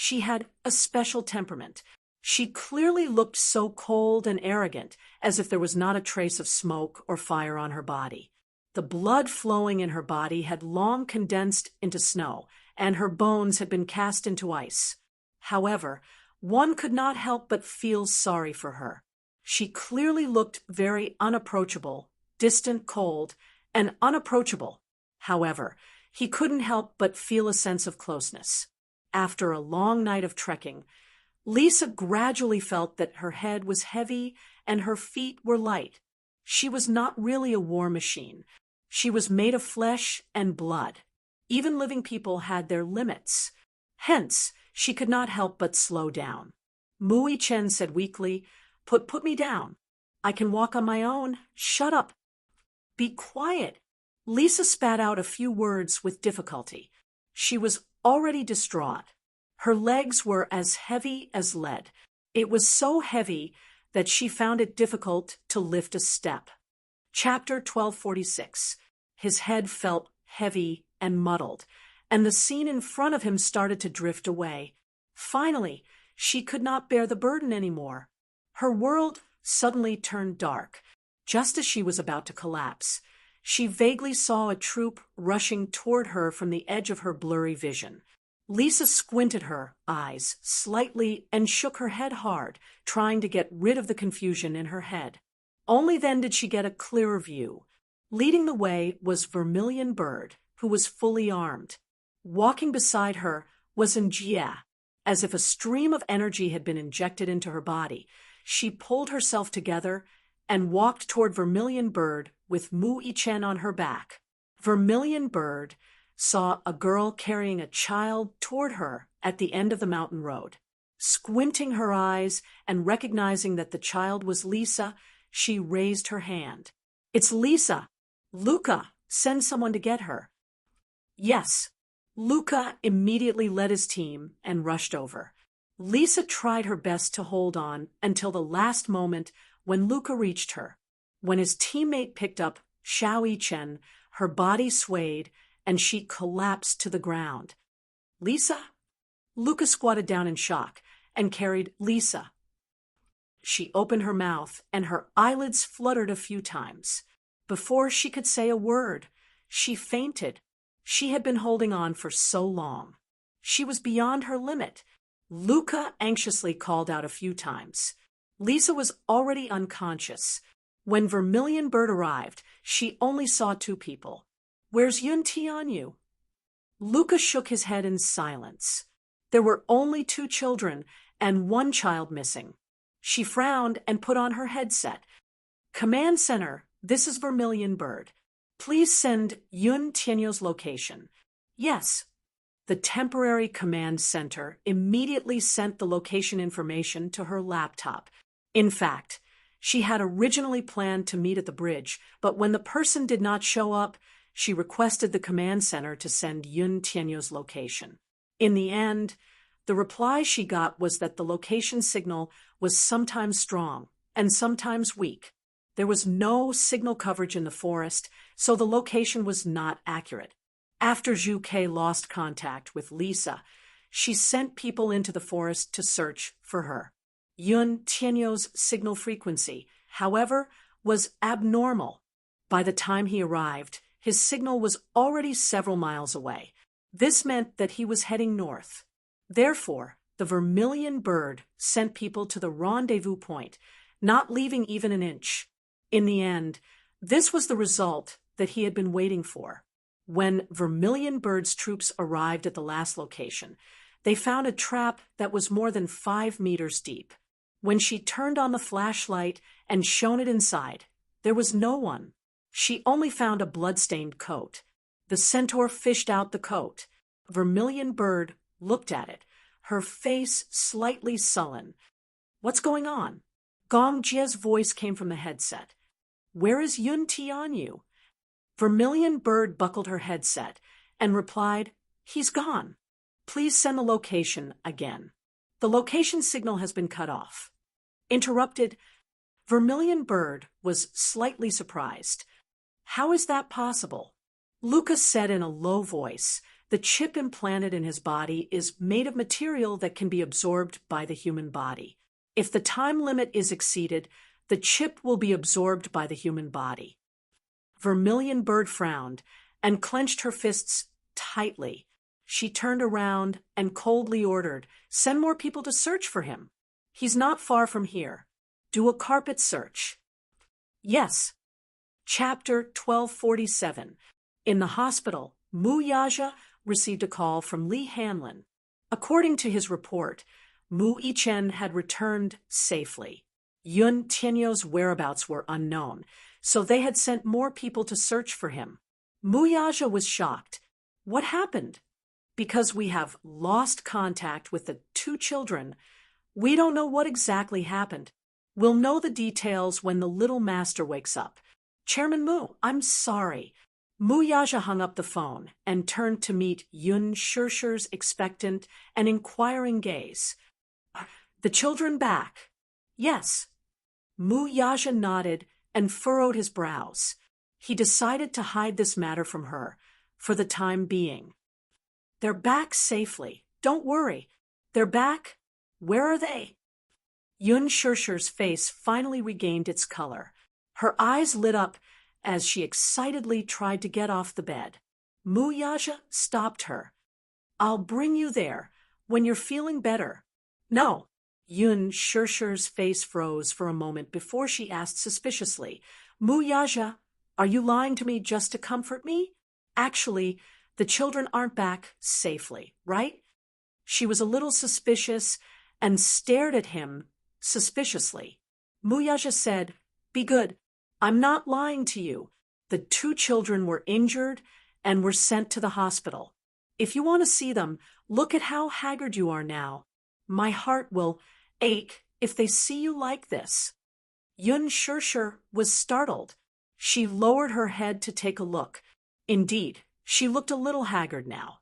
She had a special temperament. She clearly looked so cold and arrogant, as if there was not a trace of smoke or fire on her body. The blood flowing in her body had long condensed into snow, and her bones had been cast into ice. However, one could not help but feel sorry for her. She clearly looked very unapproachable, distant, cold, and unapproachable. However, he couldn't help but feel a sense of closeness. After a long night of trekking, Lisa gradually felt that her head was heavy and her feet were light. She was not really a war machine. She was made of flesh and blood. Even living people had their limits. Hence, she could not help but slow down. Mui Chen said weakly, Put me down. I can walk on my own. Shut up. Be quiet. Lisa spat out a few words with difficulty. She was already distraught. Her legs were as heavy as lead. It was so heavy that she found it difficult to lift a step. Chapter 1246. His head felt heavy and muddled, and the scene in front of him started to drift away. Finally, she could not bear the burden anymore. Her world suddenly turned dark. Just as she was about to collapse, she vaguely saw a troop rushing toward her from the edge of her blurry vision. Lisa squinted her eyes slightly and shook her head hard, trying to get rid of the confusion in her head. Only then did she get a clearer view. Leading the way was Vermilion Bird, who was fully armed. Walking beside her was Njia. As if a stream of energy had been injected into her body, she pulled herself together and walked toward Vermilion Bird with Mu Yichen on her back. Vermilion Bird saw a girl carrying a child toward her at the end of the mountain road. Squinting her eyes and recognizing that the child was Lisa, she raised her hand. It's Lisa. Luca, send someone to get her. Yes. Luca immediately led his team and rushed over. Lisa tried her best to hold on until the last moment when Luca reached her. When his teammate picked up Xiao Yichen, her body swayed and she collapsed to the ground. Lisa? Luca squatted down in shock and carried Lisa. She opened her mouth and her eyelids fluttered a few times. Before she could say a word, she fainted. She had been holding on for so long. She was beyond her limit. Luca anxiously called out a few times. Lisa was already unconscious. When Vermilion Bird arrived, she only saw two people. Where's Yun Tianyu? Luca shook his head in silence. There were only two children and one child missing. She frowned and put on her headset. Command Center, this is Vermilion Bird. Please send Yun Tianyu's location. Yes. The temporary command center immediately sent the location information to her laptop. In fact, she had originally planned to meet at the bridge, but when the person did not show up, she requested the command center to send Yun Tianyu's location. In the end, the reply she got was that the location signal was sometimes strong and sometimes weak. There was no signal coverage in the forest, so the location was not accurate. After Zhu Ke lost contact with Lisa, she sent people into the forest to search for her. Yun Tianyu's signal frequency, however, was abnormal. By the time he arrived, his signal was already several miles away. This meant that he was heading north. Therefore, the Vermilion Bird sent people to the rendezvous point, not leaving even an inch. In the end, this was the result that he had been waiting for. When Vermilion Bird's troops arrived at the last location, they found a trap that was more than 5 meters deep. When she turned on the flashlight and shone it inside, there was no one. She only found a blood-stained coat. The centaur fished out the coat. Vermilion Bird looked at it, her face slightly sullen. What's going on? Gong Jie's voice came from the headset. Where is Yun Tianyu? Vermilion Bird buckled her headset and replied, He's gone. Please send the location again. The location signal has been cut off. Interrupted, Vermilion Bird was slightly surprised. How is that possible? Lucas said in a low voice The chip implanted in his body is made of material that can be absorbed by the human body. If the time limit is exceeded, the chip will be absorbed by the human body. Vermilion Bird frowned and clenched her fists tightly. She turned around and coldly ordered, "Send more people to search for him. He's not far from here. Do a carpet search." Yes. Chapter 1247. In the hospital, Mu Yaja received a call from Li Hanlin. According to his report, Mu Yichen had returned safely. Yun Tianyou's whereabouts were unknown, so they had sent more people to search for him. Mu Yaja was shocked. "What happened?" "Because we have lost contact with the 2 children. We don't know what exactly happened. We'll know the details when the little master wakes up. Chairman Mu, I'm sorry." Mu Yaja hung up the phone and turned to meet Yun Shirshir's expectant and inquiring gaze. "The children back?" "Yes." Mu Yaja nodded and furrowed his brows. He decided to hide this matter from her, for the time being. "They're back safely. Don't worry. They're back. Where are they?" Yun Shirshir's face finally regained its color. Her eyes lit up as she excitedly tried to get off the bed. Mu Yaja stopped her. "I'll bring you there when you're feeling better." "No." Yun Shirshir's face froze for a moment before she asked suspiciously, "Mu Yaja, are you lying to me just to comfort me? Actually, the children aren't back safely, right?" She was a little suspicious and stared at him suspiciously. Mu Yaja said, "Be good. I'm not lying to you. The 2 children were injured and were sent to the hospital. If you want to see them, look at how haggard you are now. My heart will ache if they see you like this." Yun Shirshir was startled. She lowered her head to take a look. Indeed, she looked a little haggard now.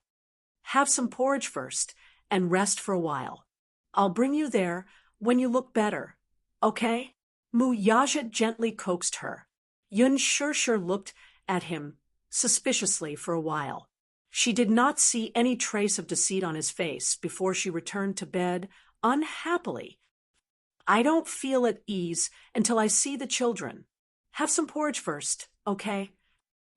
"Have some porridge first and rest for a while. I'll bring you there when you look better, okay?" Mu Yaja gently coaxed her. Yun Shirshir looked at him suspiciously for a while. She did not see any trace of deceit on his face before she returned to bed unhappily. "I don't feel at ease until I see the children. Have some porridge first, okay?"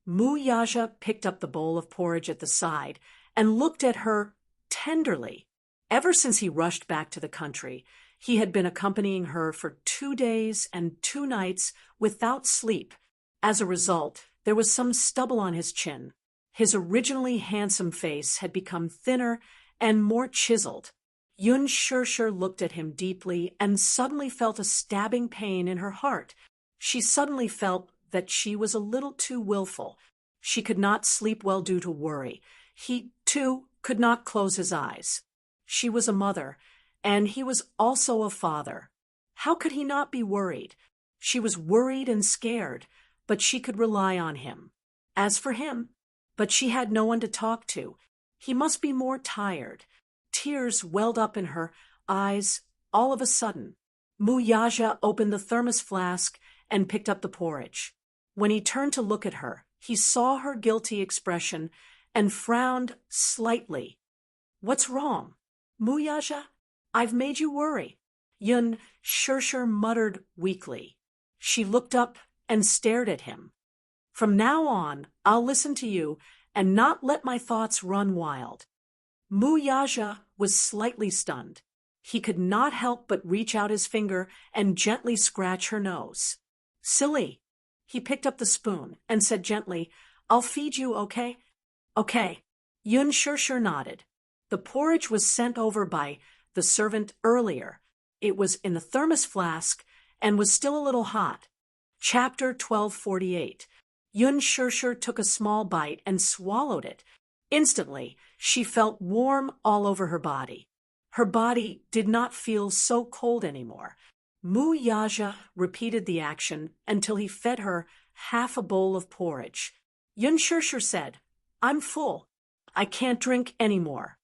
Mu Yaja picked up the bowl of porridge at the side and looked at her tenderly. Ever since he rushed back to the country, he had been accompanying her for 2 days and 2 nights without sleep. As a result, there was some stubble on his chin. His originally handsome face had become thinner and more chiseled. Yun Shirshir looked at him deeply and suddenly felt a stabbing pain in her heart. She suddenly felt that she was a little too willful. She could not sleep well due to worry. He, too, could not close his eyes. She was a mother, and he was also a father. How could he not be worried? She was worried and scared, but she could rely on him. As for him, but she had no one to talk to. He must be more tired. Tears welled up in her eyes all of a sudden. Mu Yaja opened the thermos flask and picked up the porridge. When he turned to look at her, he saw her guilty expression and frowned slightly. "What's wrong?" "Mu Yaja, I've made you worry," Yun Shirshir muttered weakly. She looked up and stared at him. "From now on, I'll listen to you and not let my thoughts run wild." Mu Yaja was slightly stunned. He could not help but reach out his finger and gently scratch her nose. "Silly." He picked up the spoon and said gently, "I'll feed you, okay?" "Okay." Yun Shirshir nodded. The porridge was sent over by the servant earlier. It was in the thermos flask and was still a little hot. Chapter 1248. Yun Shirshir took a small bite and swallowed it. Instantly, she felt warm all over her body. Her body did not feel so cold anymore. Mu Yaja repeated the action until he fed her half a bowl of porridge. Yun Shirshir said, "I'm full. I can't drink any more."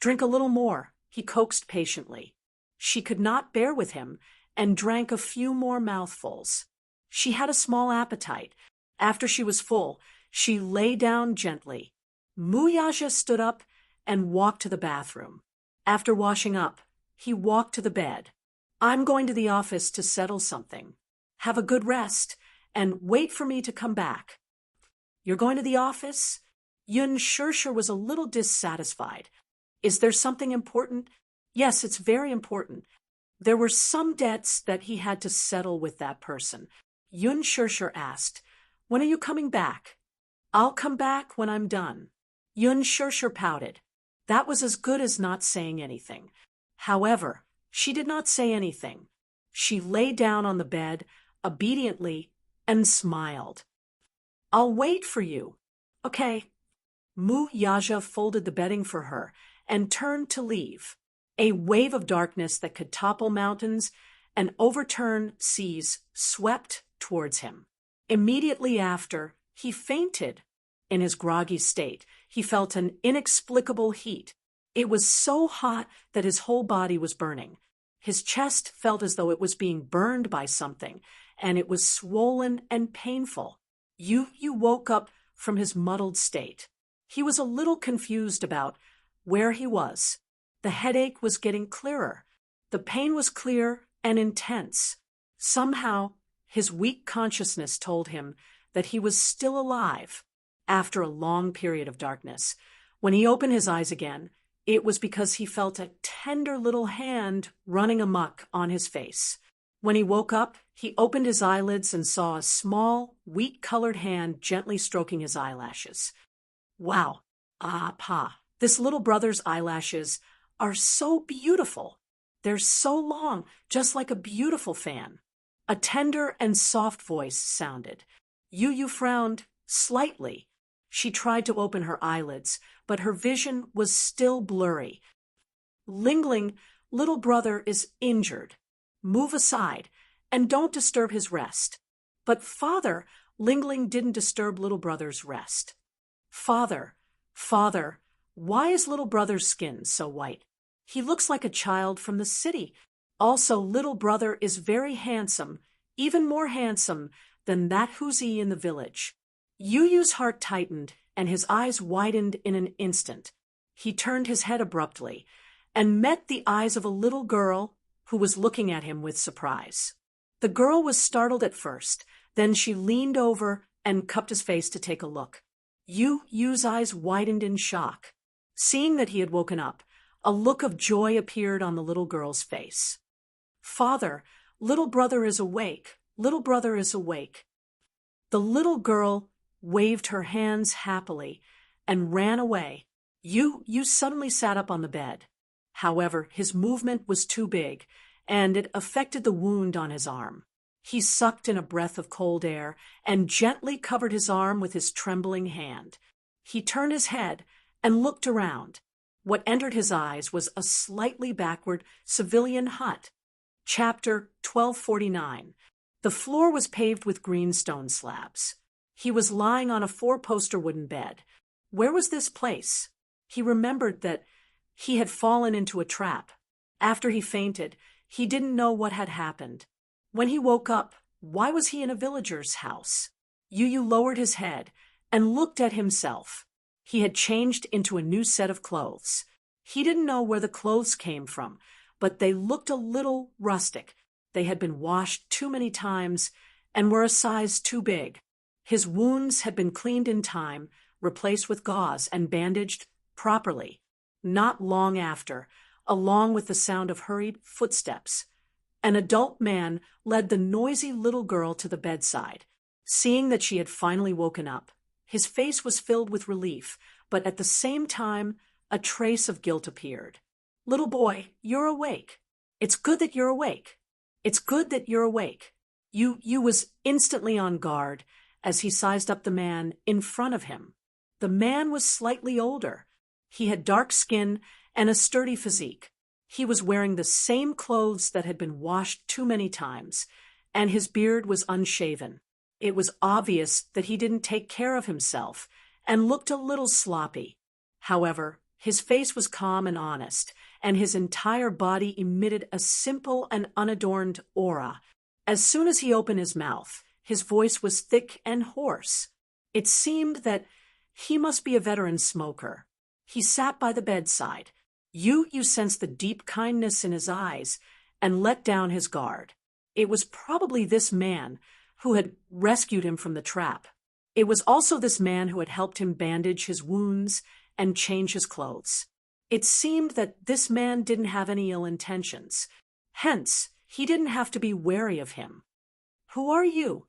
"Drink a little more," he coaxed patiently. She could not bear with him and drank a few more mouthfuls. She had a small appetite. After she was full, she lay down gently. Muyaja stood up and walked to the bathroom. After washing up, he walked to the bed. I'm going to the office to settle something. Have a good rest and wait for me to come back. You're going to the office? Yun Shirsher was a little dissatisfied. Is there something important? Yes, it's very important. There were some debts that he had to settle with that person. Yun Shirsher asked, when are you coming back? I'll come back when I'm done. Yun Shirsher pouted. That was as good as not saying anything. However, she did not say anything. She lay down on the bed, obediently, and smiled. I'll wait for you. Okay. Muyaja folded the bedding for her and turned to leave. A wave of darkness that could topple mountains and overturn seas swept towards him. Immediately after, he fainted. In his groggy state, he felt an inexplicable heat. It was so hot that his whole body was burning. His chest felt as though it was being burned by something, and it was swollen and painful. Yu woke up from his muddled state. He was a little confused about where he was. The headache was getting clearer. The pain was clear and intense. Somehow, his weak consciousness told him that he was still alive. After a long period of darkness, when he opened his eyes again, it was because he felt a tender little hand running amok on his face. When he woke up, he opened his eyelids and saw a small, wheat-colored hand gently stroking his eyelashes. Wow, Pa, this little brother's eyelashes are so beautiful. They're so long, just like a beautiful fan. A tender and soft voice sounded. Yu frowned slightly. She tried to open her eyelids, but her vision was still blurry. Lingling, little brother is injured. Move aside, and don't disturb his rest. But Father, Lingling didn't disturb little brother's rest. Father, why is little brother's skin so white? He looks like a child from the city. Also, little brother is very handsome, even more handsome than that Huzi in the village. Yu's heart tightened, and his eyes widened in an instant. He turned his head abruptly, and met the eyes of a little girl who was looking at him with surprise. The girl was startled at first, then she leaned over and cupped his face to take a look. Yu's eyes widened in shock. Seeing that he had woken up, a look of joy appeared on the little girl's face. Father, little brother is awake. Little brother is awake. The little girl waved her hands happily and ran away. Yu suddenly sat up on the bed. However, his movement was too big, and it affected the wound on his arm. He sucked in a breath of cold air and gently covered his arm with his trembling hand. He turned his head and looked around. What entered his eyes was a slightly backward civilian hut. Chapter 1249. The floor was paved with green stone slabs. He was lying on a 4-poster wooden bed. Where was this place? He remembered that he had fallen into a trap. After he fainted, he didn't know what had happened. When he woke up, why was he in a villager's house? Yu lowered his head and looked at himself. He had changed into a new set of clothes. He didn't know where the clothes came from, but they looked a little rustic. They had been washed too many times and were a size too big. His wounds had been cleaned in time, replaced with gauze, and bandaged properly. Not long after, along with the sound of hurried footsteps, an adult man led the noisy little girl to the bedside. Seeing that she had finally woken up, his face was filled with relief, but at the same time, a trace of guilt appeared. Little boy, you're awake. It's good that you're awake. It's good that you're awake. Yu was instantly on guard as he sized up the man in front of him. The man was slightly older. He had dark skin and a sturdy physique. He was wearing the same clothes that had been washed too many times, and his beard was unshaven. It was obvious that he didn't take care of himself and looked a little sloppy. However, his face was calm and honest, and his entire body emitted a simple and unadorned aura. As soon as he opened his mouth, his voice was thick and hoarse. It seemed that He must be a veteran smoker. He sat by the bedside. You sensed the deep kindness in his eyes and let down his guard. It was probably this man who had rescued him from the trap. It was also this man who had helped him bandage his wounds and change his clothes. It seemed that this man didn't have any ill intentions. Hence, he didn't have to be wary of him. "Who are you?"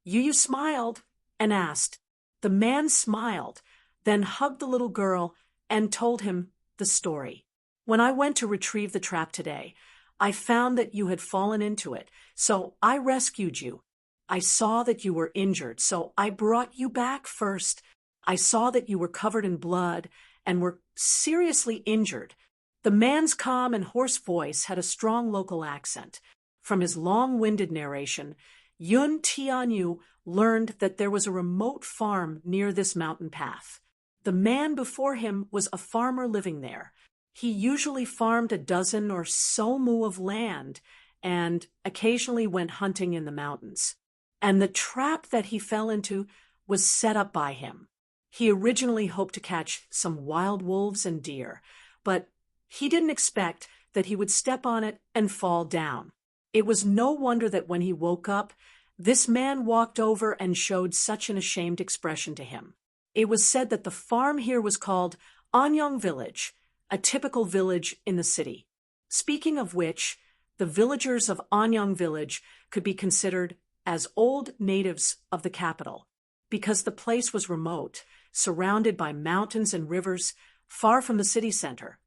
Yu smiled and asked. The man smiled, then hugged the little girl and told him the story. "When I went to retrieve the trap today, I found that you had fallen into it, so I rescued you. I saw that you were injured, so I brought you back first. I saw that you were covered in blood and were seriously injured." The man's calm and hoarse voice had a strong local accent. From his long-winded narration, Yun Tianyu learned that there was a remote farm near this mountain path. The man before him was a farmer living there. He usually farmed a dozen or so mu of land and occasionally went hunting in the mountains. And the trap that he fell into was set up by him. He originally hoped to catch some wild wolves and deer, but he didn't expect that he would step on it and fall down. It was no wonder that when he woke up, this man walked over and showed such an ashamed expression to him. It was said that the farm here was called Anyang Village, a typical village in the city. Speaking of which, the villagers of Anyang Village could be considered as old natives of the capital, because the place was remote, surrounded by mountains and rivers, far from the city center.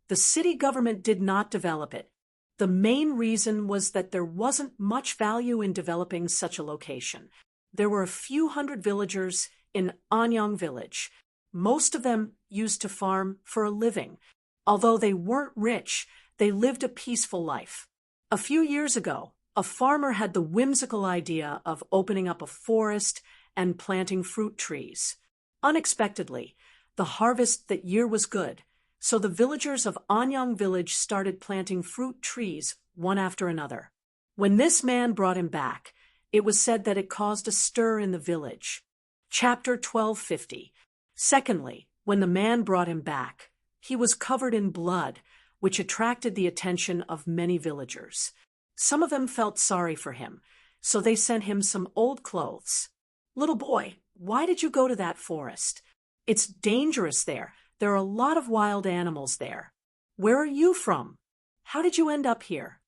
The city government did not develop it. The main reason was that there wasn't much value in developing such a location. There were a few hundred villagers in Anyang Village. Most of them used to farm for a living. Although they weren't rich, they lived a peaceful life. A few years ago, a farmer had the whimsical idea of opening up a forest and planting fruit trees. Unexpectedly, the harvest that year was good, so the villagers of Anyang Village started planting fruit trees one after another. When this man brought him back, it was said that it caused a stir in the village. Chapter 1250. Secondly, when the man brought him back, he was covered in blood, which attracted the attention of many villagers. Some of them felt sorry for him, so they sent him some old clothes. "Little boy, why did you go to that forest? It's dangerous there. There are a lot of wild animals there. Where are you from? How did you end up here?"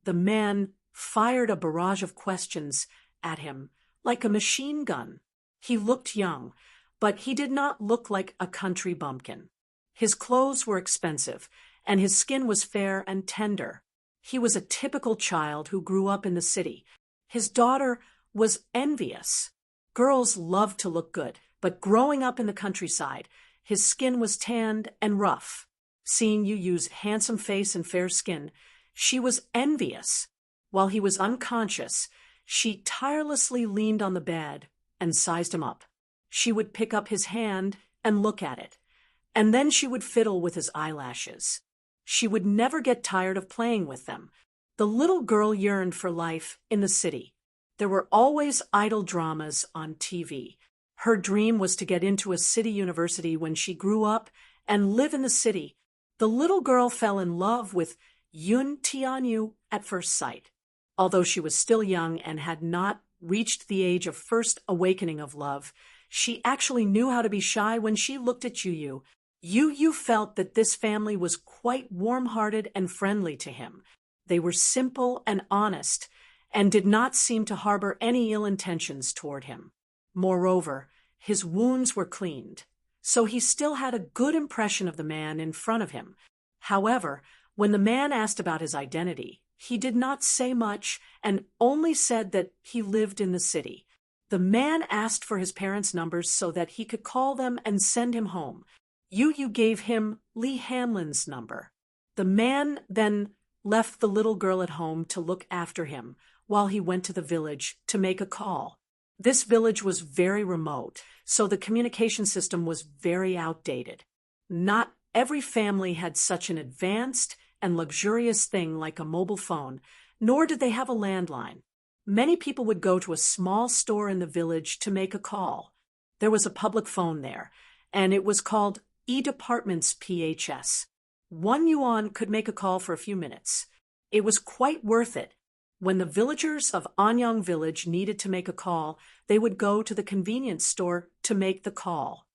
The man fired a barrage of questions at him like a machine gun. He looked young, but he did not look like a country bumpkin. His clothes were expensive, and his skin was fair and tender. He was a typical child who grew up in the city. His daughter was envious. Girls loved to look good, but growing up in the countryside, his skin was tanned and rough. Seeing Yu's handsome face and fair skin, she was envious. While he was unconscious, she tirelessly leaned on the bed and sized him up. She would pick up his hand and look at it, and then she would fiddle with his eyelashes. She would never get tired of playing with them. The little girl yearned for life in the city. There were always idol dramas on TV. Her dream was to get into a city university when she grew up and live in the city. The little girl fell in love with Yun Tianyu at first sight. Although she was still young and had not reached the age of first awakening of love, she actually knew how to be shy when she looked at Yu. Yu felt that this family was quite warm-hearted and friendly to him. They were simple and honest, and did not seem to harbor any ill intentions toward him. Moreover, his wounds were cleaned, so he still had a good impression of the man in front of him. However, when the man asked about his identity, he did not say much and only said that he lived in the city. The man asked for his parents' numbers so that he could call them and send him home. Yu gave him Lee Hamlin's number. The man then left the little girl at home to look after him while he went to the village to make a call. This village was very remote, so the communication system was very outdated. Not every family had such an advanced and luxurious thing like a mobile phone, nor did they have a landline. Many people would go to a small store in the village to make a call. There was a public phone there, and it was called E-Department's PHS. 1 yuan could make a call for a few minutes. It was quite worth it. When the villagers of Anyang village needed to make a call, they would go to the convenience store to make the call.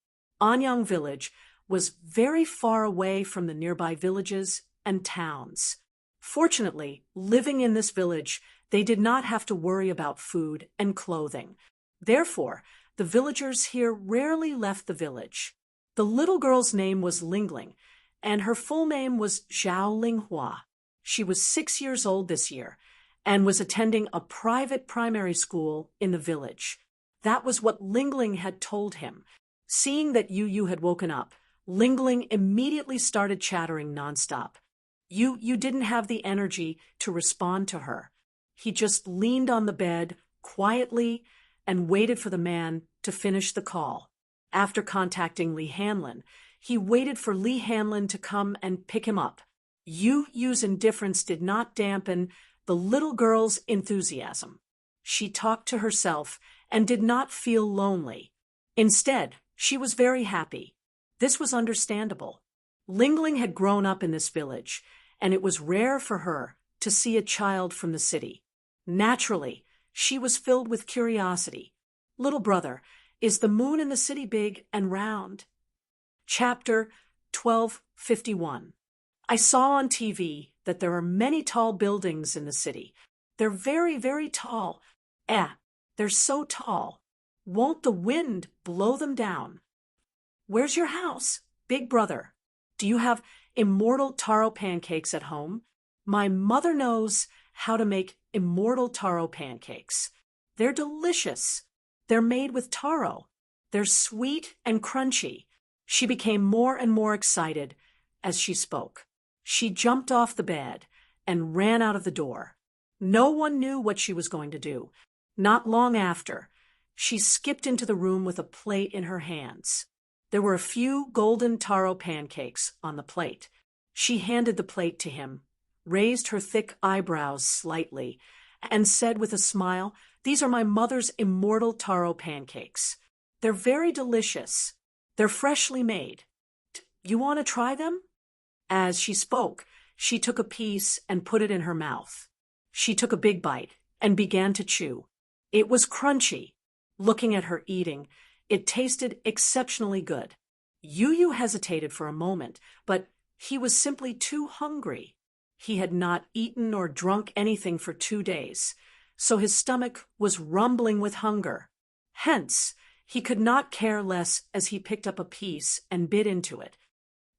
Anyang village was very far away from the nearby villages and towns. Fortunately, living in this village, they did not have to worry about food and clothing. Therefore, the villagers here rarely left the village. The little girl's name was Lingling, and her full name was Zhao Linghua. She was 6 years old this year, and was attending a private primary school in the village. That was what Lingling had told him. Seeing that Yu had woken up, Lingling immediately started chattering nonstop. Yu didn't have the energy to respond to her. He just leaned on the bed quietly and waited for the man to finish the call. After contacting Li Hanlin, he waited for Li Hanlin to come and pick him up. Yu's indifference did not dampen the little girl's enthusiasm. She talked to herself and did not feel lonely. Instead, she was very happy. This was understandable. Lingling had grown up in this village, and it was rare for her to see a child from the city. Naturally, she was filled with curiosity. Little brother, is the moon in the city big and round? Chapter 1251. I saw on TV that there are many tall buildings in the city. They're very, very tall. They're so tall. Won't the wind blow them down? Where's your house, big brother? Do you have immortal taro pancakes at home? My mother knows how to make immortal taro pancakes. They're delicious. They're made with taro. They're sweet and crunchy. She became more and more excited as she spoke. She jumped off the bed and ran out of the door. No one knew what she was going to do. Not long after, she skipped into the room with a plate in her hands. There were a few golden taro pancakes on the plate. She handed the plate to him, raised her thick eyebrows slightly, and said with a smile, "These are my mother's immortal taro pancakes. They're very delicious. They're freshly made. You want to try them?" As she spoke, she took a piece and put it in her mouth. She took a big bite and began to chew. It was crunchy. Looking at her eating, it tasted exceptionally good. Yu hesitated for a moment, but he was simply too hungry. He had not eaten or drunk anything for 2 days, so his stomach was rumbling with hunger. Hence, he could not care less as he picked up a piece and bit into it.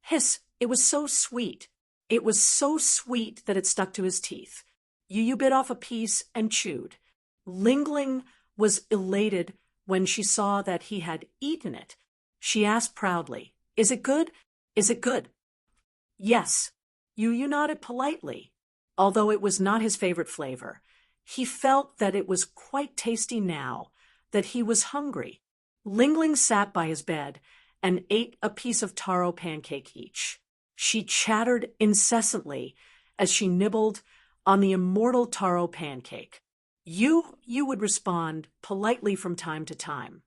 Hiss, it was so sweet. It was so sweet that it stuck to his teeth. Yu bit off a piece and chewed. Lingling was elated when she saw that he had eaten it. She asked proudly, "Is it good? Is it good?" "Yes." Yu nodded politely. Although it was not his favorite flavor, he felt that it was quite tasty now that he was hungry. Lingling sat by his bed and ate a piece of taro pancake each. She chattered incessantly as she nibbled on the immortal taro pancake. Yu would respond politely from time to time.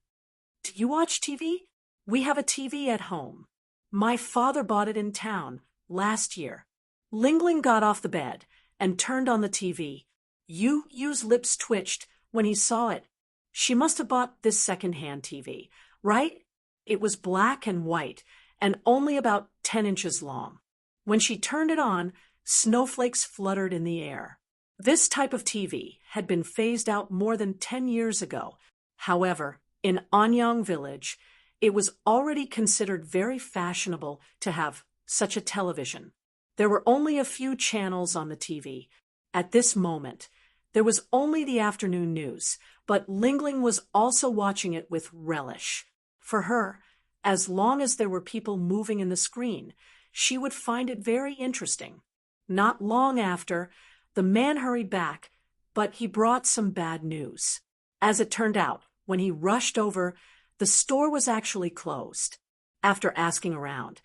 "Do you watch TV? We have a TV at home. My father bought it in town last year." Lingling got off the bed and turned on the TV. Yu's lips twitched when he saw it. She must have bought this second-hand TV, right? It was black and white and only about 10 inches long. When she turned it on, snowflakes fluttered in the air. This type of TV had been phased out more than 10 years ago. However, in Anyang village, it was already considered very fashionable to have such a television. There were only a few channels on the TV. At this moment, there was only the afternoon news, but Lingling was also watching it with relish. For her, as long as there were people moving in the screen, she would find it very interesting. Not long after, the man hurried back, but he brought some bad news. As it turned out, when he rushed over, the store was actually closed. After asking around,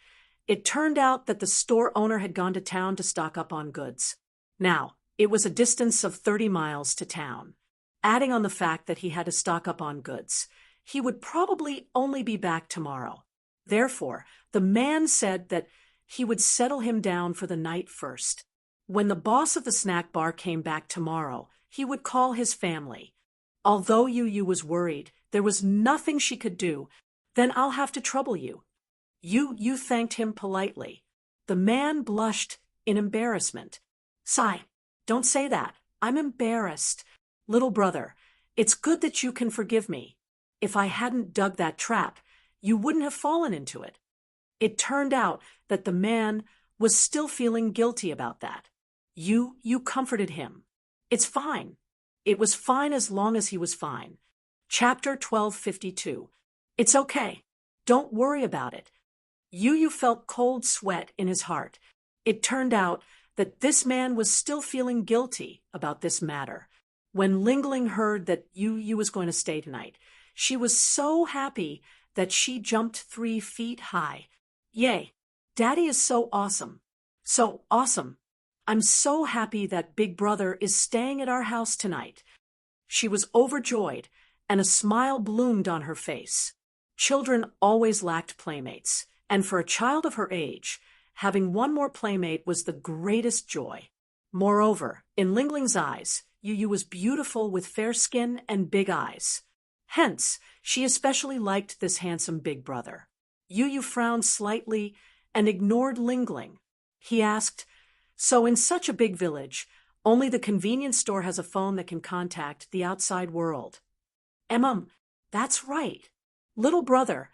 it turned out that the store owner had gone to town to stock up on goods. Now, it was a distance of 30 miles to town. Adding on the fact that he had to stock up on goods, he would probably only be back tomorrow. Therefore, the man said that he would settle him down for the night first. When the boss of the snack bar came back tomorrow, he would call his family. Although Yu was worried, there was nothing she could do. Then I'll have to trouble you. Yu thanked him politely. The man blushed in embarrassment. Sigh, don't say that. I'm embarrassed. Little brother, it's good that you can forgive me. If I hadn't dug that trap, you wouldn't have fallen into it. It turned out that the man was still feeling guilty about that. You comforted him. It's fine. It was fine as long as he was fine. Chapter 1252. It's okay. Don't worry about it. Yu felt cold sweat in his heart. It turned out that this man was still feeling guilty about this matter. When Lingling heard that Yu was going to stay tonight, she was so happy that she jumped 3 feet high. Yay! Daddy is so awesome. So awesome. I'm so happy that Big Brother is staying at our house tonight. She was overjoyed, and a smile bloomed on her face. Children always lacked playmates, and for a child of her age, having one more playmate was the greatest joy. Moreover, in Lingling's eyes, Yu was beautiful with fair skin and big eyes. Hence, she especially liked this handsome big brother. Yu frowned slightly and ignored Lingling. He asked, "So in such a big village, only the convenience store has a phone that can contact the outside world?" That's right. Little brother,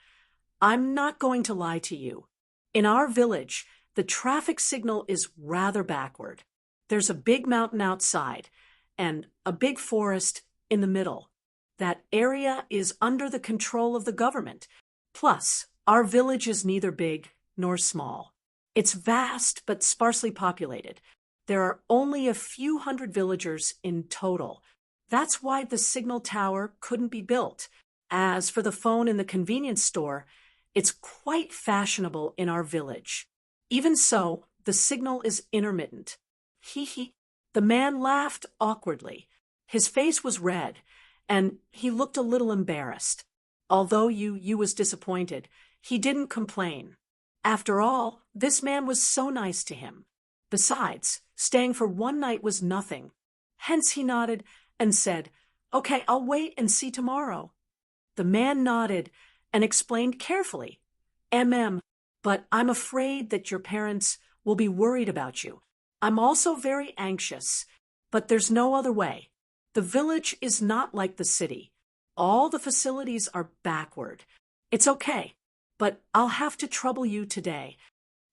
I'm not going to lie to you. In our village, the traffic signal is rather backward. There's a big mountain outside and a big forest in the middle. That area is under the control of the government. Plus, our village is neither big nor small. It's vast but sparsely populated. There are only a few hundred villagers in total. That's why the signal tower couldn't be built. As for the phone in the convenience store, it's quite fashionable in our village. Even so, the signal is intermittent. He. The man laughed awkwardly. His face was red, and he looked a little embarrassed. Although Yu was disappointed, he didn't complain. After all, this man was so nice to him. Besides, staying for one night was nothing. Hence he nodded and said, "Okay, I'll wait and see tomorrow." The man nodded and explained carefully, But I'm afraid that your parents will be worried about you. I'm also very anxious, but there's no other way. The village is not like the city. All the facilities are backward. It's okay, but I'll have to trouble you today."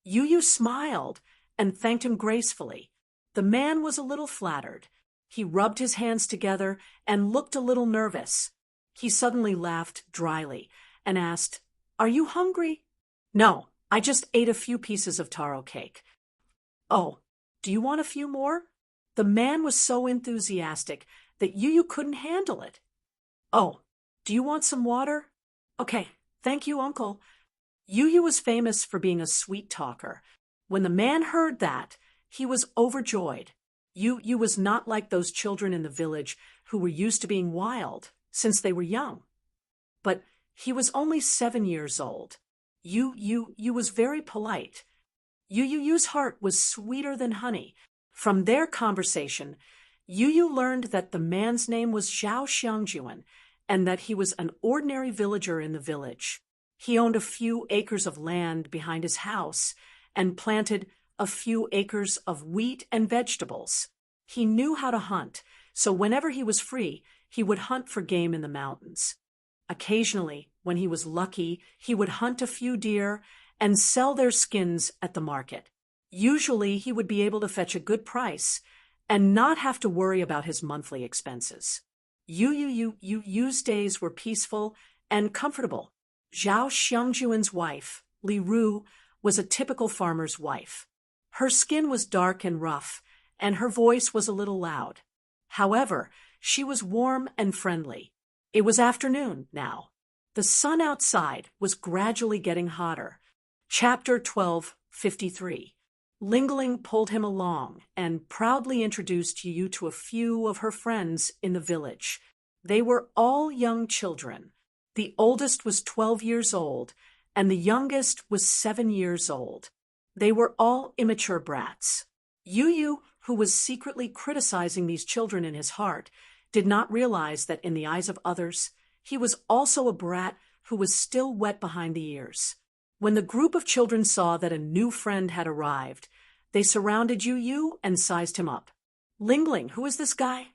Yu smiled and thanked him gracefully. The man was a little flattered. He rubbed his hands together and looked a little nervous. He suddenly laughed dryly and asked, "Are you hungry?" "No, I just ate a few pieces of taro cake." "Oh, do you want a few more?" The man was so enthusiastic that Yu couldn't handle it. "Oh, do you want some water?" "Okay, thank you, Uncle." Yu was famous for being a sweet talker. When the man heard that, he was overjoyed. Yu was not like those children in the village who were used to being wild since they were young. But he was only 7 years old. Yu was very polite. Yu's heart was sweeter than honey. From their conversation, Yu learned that the man's name was Zhao Xiangjuan and that he was an ordinary villager in the village. He owned a few acres of land behind his house and planted a few acres of wheat and vegetables. He knew how to hunt, so whenever he was free, he would hunt for game in the mountains. Occasionally, when he was lucky, he would hunt a few deer and sell their skins at the market. Usually, he would be able to fetch a good price and not have to worry about his monthly expenses. Yu's days were peaceful and comfortable. Zhao Xiangjuan's wife, Li Ru, was a typical farmer's wife. Her skin was dark and rough, and her voice was a little loud. However, she was warm and friendly. It was afternoon now. The sun outside was gradually getting hotter. Chapter 1253. Lingling pulled him along and proudly introduced Yu to a few of her friends in the village. They were all young children. The oldest was 12 years old, and the youngest was 7 years old. They were all immature brats. Yu, who was secretly criticizing these children in his heart, did not realize that in the eyes of others, he was also a brat who was still wet behind the ears. When the group of children saw that a new friend had arrived, they surrounded Yu and sized him up. Ling, who is this guy?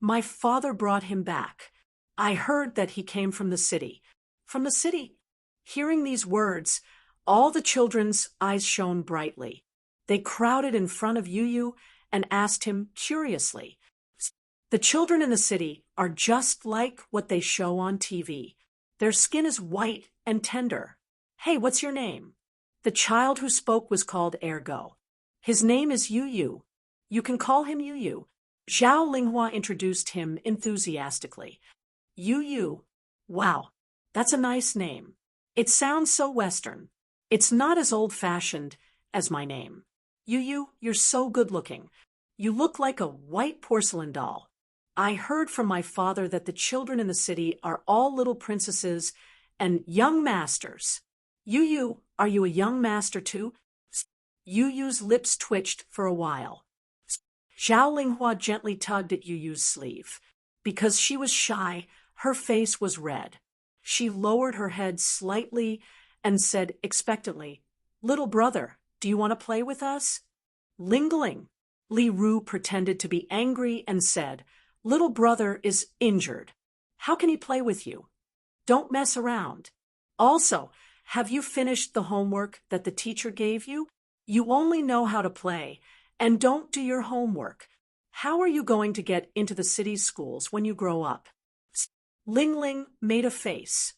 My father brought him back. I heard that he came from the city. From the city? Hearing these words, all the children's eyes shone brightly. They crowded in front of Yu and asked him curiously, "The children in the city are just like what they show on TV. Their skin is white and tender. Hey, what's your name?" The child who spoke was called Ergo. His name is Yu. You can call him Yu. Zhao Linghua introduced him enthusiastically. Yu. Wow, that's a nice name. It sounds so Western. It's not as old-fashioned as my name. Yu, you're so good-looking. You look like a white porcelain doll. I heard from my father that the children in the city are all little princesses and young masters. Yu, are you a young master too? Yu's lips twitched for a while. Zhao Linghua gently tugged at Yu's sleeve. Because she was shy, her face was red. She lowered her head slightly and said expectantly, "Little brother, do you want to play with us?" Ling. Li Ru pretended to be angry and said, "Little brother is injured. How can he play with you? Don't mess around. Also, have you finished the homework that the teacher gave you? You only know how to play, and don't do your homework. How are you going to get into the city's schools when you grow up?" Ling made a face.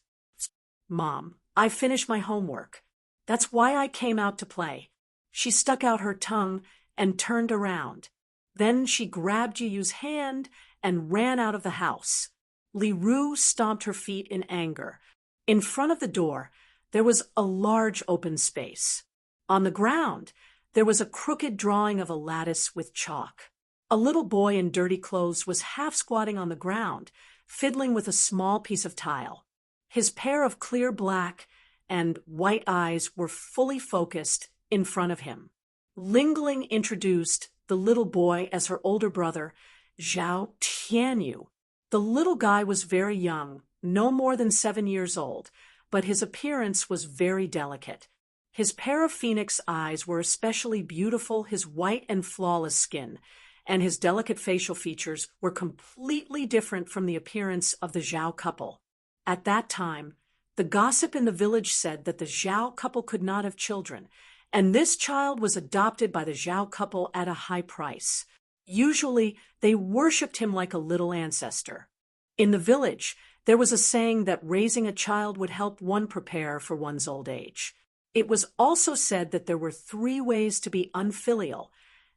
"Mom, I finished my homework. That's why I came out to play." She stuck out her tongue and turned around. Then she grabbed Yu's hand and ran out of the house. Li Ru stomped her feet in anger. In front of the door, there was a large open space. On the ground, there was a crooked drawing of a lattice with chalk. A little boy in dirty clothes was half squatting on the ground, fiddling with a small piece of tile. His pair of clear black and white eyes were fully focused in front of him. Ling introduced the little boy as her older brother, Zhao Tianyu. The little guy was very young, no more than 7 years old, but his appearance was very delicate. His pair of phoenix eyes were especially beautiful, his white and flawless skin, and his delicate facial features were completely different from the appearance of the Zhao couple. At that time, the gossip in the village said that the Zhao couple could not have children, and this child was adopted by the Zhao couple at a high price. Usually, they worshipped him like a little ancestor. In the village, there was a saying that raising a child would help one prepare for one's old age. It was also said that there were 3 ways to be unfilial,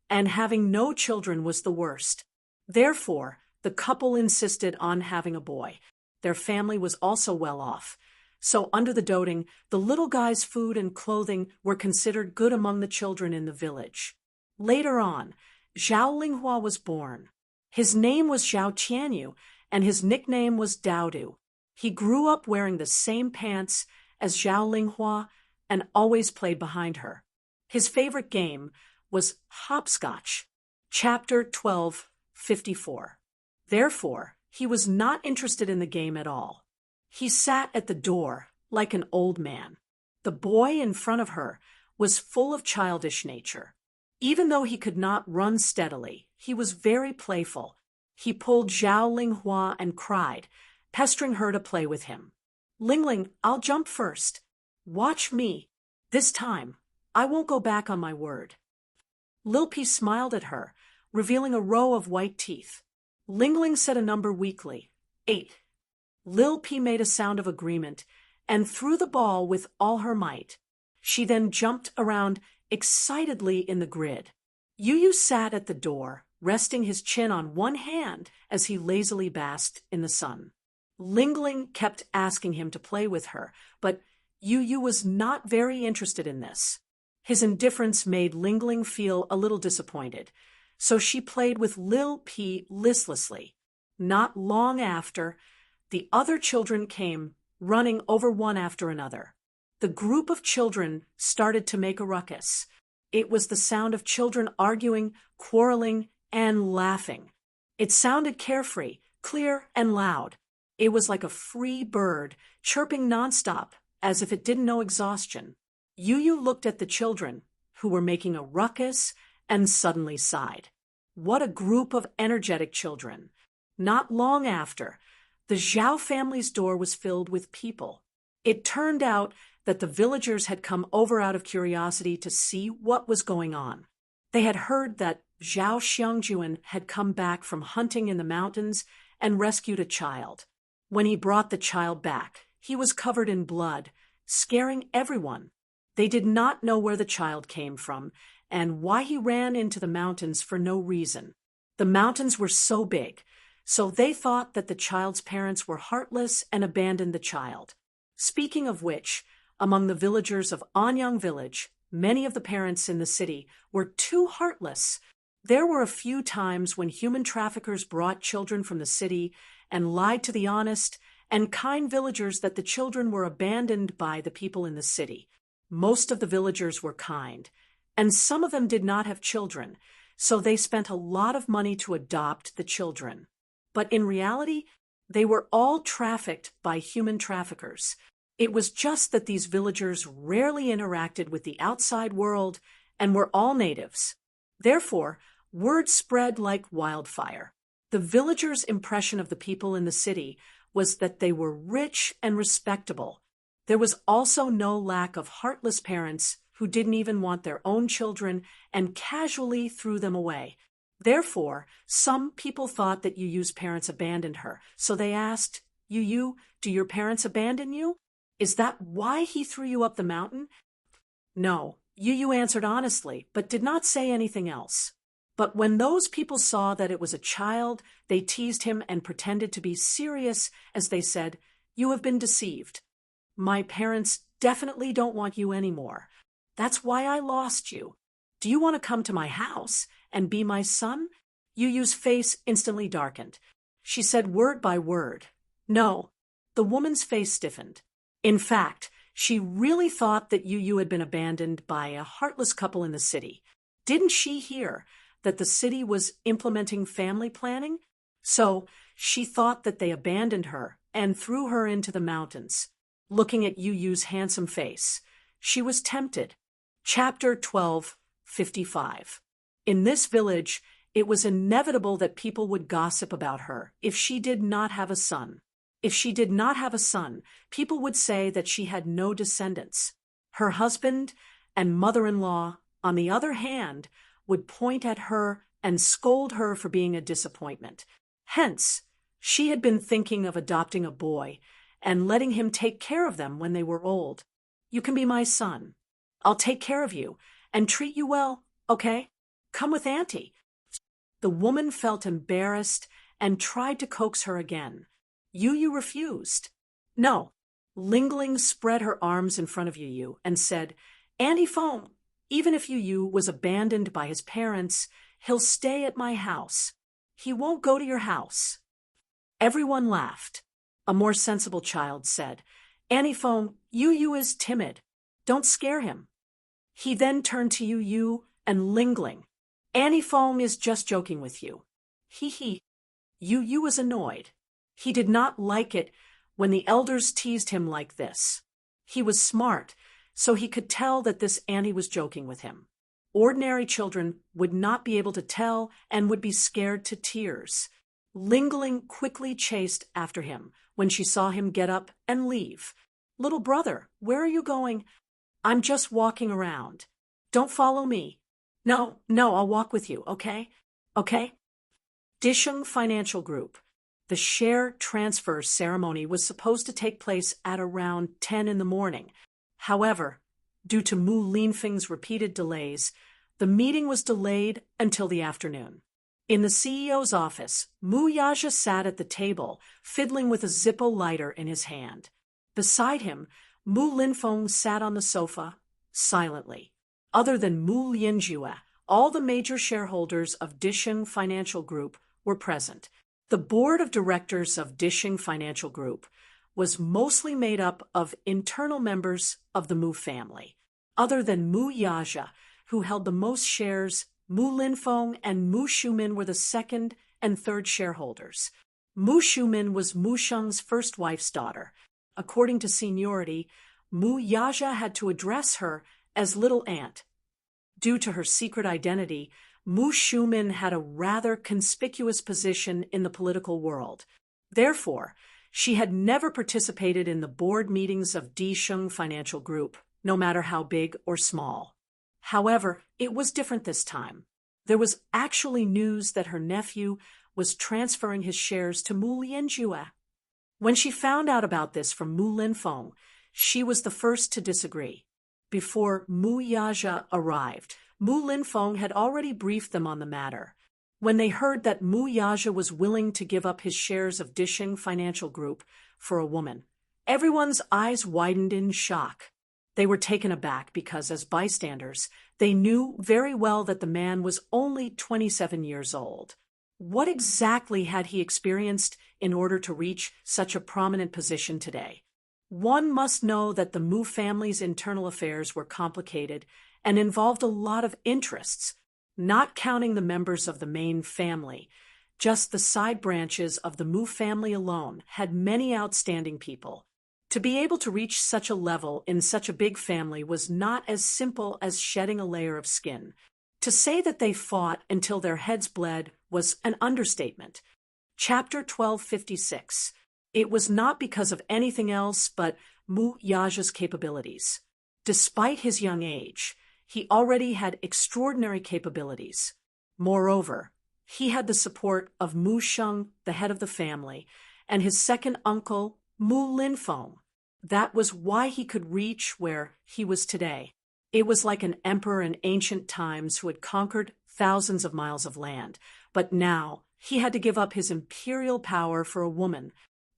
and having no children was the worst. Therefore, the couple insisted on having a boy. Their family was also well off. So under the doting, the little guy's food and clothing were considered good among the children in the village. Later on, Zhao Linghua was born. His name was Zhao Tianyu, and his nickname was Daodu. He grew up wearing the same pants as Zhao Linghua and always played behind her. His favorite game was hopscotch. Chapter 12:54. Therefore, he was not interested in the game at all. He sat at the door like an old man. The boy in front of her was full of childish nature. Even though he could not run steadily, he was very playful. He pulled Zhao Linghua and cried, pestering her to play with him. Ling, I'll jump first. Watch me. This time, I won't go back on my word." Lil P smiled at her, revealing a row of white teeth. Ling said a number weakly, 8. Lil P made a sound of agreement and threw the ball with all her might. She then jumped around excitedly in the grid. Yu sat at the door, resting his chin on one hand as he lazily basked in the sun. Ling kept asking him to play with her, but Yu was not very interested in this. His indifference made Ling feel a little disappointed, so she played with Lil P listlessly. Not long after, the other children came running over one after another. The group of children started to make a ruckus. It was the sound of children arguing, quarreling, and laughing. It sounded carefree, clear, and loud. It was like a free bird, chirping nonstop, as if it didn't know exhaustion. Yu looked at the children, who were making a ruckus, and suddenly sighed. What a group of energetic children! Not long after, the Zhao family's door was filled with people. It turned out that the villagers had come over out of curiosity to see what was going on. They had heard that Zhao Xiangjuan had come back from hunting in the mountains and rescued a child. When he brought the child back, he was covered in blood, scaring everyone. They did not know where the child came from and why he ran into the mountains for no reason. The mountains were so big, so they thought that the child's parents were heartless and abandoned the child. Speaking of which, among the villagers of Anyang village, many of the parents in the city were too heartless. There were a few times when human traffickers brought children from the city and lied to the honest and kind villagers that the children were abandoned by the people in the city. Most of the villagers were kind, and some of them did not have children, so they spent a lot of money to adopt the children. But in reality, they were all trafficked by human traffickers. It was just that these villagers rarely interacted with the outside world and were all natives. Therefore, word spread like wildfire. The villagers' impression of the people in the city was that they were rich and respectable. There was also no lack of heartless parents who didn't even want their own children and casually threw them away. Therefore, some people thought that Yu's parents abandoned her, so they asked, Yu, do your parents abandon you? Is that why he threw you up the mountain? No, Yu answered honestly, but did not say anything else. But when those people saw that it was a child, they teased him and pretended to be serious as they said, You have been deceived. My parents definitely don't want you anymore. That's why I lost you. Do you want to come to my house and be my son? Yu's face instantly darkened. She said word by word, No. The woman's face stiffened. In fact, she really thought that Yu had been abandoned by a heartless couple in the city. Didn't she hear that the city was implementing family planning? So she thought that they abandoned her and threw her into the mountains. Looking at Yu's handsome face, she was tempted. Chapter 12:55. In this village, it was inevitable that people would gossip about her if she did not have a son. If she did not have a son, people would say that she had no descendants. Her husband and mother-in-law, on the other hand, would point at her and scold her for being a disappointment. Hence, she had been thinking of adopting a boy and letting him take care of them when they were old. You can be my son. I'll take care of you and treat you well, okay? Come with Auntie. The woman felt embarrassed and tried to coax her again. Yu refused. No. Lingling spread her arms in front of Yu and said, Auntie Foam, even if Yu was abandoned by his parents, he'll stay at my house. He won't go to your house. Everyone laughed. A more sensible child said, Auntie Foam, Yu is timid. Don't scare him. He then turned to Yu and Lingling. Auntie Foam is just joking with you. He. Yu was annoyed. He did not like it when the elders teased him like this. He was smart, so he could tell that this auntie was joking with him. Ordinary children would not be able to tell and would be scared to tears. Lingling quickly chased after him when she saw him get up and leave. Little brother, where are you going? I'm just walking around. Don't follow me. No, I'll walk with you, okay? Okay? Disheng Financial Group. The share transfer ceremony was supposed to take place at around 10 in the morning. However, due to Mu Linfeng's repeated delays, the meeting was delayed until the afternoon. In the CEO's office, Mu Yaja sat at the table, fiddling with a Zippo lighter in his hand. Beside him, Mu Linfeng sat on the sofa, silently. Other than Mu Lianjue, all the major shareholders of Disheng Financial Group were present. The board of directors of Disheng Financial Group was mostly made up of internal members of the Mu family. Other than Mu Yaja, who held the most shares, Mu Linfeng and Mu Shumin were the second and third shareholders. Mu Shumin was Mu Sheng's first wife's daughter. According to seniority, Mu Yaja had to address her as little aunt. Due to her secret identity, Mu Shumin had a rather conspicuous position in the political world. Therefore, she had never participated in the board meetings of Disheng Financial Group, no matter how big or small. However, it was different this time. There was actually news that her nephew was transferring his shares to Mu Lianjue. When she found out about this from Mu Linfeng, she was the first to disagree. Before Mu Yaja arrived, Mu Linfeng had already briefed them on the matter. When they heard that Mu Yaja was willing to give up his shares of Disheng Financial Group for a woman, everyone's eyes widened in shock. They were taken aback because, as bystanders, they knew very well that the man was only 27 years old. What exactly had he experienced in order to reach such a prominent position today? One must know that the Mu family's internal affairs were complicated and involved a lot of interests, not counting the members of the main family. Just the side branches of the Mu family alone had many outstanding people. To be able to reach such a level in such a big family was not as simple as shedding a layer of skin. To say that they fought until their heads bled was an understatement. Chapter 1256. It was not because of anything else but Mu Yaja's capabilities. Despite his young age, he already had extraordinary capabilities. Moreover, he had the support of Mu Sheng, the head of the family, and his second uncle, Mu Linfeng. That was why he could reach where he was today. It was like an emperor in ancient times who had conquered thousands of miles of land, but now he had to give up his imperial power for a woman.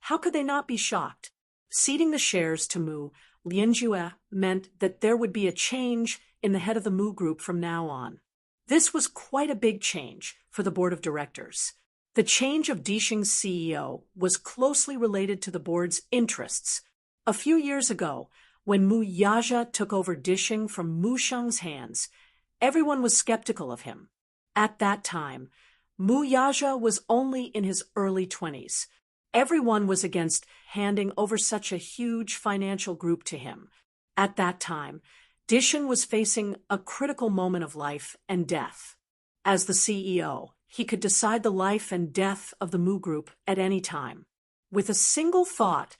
How could they not be shocked? Ceding the shares to Mu Lianjue meant that there would be a change in the head of the Mu group from now on. This was quite a big change for the board of directors. The change of Disheng's CEO was closely related to the board's interests. A few years ago, when Mu Yaja took over Disheng from Mu Sheng's hands, everyone was skeptical of him. At that time, Mu Yaja was only in his early 20s. Everyone was against handing over such a huge financial group to him. At that time, Disheng was facing a critical moment of life and death. As the CEO, he could decide the life and death of the Mu group at any time. With a single thought,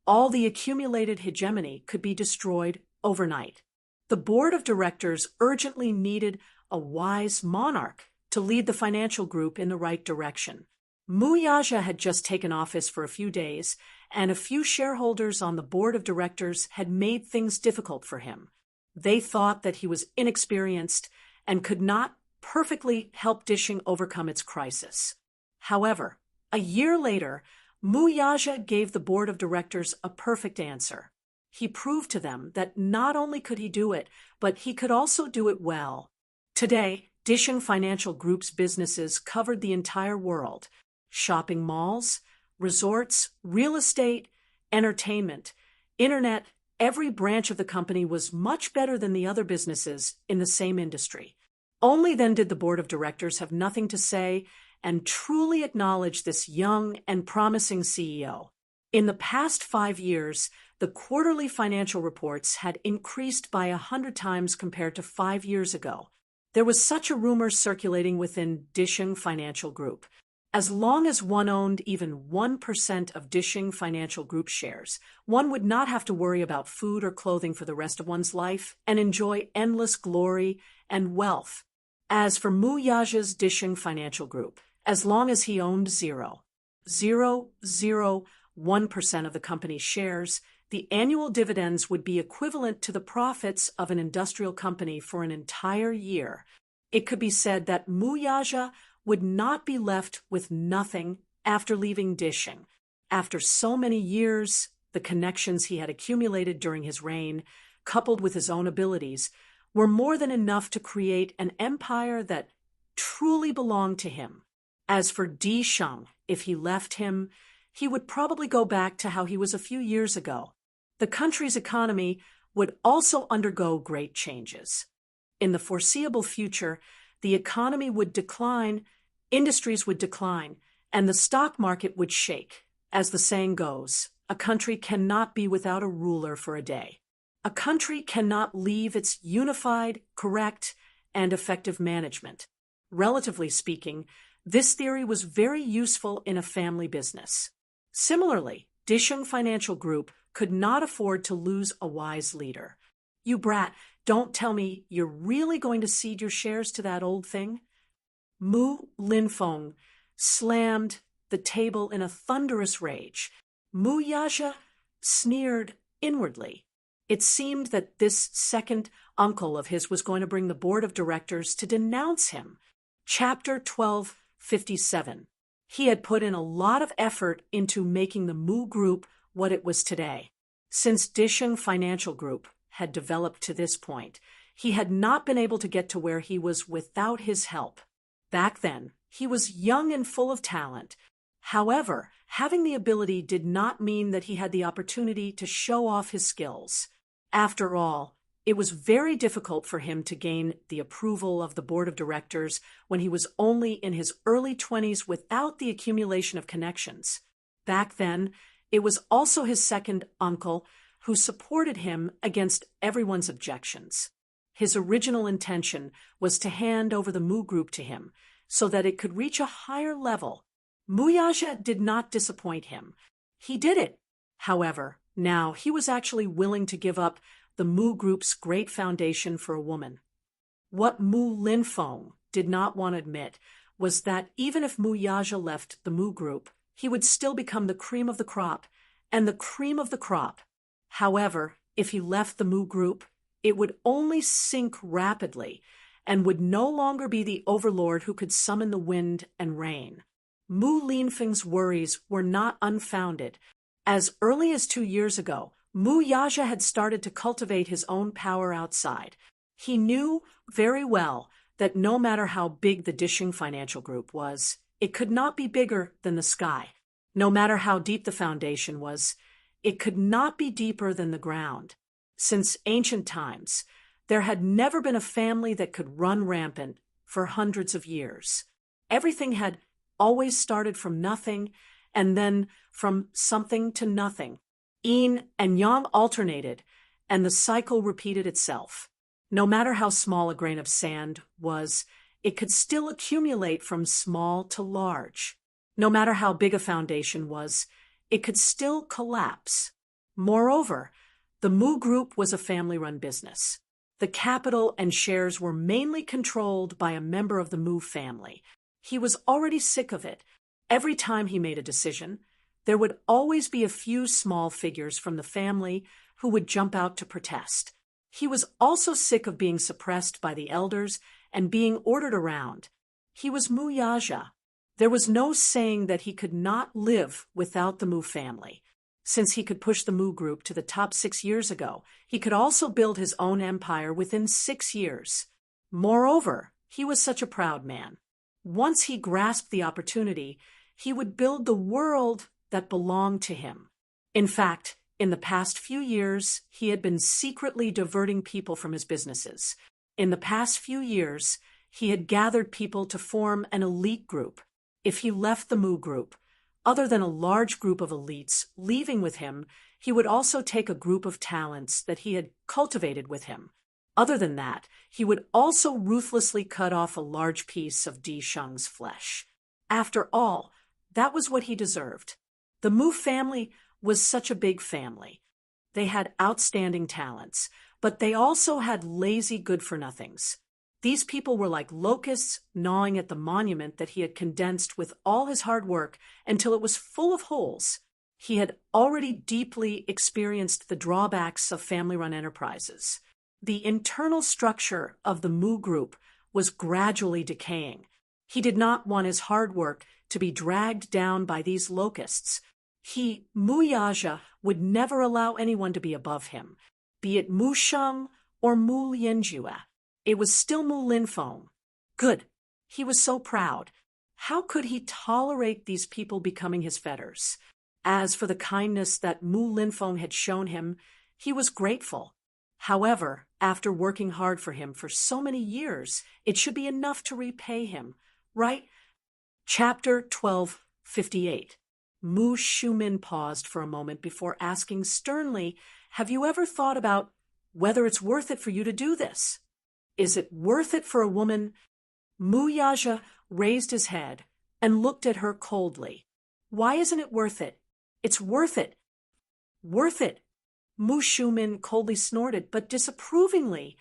all the accumulated hegemony could be destroyed overnight. The board of directors urgently needed a wise monarch to lead the financial group in the right direction. Mu Yaja had just taken office for a few days, and a few shareholders on the board of directors had made things difficult for him. They thought that he was inexperienced and could not perfectly help Disheng overcome its crisis. However, a year later, Mu Yaja gave the board of directors a perfect answer. He proved to them that not only could he do it, but he could also do it well. Today, Disheng Financial Group's businesses covered the entire world. Shopping malls, resorts, real estate, entertainment, internet, every branch of the company was much better than the other businesses in the same industry. Only then did the board of directors have nothing to say and truly acknowledge this young and promising CEO. In the past 5 years, the quarterly financial reports had increased by 100 times compared to 5 years ago. There was such a rumor circulating within Disheng Financial Group. As long as one owned even 1% of Disheng Financial Group shares, one would not have to worry about food or clothing for the rest of one's life and enjoy endless glory and wealth. As for Mu Yaja's Disheng Financial Group, as long as he owned 0.001% of the company's shares, the annual dividends would be equivalent to the profits of an industrial company for an entire year. It could be said that Mu Yaja would not be left with nothing after leaving Disheng. After so many years, the connections he had accumulated during his reign, coupled with his own abilities, were more than enough to create an empire that truly belonged to him. As for Disheng, if he left him, he would probably go back to how he was a few years ago. The country's economy would also undergo great changes. In the foreseeable future, the economy would decline, industries would decline, and the stock market would shake. As the saying goes, a country cannot be without a ruler for a day. A country cannot leave its unified, correct, and effective management. Relatively speaking, this theory was very useful in a family business. Similarly, Disheng Financial Group could not afford to lose a wise leader. You brat, don't tell me you're really going to cede your shares to that old thing? Mu Linfeng slammed the table in a thunderous rage. Mu Yaja sneered inwardly. It seemed that this second uncle of his was going to bring the board of directors to denounce him. Chapter 1257. He had put in a lot of effort into making the Mu Group what it was today. Since Disheng Financial Group had developed to this point, he had not been able to get to where he was without his help. Back then, he was young and full of talent. However, having the ability did not mean that he had the opportunity to show off his skills. After all, it was very difficult for him to gain the approval of the board of directors when he was only in his early 20s without the accumulation of connections. Back then, it was also his second uncle who supported him against everyone's objections. His original intention was to hand over the Mu Group to him so that it could reach a higher level. Mu Yaja did not disappoint him. He did it. However, now he was actually willing to give up the Mu Group's great foundation for a woman. What Mu Linfeng did not want to admit was that even if Mu Yaja left the Mu Group, he would still become the cream of the crop, and the cream of the crop. However, if he left the Mu Group, it would only sink rapidly and would no longer be the overlord who could summon the wind and rain. Mu Linfeng's worries were not unfounded. As early as 2 years ago, Mu Yaja had started to cultivate his own power outside. He knew very well that no matter how big the Disheng Financial Group was, it could not be bigger than the sky. No matter how deep the foundation was, it could not be deeper than the ground. Since ancient times, there had never been a family that could run rampant for hundreds of years. Everything had always started from nothing, and then from something to nothing. Yin and yang alternated, and the cycle repeated itself. No matter how small a grain of sand was, it could still accumulate from small to large. No matter how big a foundation was, it could still collapse. Moreover, the Mu Group was a family-run business. The capital and shares were mainly controlled by a member of the Mu family. He was already sick of it. Every time he made a decision, there would always be a few small figures from the family who would jump out to protest. He was also sick of being suppressed by the elders and being ordered around. He was Mu Yaja. There was no saying that he could not live without the Mu family. Since he could push the Mu Group to the top 6 years ago, he could also build his own empire within 6 years. Moreover, he was such a proud man. Once he grasped the opportunity, he would build the world that belonged to him. In fact, in the past few years, he had been secretly diverting people from his businesses. In the past few years, he had gathered people to form an elite group. If he left the Mu Group, other than a large group of elites leaving with him, he would also take a group of talents that he had cultivated with him. Other than that, he would also ruthlessly cut off a large piece of Disheng's flesh. After all, that was what he deserved. The Mu family was such a big family. They had outstanding talents, but they also had lazy good-for-nothings. These people were like locusts gnawing at the monument that he had condensed with all his hard work until it was full of holes. He had already deeply experienced the drawbacks of family-run enterprises. The internal structure of the Mu Group was gradually decaying. He did not want his hard work to be dragged down by these locusts. He, Mu Yaja, would never allow anyone to be above him, be it Mu Sheng or Mu Lianjue. It was still Mu Linfeng. Good. He was so proud. How could he tolerate these people becoming his fetters? As for the kindness that Mu Linfeng had shown him, he was grateful. However, after working hard for him for so many years, it should be enough to repay him, right? Chapter 1258. Mu Shumin paused for a moment before asking sternly, "Have you ever thought about whether it's worth it for you to do this? Is it worth it for a woman?" Mu Yaja raised his head and looked at her coldly. "Why isn't it worth it? It's worth it. Worth it." Mu Shumin coldly snorted, but disapprovingly.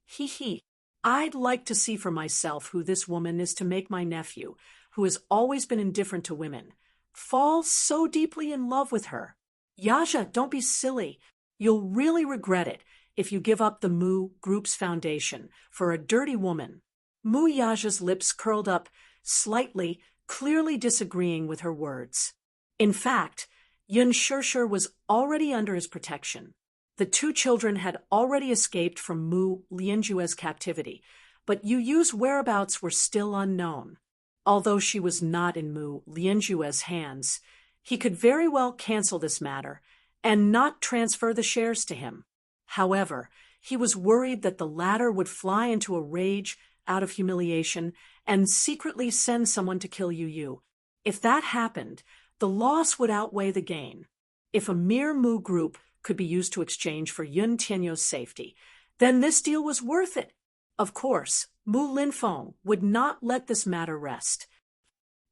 He. I'd like to see for myself who this woman is to make my nephew, who has always been indifferent to women, fall so deeply in love with her. Yaja, don't be silly. You'll really regret it if you give up the Mu Group's foundation for a dirty woman. Mu Yaja's lips curled up slightly, clearly disagreeing with her words. In fact, Yun Shishir was already under his protection. The two children had already escaped from Mu Lianjue's captivity, but Yu Yu's whereabouts were still unknown. Although she was not in Mu Lianjue's hands, he could very well cancel this matter and not transfer the shares to him. However, he was worried that the latter would fly into a rage out of humiliation and secretly send someone to kill Yu Yu. If that happened, the loss would outweigh the gain. If a mere Mu Group could be used to exchange for Yun Tianyou's safety, then this deal was worth it. Of course, Mu Linfeng would not let this matter rest.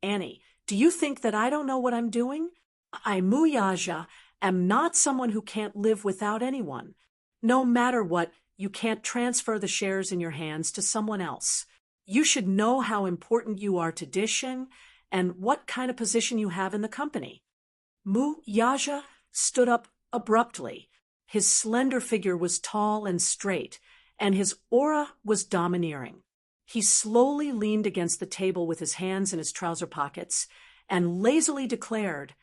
"Annie, do you think that I don't know what I'm doing? I, Mu Yaja, am not someone who can't live without anyone. No matter what, you can't transfer the shares in your hands to someone else. You should know how important you are to Disheng and what kind of position you have in the company." Mu Yaja stood up abruptly. His slender figure was tall and straight, and his aura was domineering. He slowly leaned against the table with his hands in his trouser pockets and lazily declared,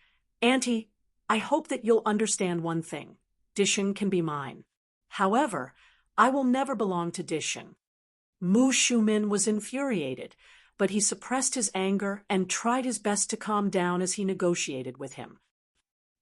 "Auntie, I hope that you'll understand one thing. Disheng can be mine. However, I will never belong to Disheng." Mu Shumin was infuriated, but he suppressed his anger and tried his best to calm down as he negotiated with him.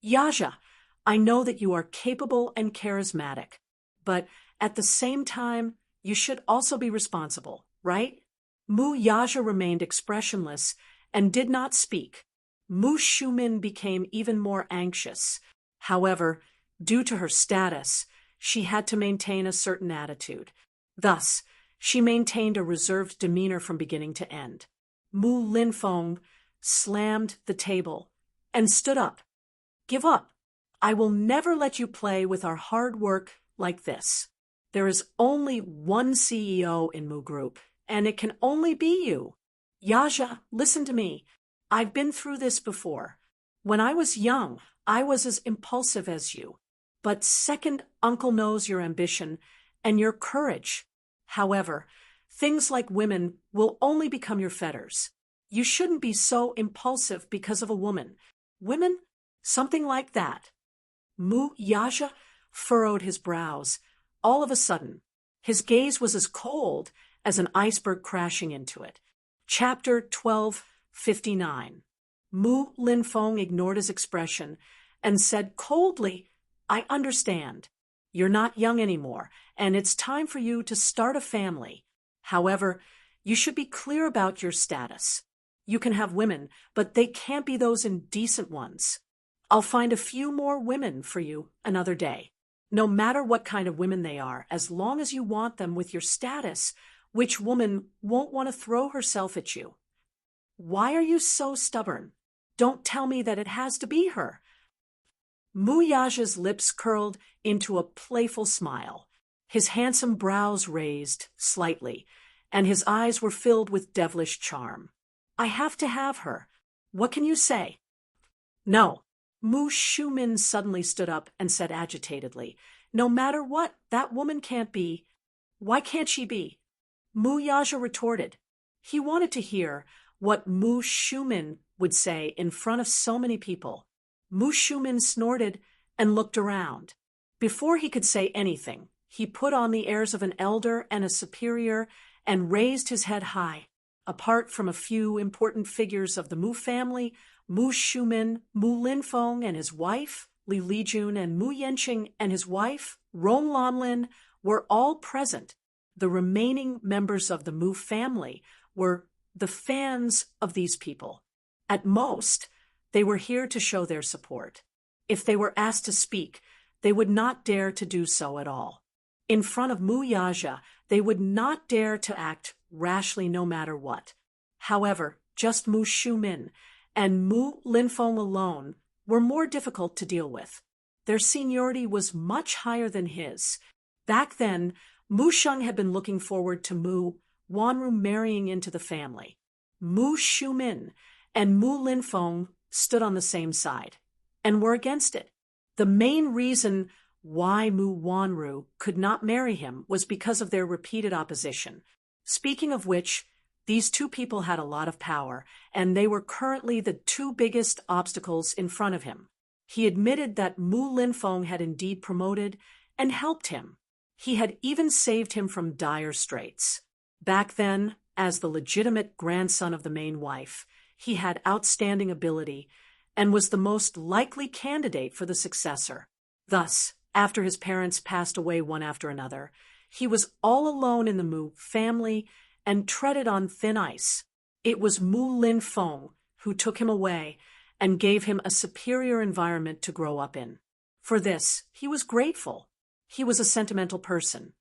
"Yaja, I know that you are capable and charismatic, but at the same time, you should also be responsible, right?" Mu Yaja remained expressionless and did not speak. Mu Shumin became even more anxious. However, due to her status, she had to maintain a certain attitude. Thus, she maintained a reserved demeanor from beginning to end. Mu Linfeng slammed the table and stood up. "Give up. I will never let you play with our hard work like this. There is only one CEO in Mu Group, and it can only be you. Yaja, listen to me. I've been through this before. When I was young, I was as impulsive as you. But second uncle knows your ambition and your courage. However, things like women will only become your fetters. You shouldn't be so impulsive because of a woman. Women? Something like that." Mu Yaja furrowed his brows. All of a sudden, his gaze was as cold as an iceberg crashing into it. Chapter 1259. Mu Linfeng ignored his expression and said coldly, "I understand. You're not young anymore, and it's time for you to start a family. However, you should be clear about your status. You can have women, but they can't be those indecent ones. I'll find a few more women for you another day. No matter what kind of women they are, as long as you want them with your status, which woman won't want to throw herself at you? Why are you so stubborn? Don't tell me that it has to be her." Mu Yaja's lips curled into a playful smile. His handsome brows raised slightly, and his eyes were filled with devilish charm. "I have to have her. What can you say?" "No." Mu Shumin suddenly stood up and said agitatedly, "No matter what, that woman can't be. Why can't she be?" Mu Yaja retorted. He wanted to hear what Mu Shumin would say in front of so many people. Mu Shumin snorted and looked around. Before he could say anything, he put on the airs of an elder and a superior and raised his head high. Apart from a few important figures of the Mu family, Mu Shumin, Mu Linfeng and his wife, Li Lijun, and Mu Yenqing and his wife, Rong Lanlin, were all present. The remaining members of the Mu family were the fans of these people. At most, they were here to show their support. If they were asked to speak, they would not dare to do so at all. In front of Mu Yaja, they would not dare to act rashly no matter what. However, just Mu Shumin and Mu Linfeng alone were more difficult to deal with. Their seniority was much higher than his. Back then, Mu Sheng had been looking forward to Mu Wanru marrying into the family. Mu Shumin and Mu Linfeng stood on the same side and were against it. The main reason why Mu Wanru could not marry him was because of their repeated opposition. Speaking of which, these two people had a lot of power, and they were currently the two biggest obstacles in front of him. He admitted that Mu Linfeng had indeed promoted and helped him. He had even saved him from dire straits. Back then, as the legitimate grandson of the main wife, he had outstanding ability and was the most likely candidate for the successor. Thus, after his parents passed away one after another, he was all alone in the Mu family and treaded on thin ice. It was Mu Linfeng who took him away and gave him a superior environment to grow up in. For this, he was grateful. He was a sentimental person.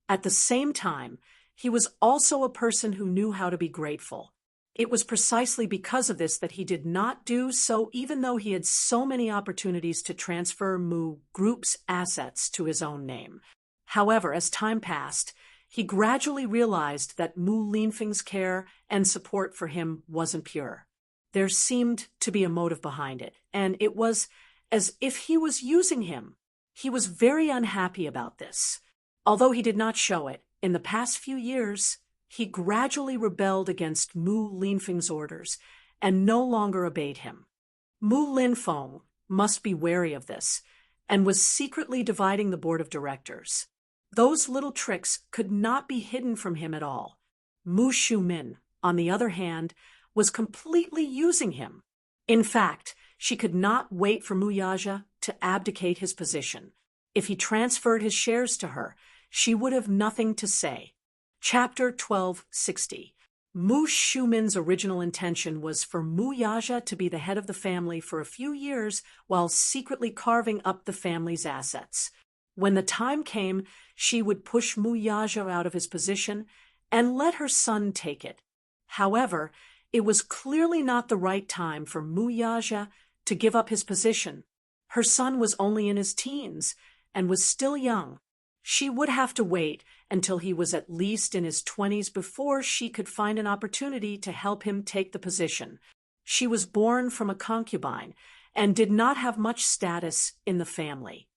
At the same time, he was also a person who knew how to be grateful. It was precisely because of this that he did not do so, even though he had so many opportunities to transfer Mu Group's assets to his own name. However, as time passed, he gradually realized that Mu Linfeng's care and support for him wasn't pure. There seemed to be a motive behind it, and it was as if he was using him. He was very unhappy about this. Although he did not show it, in the past few years, he gradually rebelled against Mu Linfeng's orders and no longer obeyed him. Mu Linfeng must be wary of this and was secretly dividing the board of directors. Those little tricks could not be hidden from him at all. Mu Shumin, on the other hand, was completely using him. In fact, she could not wait for Mu Yaja to abdicate his position. If he transferred his shares to her, she would have nothing to say. Chapter 1260. Mu Shumin's original intention was for Mu Yaja to be the head of the family for a few years while secretly carving up the family's assets. When the time came, she would push Mu Yaja out of his position and let her son take it. However, it was clearly not the right time for Mu Yaja to give up his position. Her son was only in his teens and was still young. She would have to wait until he was at least in his 20s before she could find an opportunity to help him take the position. She was born from a concubine and did not have much status in the family.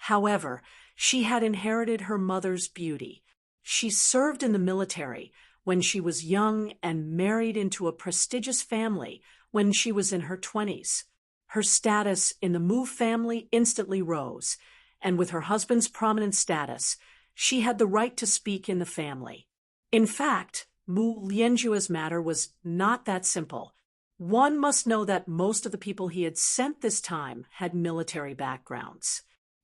However, she had inherited her mother's beauty. She served in the military when she was young and married into a prestigious family when she was in her 20s. Her status in the Mu family instantly rose, and with her husband's prominent status, she had the right to speak in the family. In fact, Mu Lianjue's matter was not that simple. One must know that most of the people he had sent this time had military backgrounds.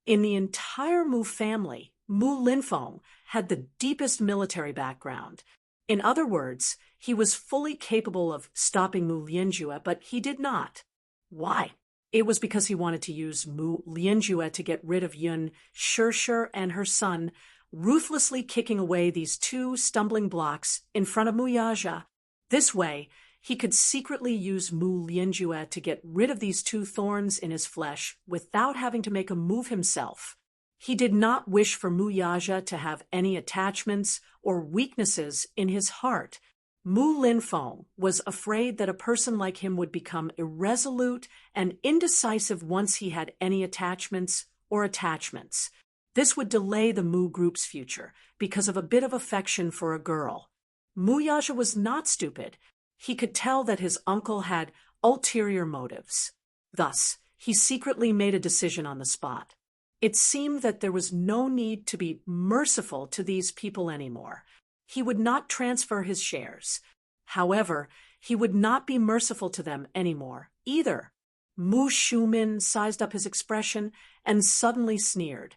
In the entire Mu family, Mu Linfeng had the deepest military background. In other words, he was fully capable of stopping Mu Lianjue, but he did not. Why? It was because he wanted to use Mu Lianjue to get rid of Yun Shishir and her son, ruthlessly kicking away these two stumbling blocks in front of Mu Yaja. This way, he could secretly use Mu Lianjue to get rid of these two thorns in his flesh without having to make a move himself. He did not wish for Mu Yaja to have any attachments or weaknesses in his heart. Mu Linfeng was afraid that a person like him would become irresolute and indecisive once he had any attachments or attachments. This would delay the Mu group's future because of a bit of affection for a girl. Mu Yaja was not stupid. He could tell that his uncle had ulterior motives. Thus, he secretly made a decision on the spot. It seemed that there was no need to be merciful to these people anymore. He would not transfer his shares. However, He would not be merciful to them anymore, either. Mu Shumin sized up his expression and suddenly sneered.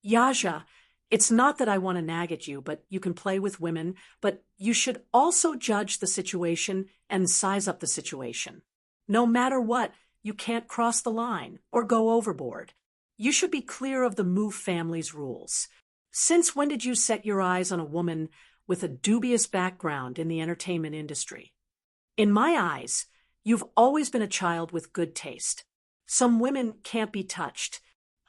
Yaja, it's not that I want to nag at you, but you can play with women, but you should also judge the situation and size up the situation. No matter what, you can't cross the line or go overboard. You should be clear of the Mu family's rules. Since when did you set your eyes on a woman with a dubious background in the entertainment industry? In my eyes, you've always been a child with good taste. Some women can't be touched.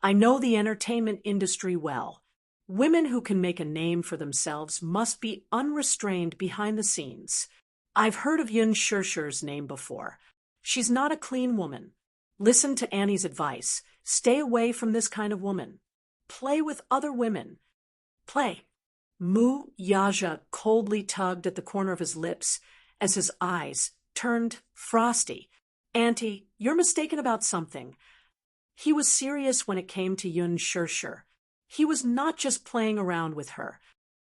I know the entertainment industry well. Women who can make a name for themselves must be unrestrained behind the scenes. I've heard of Yun Shirshir's name before. She's not a clean woman. Listen to Annie's advice. Stay away from this kind of woman. Play with other women. Play. Mu Yaja coldly tugged at the corner of his lips as his eyes turned frosty. Auntie, you're mistaken about something. He was serious when it came to Yun Shirshir. He was not just playing around with her.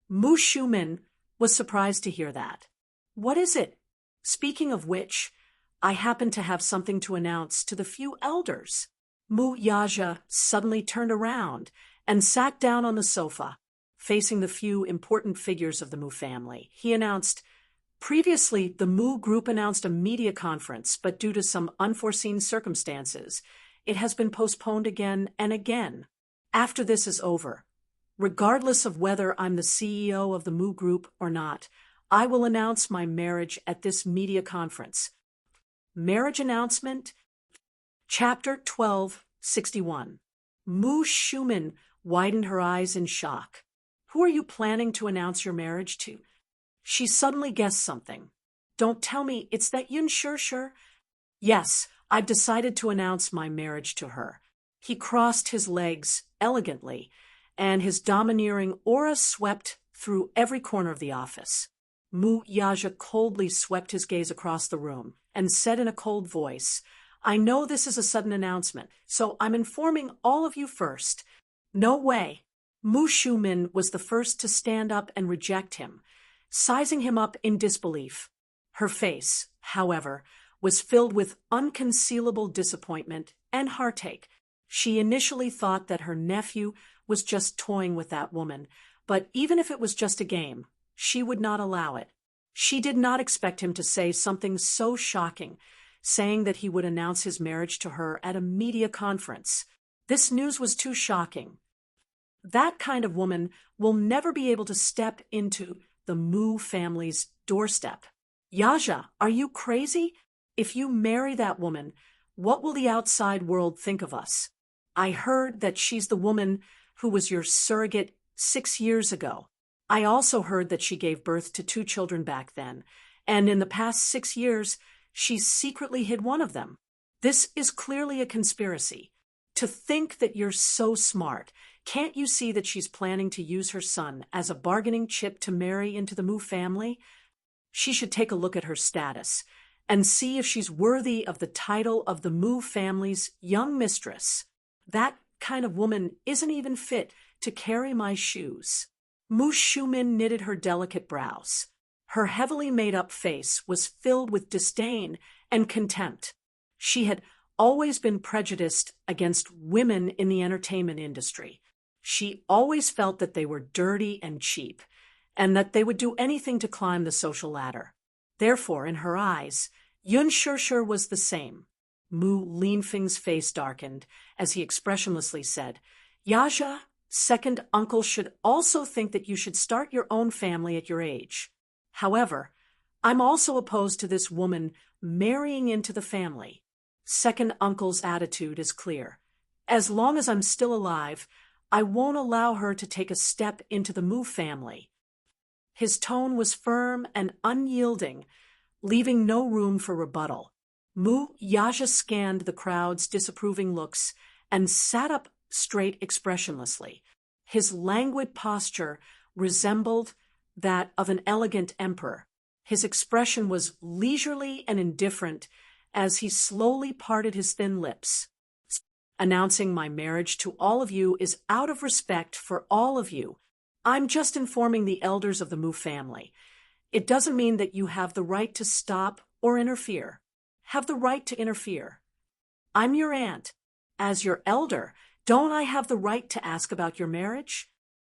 Mu Shumin was surprised to hear that. What is it? Speaking of which, I happen to have something to announce to the few elders. Mu Yaja suddenly turned around and sat down on the sofa, facing the few important figures of the Mu family. He announced, previously, the Mu group announced a media conference, but due to some unforeseen circumstances, it has been postponed again and again. After this is over, regardless of whether I'm the CEO of the Mu group or not, I will announce my marriage at this media conference. Marriage announcement, Chapter 1261. Mu Shumin widened her eyes in shock. Who are you planning to announce your marriage to? She suddenly guessed something. Don't tell me it's that Yun Shirshir. Yes, I've decided to announce my marriage to her. He crossed his legs elegantly, and his domineering aura swept through every corner of the office. Mu Yaja coldly swept his gaze across the room and said in a cold voice, I know this is a sudden announcement, so I'm informing all of you first. No way. Mu Shumin was the first to stand up and reject him, sizing him up in disbelief. Her face, however, was filled with unconcealable disappointment and heartache. She initially thought that her nephew was just toying with that woman, but even if it was just a game, she would not allow it. She did not expect him to say something so shocking, saying that he would announce his marriage to her at a media conference. This news was too shocking. That kind of woman will never be able to step into the Mu family's doorstep. Yaja, are you crazy? If you marry that woman, what will the outside world think of us? I heard that she's the woman who was your surrogate 6 years ago. I also heard that she gave birth to 2 children back then, and in the past 6 years, she's secretly hid one of them. This is clearly a conspiracy. To think that you're so smart, can't you see that she's planning to use her son as a bargaining chip to marry into the Mu family? She should take a look at her status and see if she's worthy of the title of the Mu family's young mistress. That kind of woman isn't even fit to carry my shoes. Mu Shumin knitted her delicate brows. Her heavily made-up face was filled with disdain and contempt. She had always been prejudiced against women in the entertainment industry. She always felt that they were dirty and cheap, and that they would do anything to climb the social ladder. Therefore, in her eyes, Yun Shirshir was the same. Mu Linfeng's face darkened as he expressionlessly said, Yaja, second uncle should also think that you should start your own family at your age. However, I'm also opposed to this woman marrying into the family. Second uncle's attitude is clear. As long as I'm still alive, I won't allow her to take a step into the Mu family. His tone was firm and unyielding, leaving no room for rebuttal. Mu Yaja scanned the crowd's disapproving looks and sat up straight expressionlessly. His languid posture resembled that of an elegant emperor. His expression was leisurely and indifferent as he slowly parted his thin lips. Announcing my marriage to all of you is out of respect for all of you. I'm just informing the elders of the Mu family. It doesn't mean that you have the right to stop or interfere. Have the right to interfere. I'm your aunt. As your elder, don't I have the right to ask about your marriage?